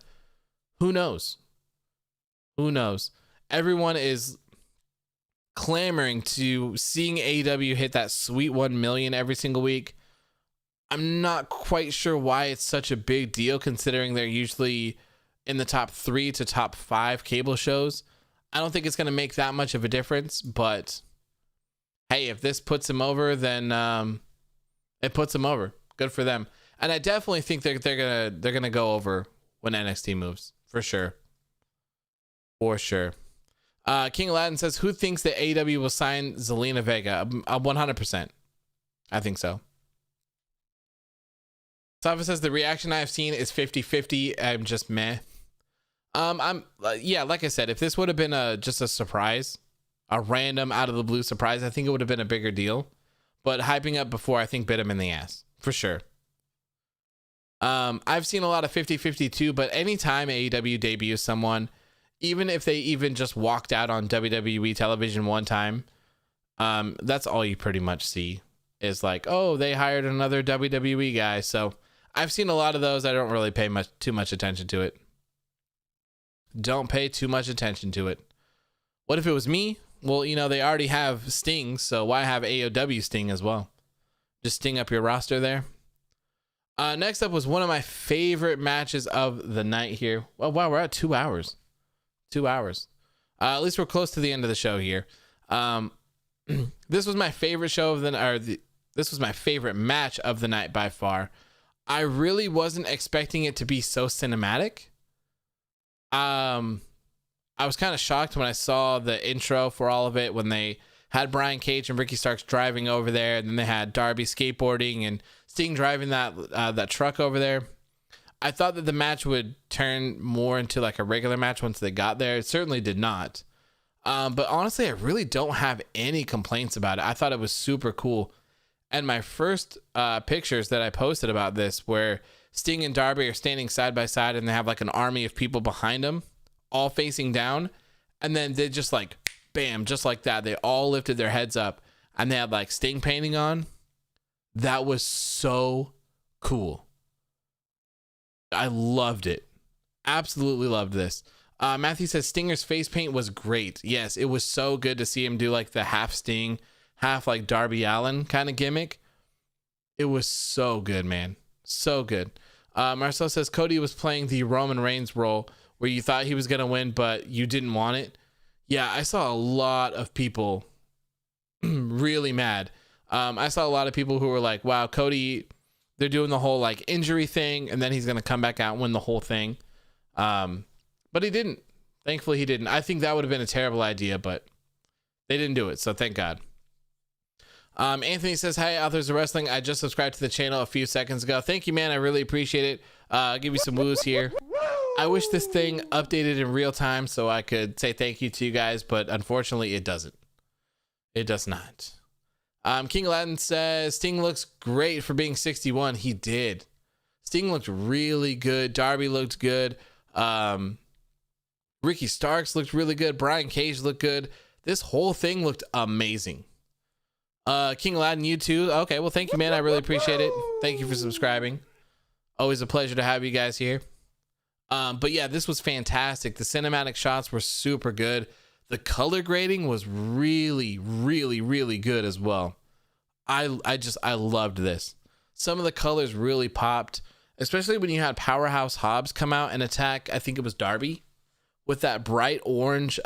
who knows? Who knows? Everyone is clamoring to seeing AEW hit that sweet 1 million every single week. I'm not quite sure why it's such a big deal, considering they're usually in the top 3 to top 5 cable shows. I don't think it's going to make that much of a difference, but hey, if this puts them over, then it puts them over. Good for them. And I definitely think they're gonna go over when NXT moves, for sure. For sure. King Aladdin says, who thinks that AEW will sign Zelina Vega? 100%. I think so. Safa says, the reaction I've seen is 50-50. I'm just meh. Yeah, like I said, if this would have been just a surprise, a random out of the blue surprise, I think it would have been a bigger deal. But hyping up before, I think, bit him in the ass, for sure. I've seen a lot of 50-50 too, but anytime AEW debuts someone, even if they even just walked out on WWE television one time, that's all you pretty much see is like, oh, they hired another WWE guy. So I've seen a lot of those. I don't really pay too much attention to it. Don't pay too much attention to it. What if it was me? Well, you know, they already have Sting, so why have AEW Sting as well? Just Sting up your roster there. Next up was one of my favorite matches of the night here. Well, wow, we're at 2 hours. 2 hours. At least we're close to the end of the show here. This was my favorite show of this was my favorite match of the night by far. I really wasn't expecting it to be so cinematic. I was kind of shocked when I saw the intro for all of it, when they had Brian Cage and Ricky Starks driving over there, and then they had Darby skateboarding and Sting driving that truck over there. I thought that the match would turn more into like a regular match once they got there. It certainly did not. But honestly, I really don't have any complaints about it. I thought it was super cool. And my first pictures that I posted about this, where Sting and Darby are standing side by side and they have like an army of people behind them, all facing down, and then they just like bam, just like that, they all lifted their heads up and they had like Sting painting on. That was so cool. I loved it. Absolutely loved this. Matthew says Stinger's face paint was great. Yes, it was so good to see him do like the half Sting, half like Darby Allin kind of gimmick. It was so good, man. So good. Marcel says Cody was playing the Roman Reigns role where you thought he was going to win, but you didn't want it. Yeah, I saw a lot of people really mad. I saw a lot of people who were like, wow, Cody, they're doing the whole like injury thing, and then he's going to come back out and win the whole thing. But he didn't. Thankfully, he didn't. I think that would have been a terrible idea, but they didn't do it, so thank God. Anthony says, hi, Authors of Wrestling. I just subscribed to the channel a few seconds ago. Thank you, man. I really appreciate it. I'll give you some woos here. I wish this thing updated in real time so I could say thank you to you guys, but unfortunately it doesn't. It does not. King Aladdin says Sting looks great for being 61. He did. Sting looked really good. Darby looked good. Ricky Starks looked really good. Brian Cage looked good. This whole thing looked amazing. King Aladdin, you too. Okay, well, thank you, man. I really appreciate it. Thank you for subscribing. Always a pleasure to have you guys here. But yeah, this was fantastic. The cinematic shots were super good. The color grading was really, really, really good as well. I loved this. Some of the colors really popped, especially when you had Powerhouse Hobbs come out and attack. I think it was Darby with that bright orange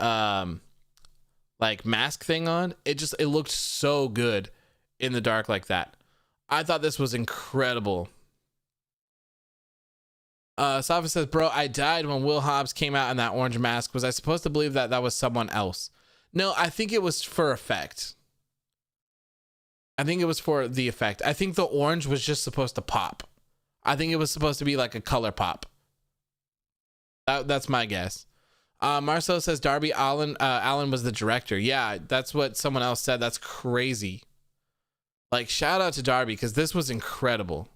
like mask thing on. It looked so good in the dark like that. I thought this was incredible. Safa says, bro, I died when Will Hobbs came out in that orange mask. Was I supposed to believe that that was someone else? No, I think it was for effect. I think it was for the effect. I think the orange was just supposed to pop. I think it was supposed to be like a color pop. That's my guess. Marcel says Darby Allin was the director. Yeah, that's what someone else said. That's crazy. Like, shout out to Darby, because this was incredible.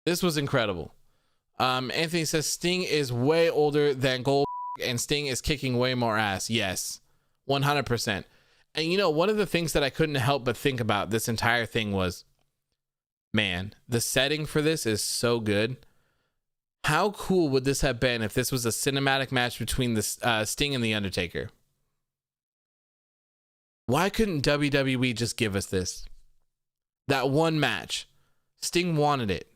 This was incredible. Anthony says Sting is way older than Gold and Sting is kicking way more ass. Yes, 100%. And you know, one of the things that I couldn't help but think about this entire thing was, man, the setting for this is so good. How cool would this have been if this was a cinematic match between the Sting and The Undertaker? Why couldn't WWE just give us this? That one match. Sting wanted it.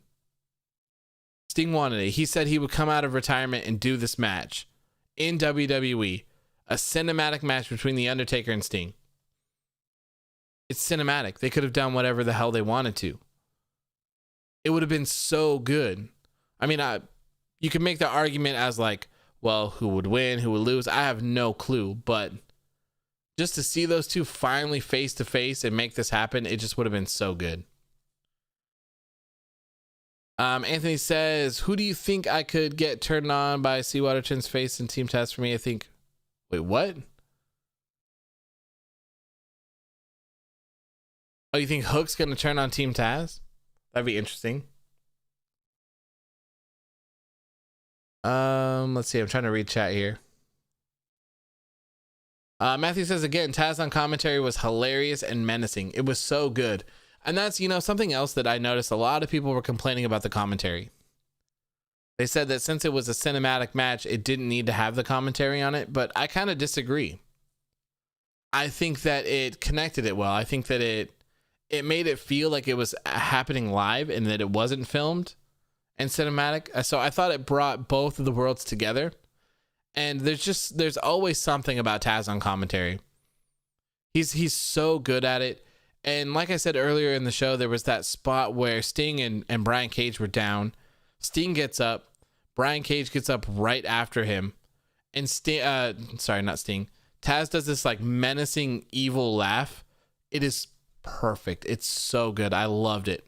Sting wanted it. He said he would come out of retirement and do this match in WWE. A cinematic match between The Undertaker and Sting. It's cinematic. They could have done whatever the hell they wanted to. It would have been so good. I mean, you can make the argument as like, well, who would win, who would lose? I have no clue. But just to see those two finally face to face and make this happen, it just would have been so good. Anthony says, who do you think I could get turned on by C. Waterton's face in Team Taz for me? I think, wait, what? Oh, you think Hook's going to turn on Team Taz? That'd be interesting. Let's see. I'm trying to read chat here. Matthew says, again, Taz on commentary was hilarious and menacing. It was so good. And that's, you know, something else that I noticed. A lot of people were complaining about the commentary. They said that since it was a cinematic match, it didn't need to have the commentary on it. But I kind of disagree. I think that it connected it well. I think that it made it feel like it was happening live and that it wasn't filmed and cinematic. So I thought it brought both of the worlds together. And there's always something about Taz on commentary. He's so good at it. And like I said earlier in the show, there was that spot where Sting and Brian Cage were down. Sting gets up. Brian Cage gets up right after him. And Taz does this like menacing evil laugh. It is perfect. It's so good. I loved it.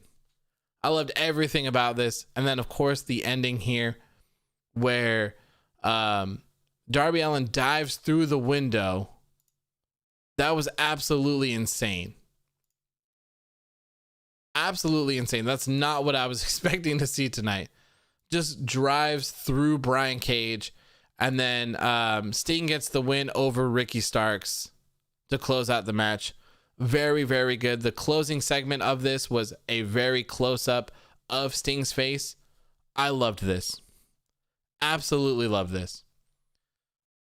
I loved everything about this. And then of course the ending here where Darby Allin dives through the window. That was absolutely insane. Absolutely insane. That's not what I was expecting to see tonight. Just drives through Brian Cage, and then Sting gets the win over Ricky Starks to close out the match. Very, very good. The closing segment of this was a very close-up of Sting's face. I loved this. Absolutely loved this.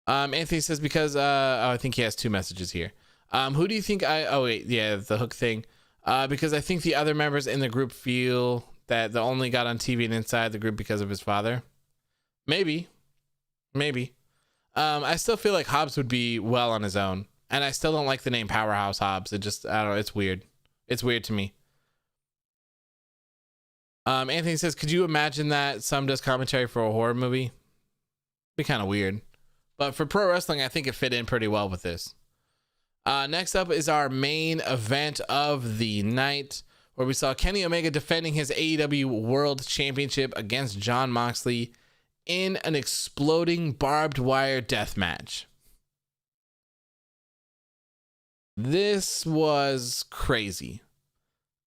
Anthony says because I think he has two messages here. Who do you think the Hook thing. Because I think the other members in the group feel that the only got on TV and inside the group because of his father. Maybe. I still feel like Hobbs would be well on his own. And I still don't like the name Powerhouse Hobbs. I don't know. It's weird. It's weird to me. Anthony says, could you imagine that some does commentary for a horror movie? Be kind of weird. But for pro wrestling, I think it fit in pretty well with this. Next up is our main event of the night, where we saw Kenny Omega defending his AEW World Championship against Jon Moxley in an exploding barbed wire death match. This was crazy.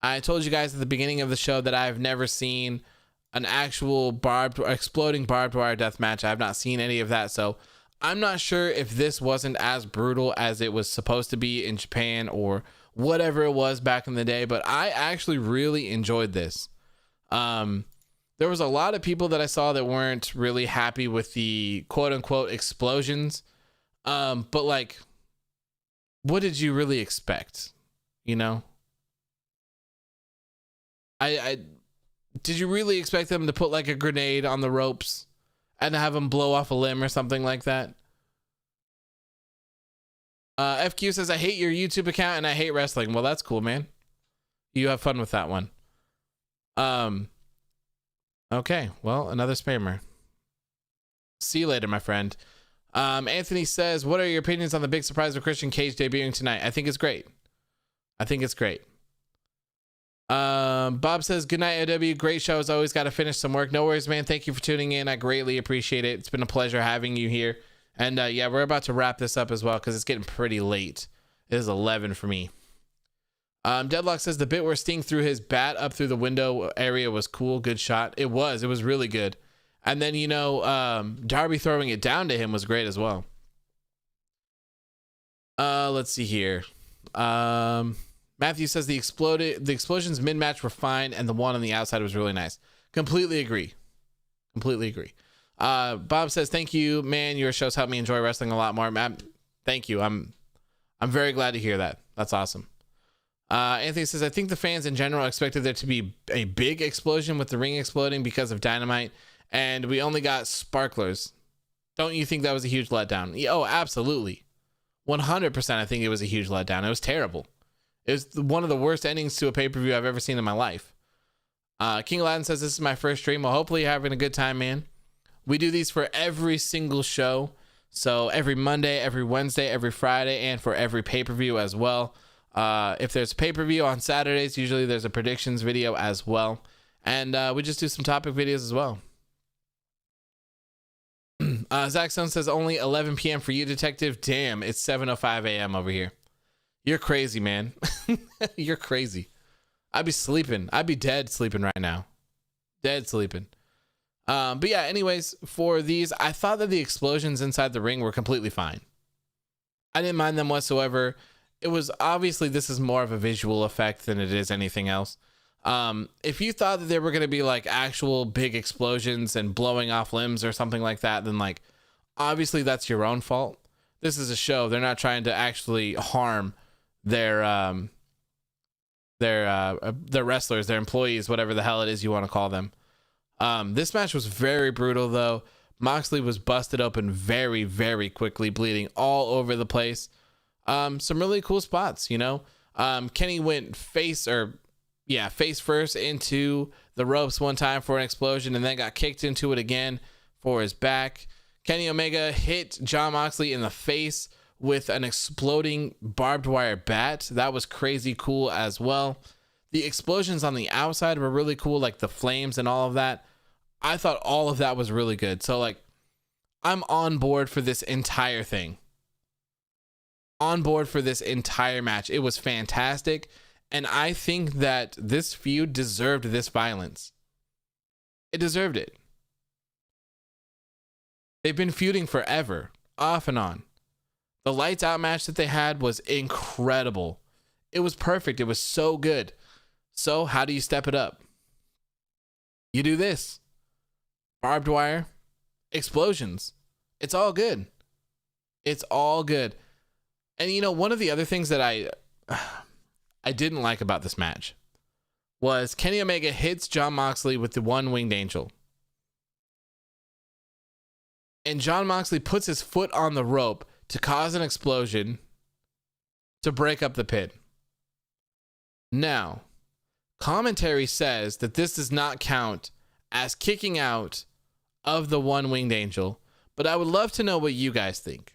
I told you guys at the beginning of the show that I've never seen an actual exploding barbed wire death match. I have not seen any of that, so I'm not sure if this wasn't as brutal as it was supposed to be in Japan or whatever it was back in the day, but I actually really enjoyed this. There was a lot of people that I saw that weren't really happy with the quote unquote explosions. But like, what did you really expect? you know? I did you really expect them to put like a grenade on the ropes and have them blow off a limb or something like that? FQ says, I hate your YouTube account and I hate wrestling. Well, that's cool, man. You have fun with that one. Okay, well, another spammer. See you later, my friend. Anthony says, what are your opinions on the big surprise of Christian Cage debuting tonight? I think it's great. Bob says, good night, AEW. Great show. As always, got to finish some work. No worries, man. Thank you for tuning in. I greatly appreciate it. It's been a pleasure having you here. And yeah, we're about to wrap this up as well because it's getting pretty late. It is 11 for me. Deadlock says the bit where Sting threw his bat up through the window area was cool. Good shot. It was really good. And then, you know, Darby throwing it down to him was great as well. Let's see here. Matthew says the explosions mid-match were fine, and the one on the outside was really nice. Completely agree. Bob says, thank you, man. Your shows help me enjoy wrestling a lot more. Thank you. I'm very glad to hear that. That's awesome. Anthony says, I think the fans in general expected there to be a big explosion with the ring exploding because of Dynamite, and we only got sparklers. Don't you think that was a huge letdown? Oh, absolutely. 100% I think it was a huge letdown. It was terrible. It was one of the worst endings to a pay-per-view I've ever seen in my life. King Aladdin says, this is my first stream. Well, hopefully you're having a good time, man. We do these for every single show. So every Monday, every Wednesday, every Friday, and for every pay-per-view as well. If there's a pay-per-view on Saturdays, usually there's a predictions video as well. And we just do some topic videos as well. Zach Stone says only 11 p.m. for you, Detective. Damn, it's 7:05 a.m. over here. You're crazy, man. You're crazy. I'd be sleeping. I'd be dead sleeping right now. Dead sleeping. But yeah, anyways, for these, I thought that the explosions inside the ring were completely fine. I didn't mind them whatsoever. It was obviously, this is more of a visual effect than it is anything else. If you thought that there were going to be like actual big explosions and blowing off limbs or something like that, then like, obviously that's your own fault. This is a show. They're not trying to actually harm their wrestlers, their employees, whatever the hell it is you want to call them. This match was very brutal though. Moxley was busted open very, very quickly, bleeding all over the place. Some really cool spots, you know. Kenny went face first into the ropes one time for an explosion and then got kicked into it again for his back. Kenny Omega hit Jon Moxley in the face with an exploding barbed wire bat. That was crazy cool as well. The explosions on the outside were really cool, like the flames and all of that. I thought all of that was really good. So like, I'm on board for this entire thing. On board for this entire match. It was fantastic. And I think that this feud deserved this violence. It deserved it. They've been feuding forever, off and on. The lights out match that they had was incredible. It was perfect. It was so good. So how do you step it up? You do this. Barbed wire, explosions. It's all good. It's all good. And you know, one of the other things that I didn't like about this match was Kenny Omega hits Jon Moxley with the one winged angel. And Jon Moxley puts his foot on the rope to cause an explosion to break up the pin. Now, commentary says that this does not count as kicking out of the one winged angel, but I would love to know what you guys think.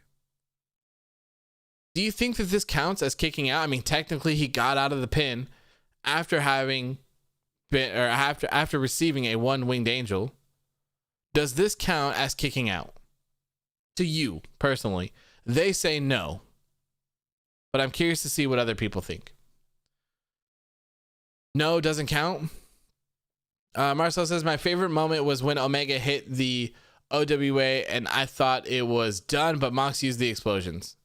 Do you think that this counts as kicking out? I mean, technically he got out of the pin after having been, or after receiving a one winged angel. Does this count as kicking out? To you personally, they say no, but I'm curious to see what other people think. No, doesn't count. Marcel says my favorite moment was when Omega hit the OWA and I thought it was done, but Mox used the explosions.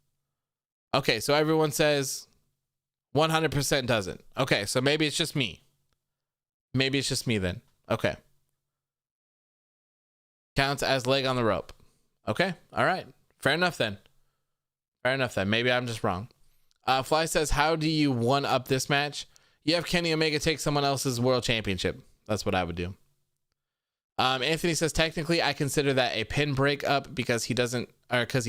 Okay, so everyone says 100% doesn't. Okay, so maybe it's just me. Maybe it's just me then. Okay. Counts as leg on the rope. Okay, all right. Fair enough then. Maybe I'm just wrong. Fly says, how do you one up this match? You have Kenny Omega take someone else's world championship. That's what I would do. Anthony says, technically, I consider that a pin breakup because he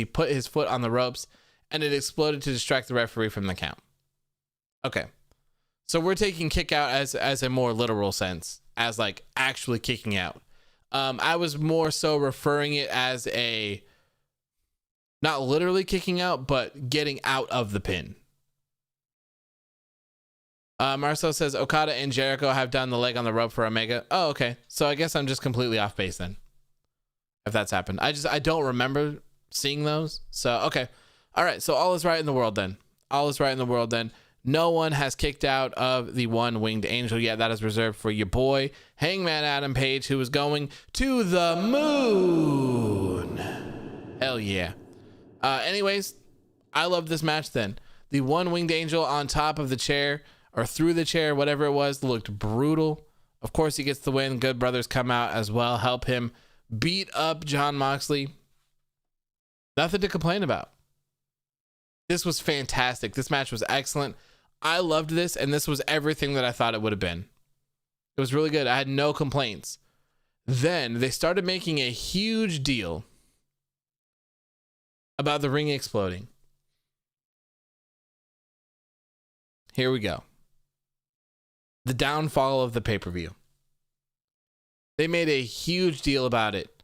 put his foot on the ropes and it exploded to distract the referee from the count. Okay. So we're taking kick out as a more literal sense, as like actually kicking out. I was more so referring it as not literally kicking out, but getting out of the pin. Marcel says Okada and Jericho have done the leg on the rope for Omega. Oh, okay. So I guess I'm just completely off base then, if that's happened. I don't remember seeing those. So, okay. All right. So all is right in the world then. All is right in the world then. No one has kicked out of the one winged angel yet. That is reserved for your boy, Hangman Adam Page, who is going to the moon. Hell yeah. Anyways, I love this match then. The one winged angel on top of the chair or through the chair, whatever it was, looked brutal. Of course, he gets the win. Good Brothers come out as well, help him beat up Jon Moxley. Nothing to complain about. This was fantastic. This match was excellent. I loved this, and this was everything that I thought it would have been. It was really good. I had no complaints. Then they started making a huge deal about the ring exploding. Here we go. The downfall of the pay-per-view. They made a huge deal about it.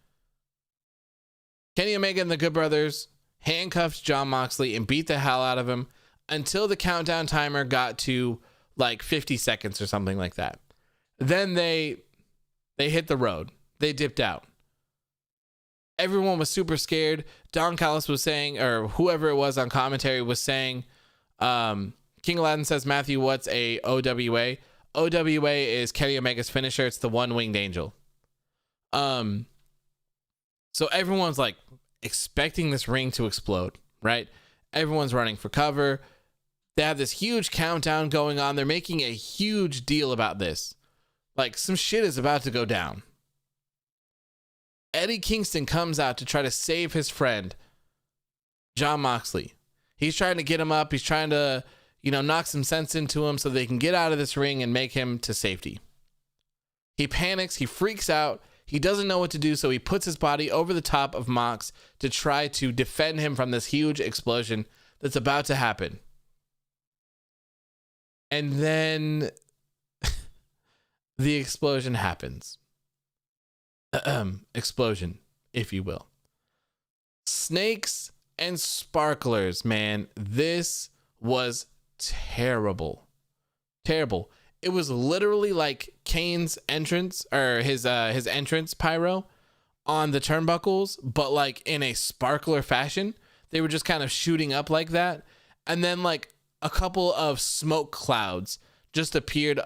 Kenny Omega and the Good Brothers handcuffed Jon Moxley and beat the hell out of him until the countdown timer got to like 50 seconds or something like that. Then they hit the road. They dipped out. Everyone was super scared. Don Callis was saying, or whoever it was on commentary was saying, King Aladdin says, Matthew, what's a OWA? OWA is Kenny Omega's finisher. It's the one-winged angel. So everyone's like expecting this ring to explode, right? Everyone's running for cover. They have this huge countdown going on. They're making a huge deal about this. Like some shit is about to go down. Eddie Kingston comes out to try to save his friend, Jon Moxley. He's trying to get him up. He's trying to, knock some sense into him so they can get out of this ring and make him to safety. He panics. He freaks out. He doesn't know what to do, so he puts his body over the top of Mox to try to defend him from this huge explosion that's about to happen. And then the explosion happens. Explosion, if you will. Snakes and sparklers, man. This was terrible. Terrible. It was literally like Kane's entrance or his entrance pyro on the turnbuckles, but like in a sparkler fashion. They were just kind of shooting up like that. And then like a couple of smoke clouds just appeared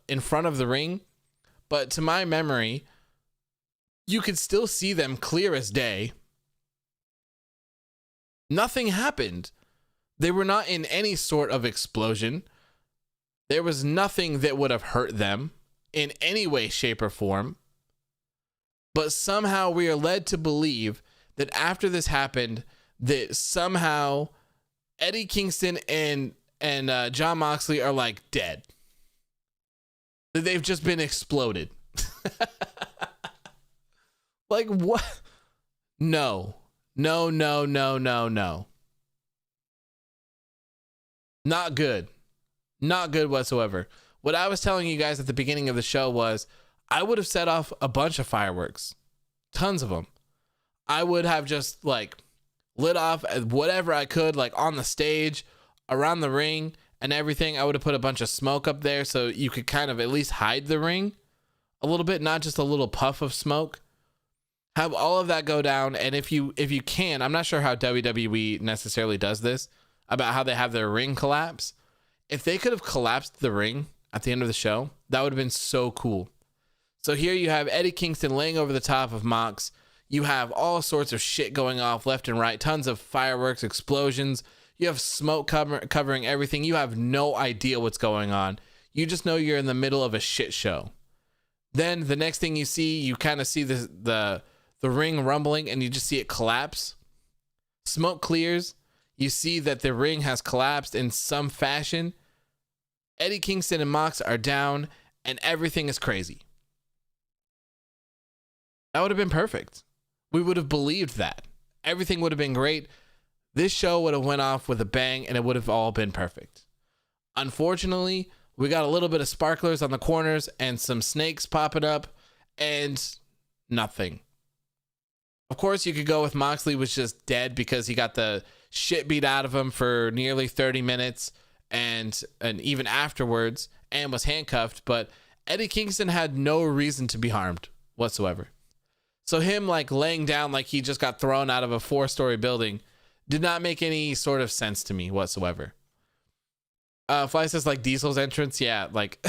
in front of the ring. But to my memory, you could still see them clear as day. Nothing happened. They were not in any sort of explosion. There was nothing that would have hurt them in any way, shape, or form. But somehow we are led to believe that after this happened, that somehow Eddie Kingston and Jon Moxley are like dead. That they've just been exploded. Like what? No. Not good. Not good whatsoever. What I was telling you guys at the beginning of the show was I would have set off a bunch of fireworks. Tons of them. I would have just like lit off whatever I could, like on the stage, around the ring and everything. I would have put a bunch of smoke up there so you could kind of at least hide the ring a little bit, not just a little puff of smoke. Have all of that go down. And if you can, I'm not sure how WWE necessarily does this, about how they have their ring collapse. If they could have collapsed the ring at the end of the show, that would have been so cool. So here you have Eddie Kingston laying over the top of Mox. You have all sorts of shit going off left and right. Tons of fireworks, explosions. You have smoke covering everything. You have no idea what's going on. You just know you're in the middle of a shit show. Then the next thing you see, you kind of see the ring rumbling and you just see it collapse. Smoke clears. You see that the ring has collapsed in some fashion. Eddie Kingston and Mox are down, and everything is crazy. That would have been perfect. We would have believed that. Everything would have been great. This show would have went off with a bang, and it would have all been perfect. Unfortunately, we got a little bit of sparklers on the corners and some snakes popping up, and nothing. Of course, you could go with Moxley was just dead because he got the shit beat out of him for nearly 30 minutes and even afterwards, and was handcuffed, but Eddie Kingston had no reason to be harmed whatsoever. So him like laying down like he just got thrown out of a 4-story building did not make any sort of sense to me whatsoever. Fly says like Diesel's entrance. Yeah, like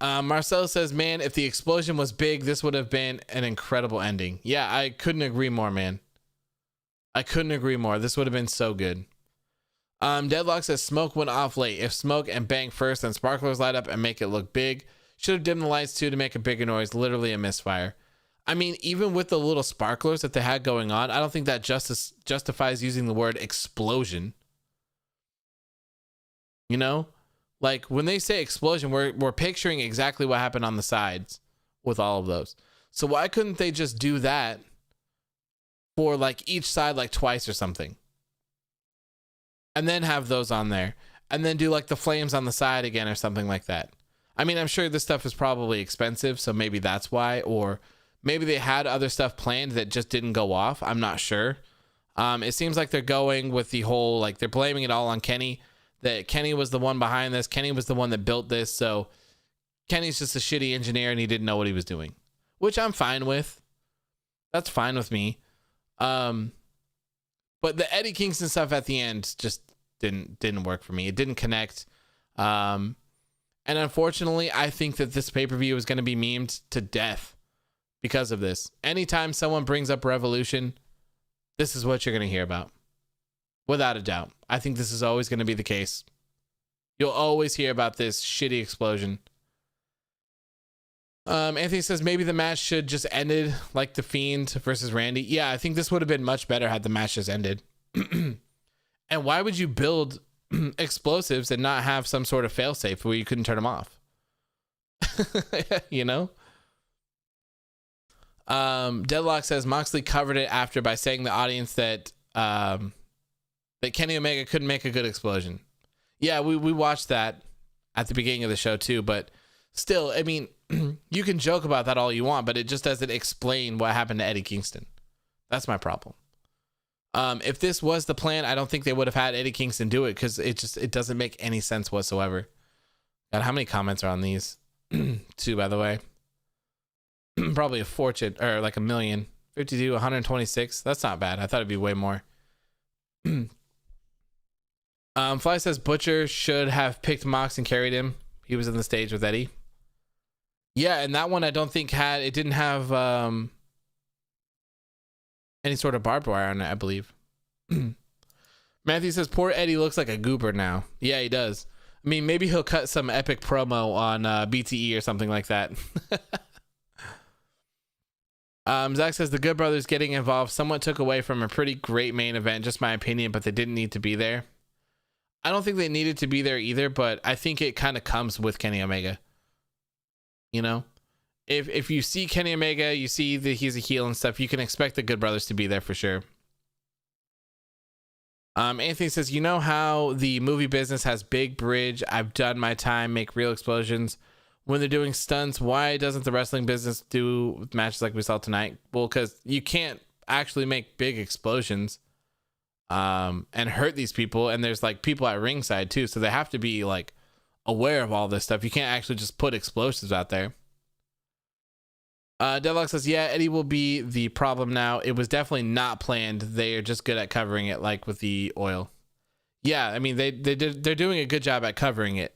Marcel says, man, if the explosion was big, this would have been an incredible ending. Yeah, I couldn't agree more, man. I couldn't agree more. This would have been so good. Deadlock says smoke went off late. If smoke and bang first, then sparklers light up and make it look big. Should have dimmed the lights too to make a bigger noise. Literally a misfire. I mean, even with the little sparklers that they had going on, I don't think that justifies using the word explosion. You know, like when they say explosion, we're picturing exactly what happened on the sides with all of those. So why couldn't they just do that for like each side like twice or something? And then have those on there. And then do like the flames on the side again or something like that. I mean, I'm sure this stuff is probably expensive, so maybe that's why. Or maybe they had other stuff planned that just didn't go off. I'm not sure. It seems like they're going with the whole, like they're blaming it all on Kenny. That Kenny was the one behind this. Kenny was the one that built this. So Kenny's just a shitty engineer and he didn't know what he was doing. Which I'm fine with. That's fine with me. But the Eddie Kingston stuff at the end just didn't work for me. It didn't connect. And unfortunately, I think that this pay-per-view is going to be memed to death because of this. Anytime someone brings up Revolution, this is what you're going to hear about. Without a doubt. I think this is always going to be the case. You'll always hear about this shitty explosion. Anthony says maybe the match should just ended like The Fiend versus Randy. Yeah, I think this would have been much better had the match just ended. And why would you build explosives and not have some sort of failsafe where you couldn't turn them off? You know? Deadlock says Moxley covered it after by saying to the audience that that Kenny Omega couldn't make a good explosion. Yeah, we watched that at the beginning of the show too, but still, I mean, you can joke about that all you want, but it just doesn't explain what happened to Eddie Kingston. That's my problem. If this was the plan, I don't think they would have had Eddie Kingston do it because it doesn't make any sense whatsoever. God, how many comments are on these? 2, by the way. Probably a fortune, or like a million. 52, 126. That's not bad. I thought it'd be way more. Fly says Butcher should have picked Mox and carried him. He was in the stage with Eddie. Yeah, and that one I don't think it didn't have any sort of barbed wire on it, I believe. Matthew says poor Eddie looks like a goober now. Yeah, he does. I mean, maybe he'll cut some epic promo on BTE or something like that. Zach says the Good Brothers getting involved somewhat took away from a pretty great main event, just my opinion, but they didn't need to be there. I don't think they needed to be there either, but I think it kind of comes with Kenny Omega. You know? If you see Kenny Omega, you see that he's a heel and stuff, you can expect the Good Brothers to be there for sure. Anthony says, you know how the movie business has big bridge, I've done my time, make real explosions. When they're doing stunts, why doesn't the wrestling business do matches like we saw tonight? Well, because you can't actually make big explosions and hurt these people. And there's like people at ringside too. So they have to be like aware of all this stuff. You can't actually just put explosives out there. Deadlock says, yeah, Eddie will be the problem now. It was definitely not planned. They are just good at covering it, like with the oil. Yeah, I mean, they're doing a good job at covering it.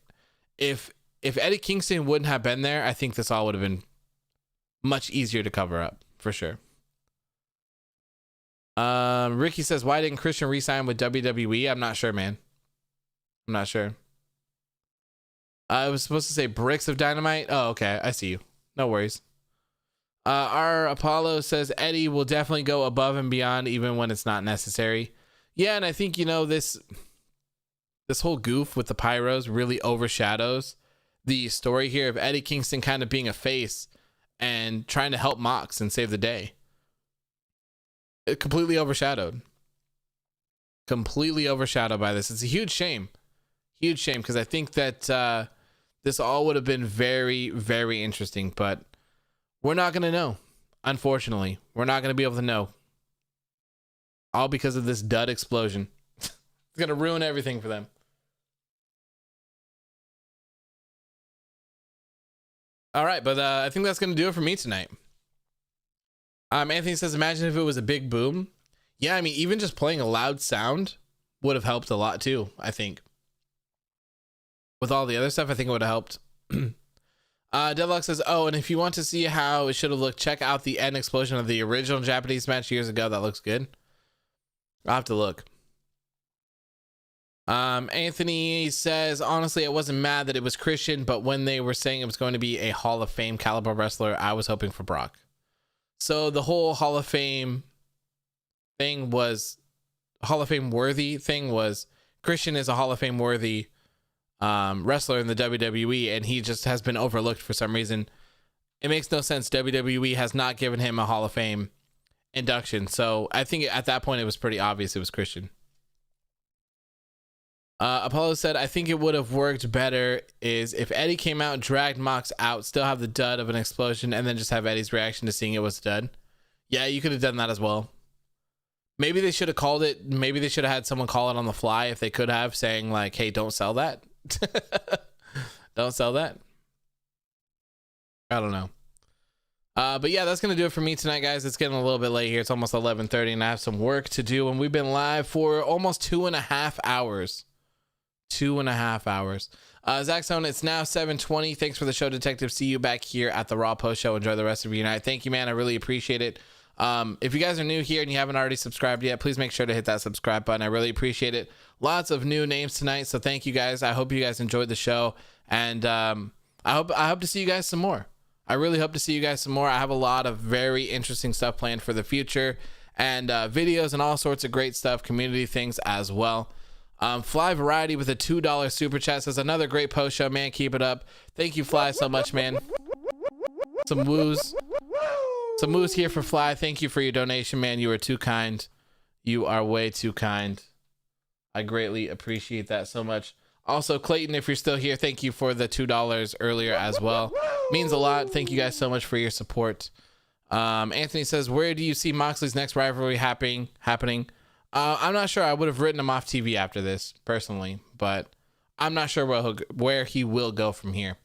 If Eddie Kingston wouldn't have been there, I think this all would have been much easier to cover up, for sure. Ricky says, why didn't Christian re-sign with WWE? I'm not sure, man. I'm not sure. I was supposed to say bricks of dynamite. Oh, okay. I see you. No worries. Our Apollo says Eddie will definitely go above and beyond even when it's not necessary. Yeah, and I think, this whole goof with the pyros really overshadows the story here of Eddie Kingston kind of being a face and trying to help Mox and save the day. It completely overshadowed by this. It's a huge shame because I think that this all would have been very, very interesting, but we're not going to know. Unfortunately, we're not going to be able to know, all because of this dud explosion. It's going to ruin everything for them. All right, but I think that's going to do it for me tonight. Anthony says, imagine if it was a big boom. Yeah, I mean, even just playing a loud sound would have helped a lot too, I think. With all the other stuff, I think it would have helped. Deadlock says, oh, and if you want to see how it should have looked, check out the end explosion of the original Japanese match years ago. That looks good. I'll have to look. Anthony says, honestly, I wasn't mad that it was Christian, but when they were saying it was going to be a Hall of Fame caliber wrestler, I was hoping for Brock. So the whole Hall of Fame thing was Hall of Fame worthy thing was Christian is a Hall of Fame worthy wrestler in the WWE, and he just has been overlooked for some reason. It makes no sense. WWE has not given him a Hall of Fame induction. So I think at that point it was pretty obvious it was Christian. Apollo said, I think it would have worked better is if Eddie came out, dragged Mox out, still have the dud of an explosion, and then just have Eddie's reaction to seeing it was a dud. Yeah, you could have done that as well. Maybe they should have called it. Maybe they should have had someone call it on the fly if they could have, saying like, hey, don't sell that. Don't sell that. I don't know. But yeah, that's going to do it for me tonight, guys. It's getting a little bit late here. It's almost 11:30 and I have some work to do. And we've been live for almost 2.5 hours. 2.5 hours. Zach Stone, it's now 7:20. Thanks for the show, Detective. See you back here at the Raw Post Show. Enjoy the rest of your night. Thank you, man. I really appreciate it. If you guys are new here and you haven't already subscribed yet, please make sure to hit that subscribe button. I really appreciate it. Lots of new names tonight, so thank you guys. I hope you guys enjoyed the show, and I hope to see you guys some more. I really hope to see you guys some more. I have a lot of very interesting stuff planned for the future, and videos and all sorts of great stuff, community things as well. Fly Variety with a $2 super chat says, another great post show, man. Keep it up. Thank you, Fly, so much, man. Some woos here for Fly. Thank you for your donation, man. You are too kind. You are way too kind. I greatly appreciate that so much. Also, Clayton, if you're still here, thank you for the $2 earlier as well. Means a lot. Thank you guys so much for your support. Anthony says, where do you see Moxley's next rivalry happening? I'm not sure. I would have written him off TV after this, personally, but I'm not sure where he will go from here.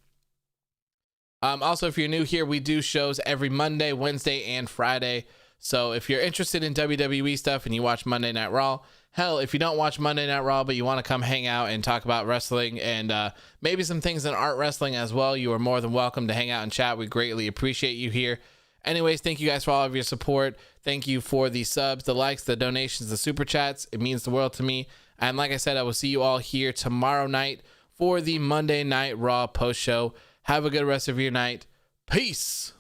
Also, if you're new here, we do shows every Monday, Wednesday, and Friday. So if you're interested in WWE stuff and you watch Monday Night Raw, hell, if you don't watch Monday Night Raw, but you want to come hang out and talk about wrestling and maybe some things in art wrestling as well, you are more than welcome to hang out and chat. We greatly appreciate you here. Anyways, thank you guys for all of your support. Thank you for the subs, the likes, the donations, the super chats. It means the world to me. And like I said, I will see you all here tomorrow night for the Monday Night Raw post show. Have a good rest of your night. Peace.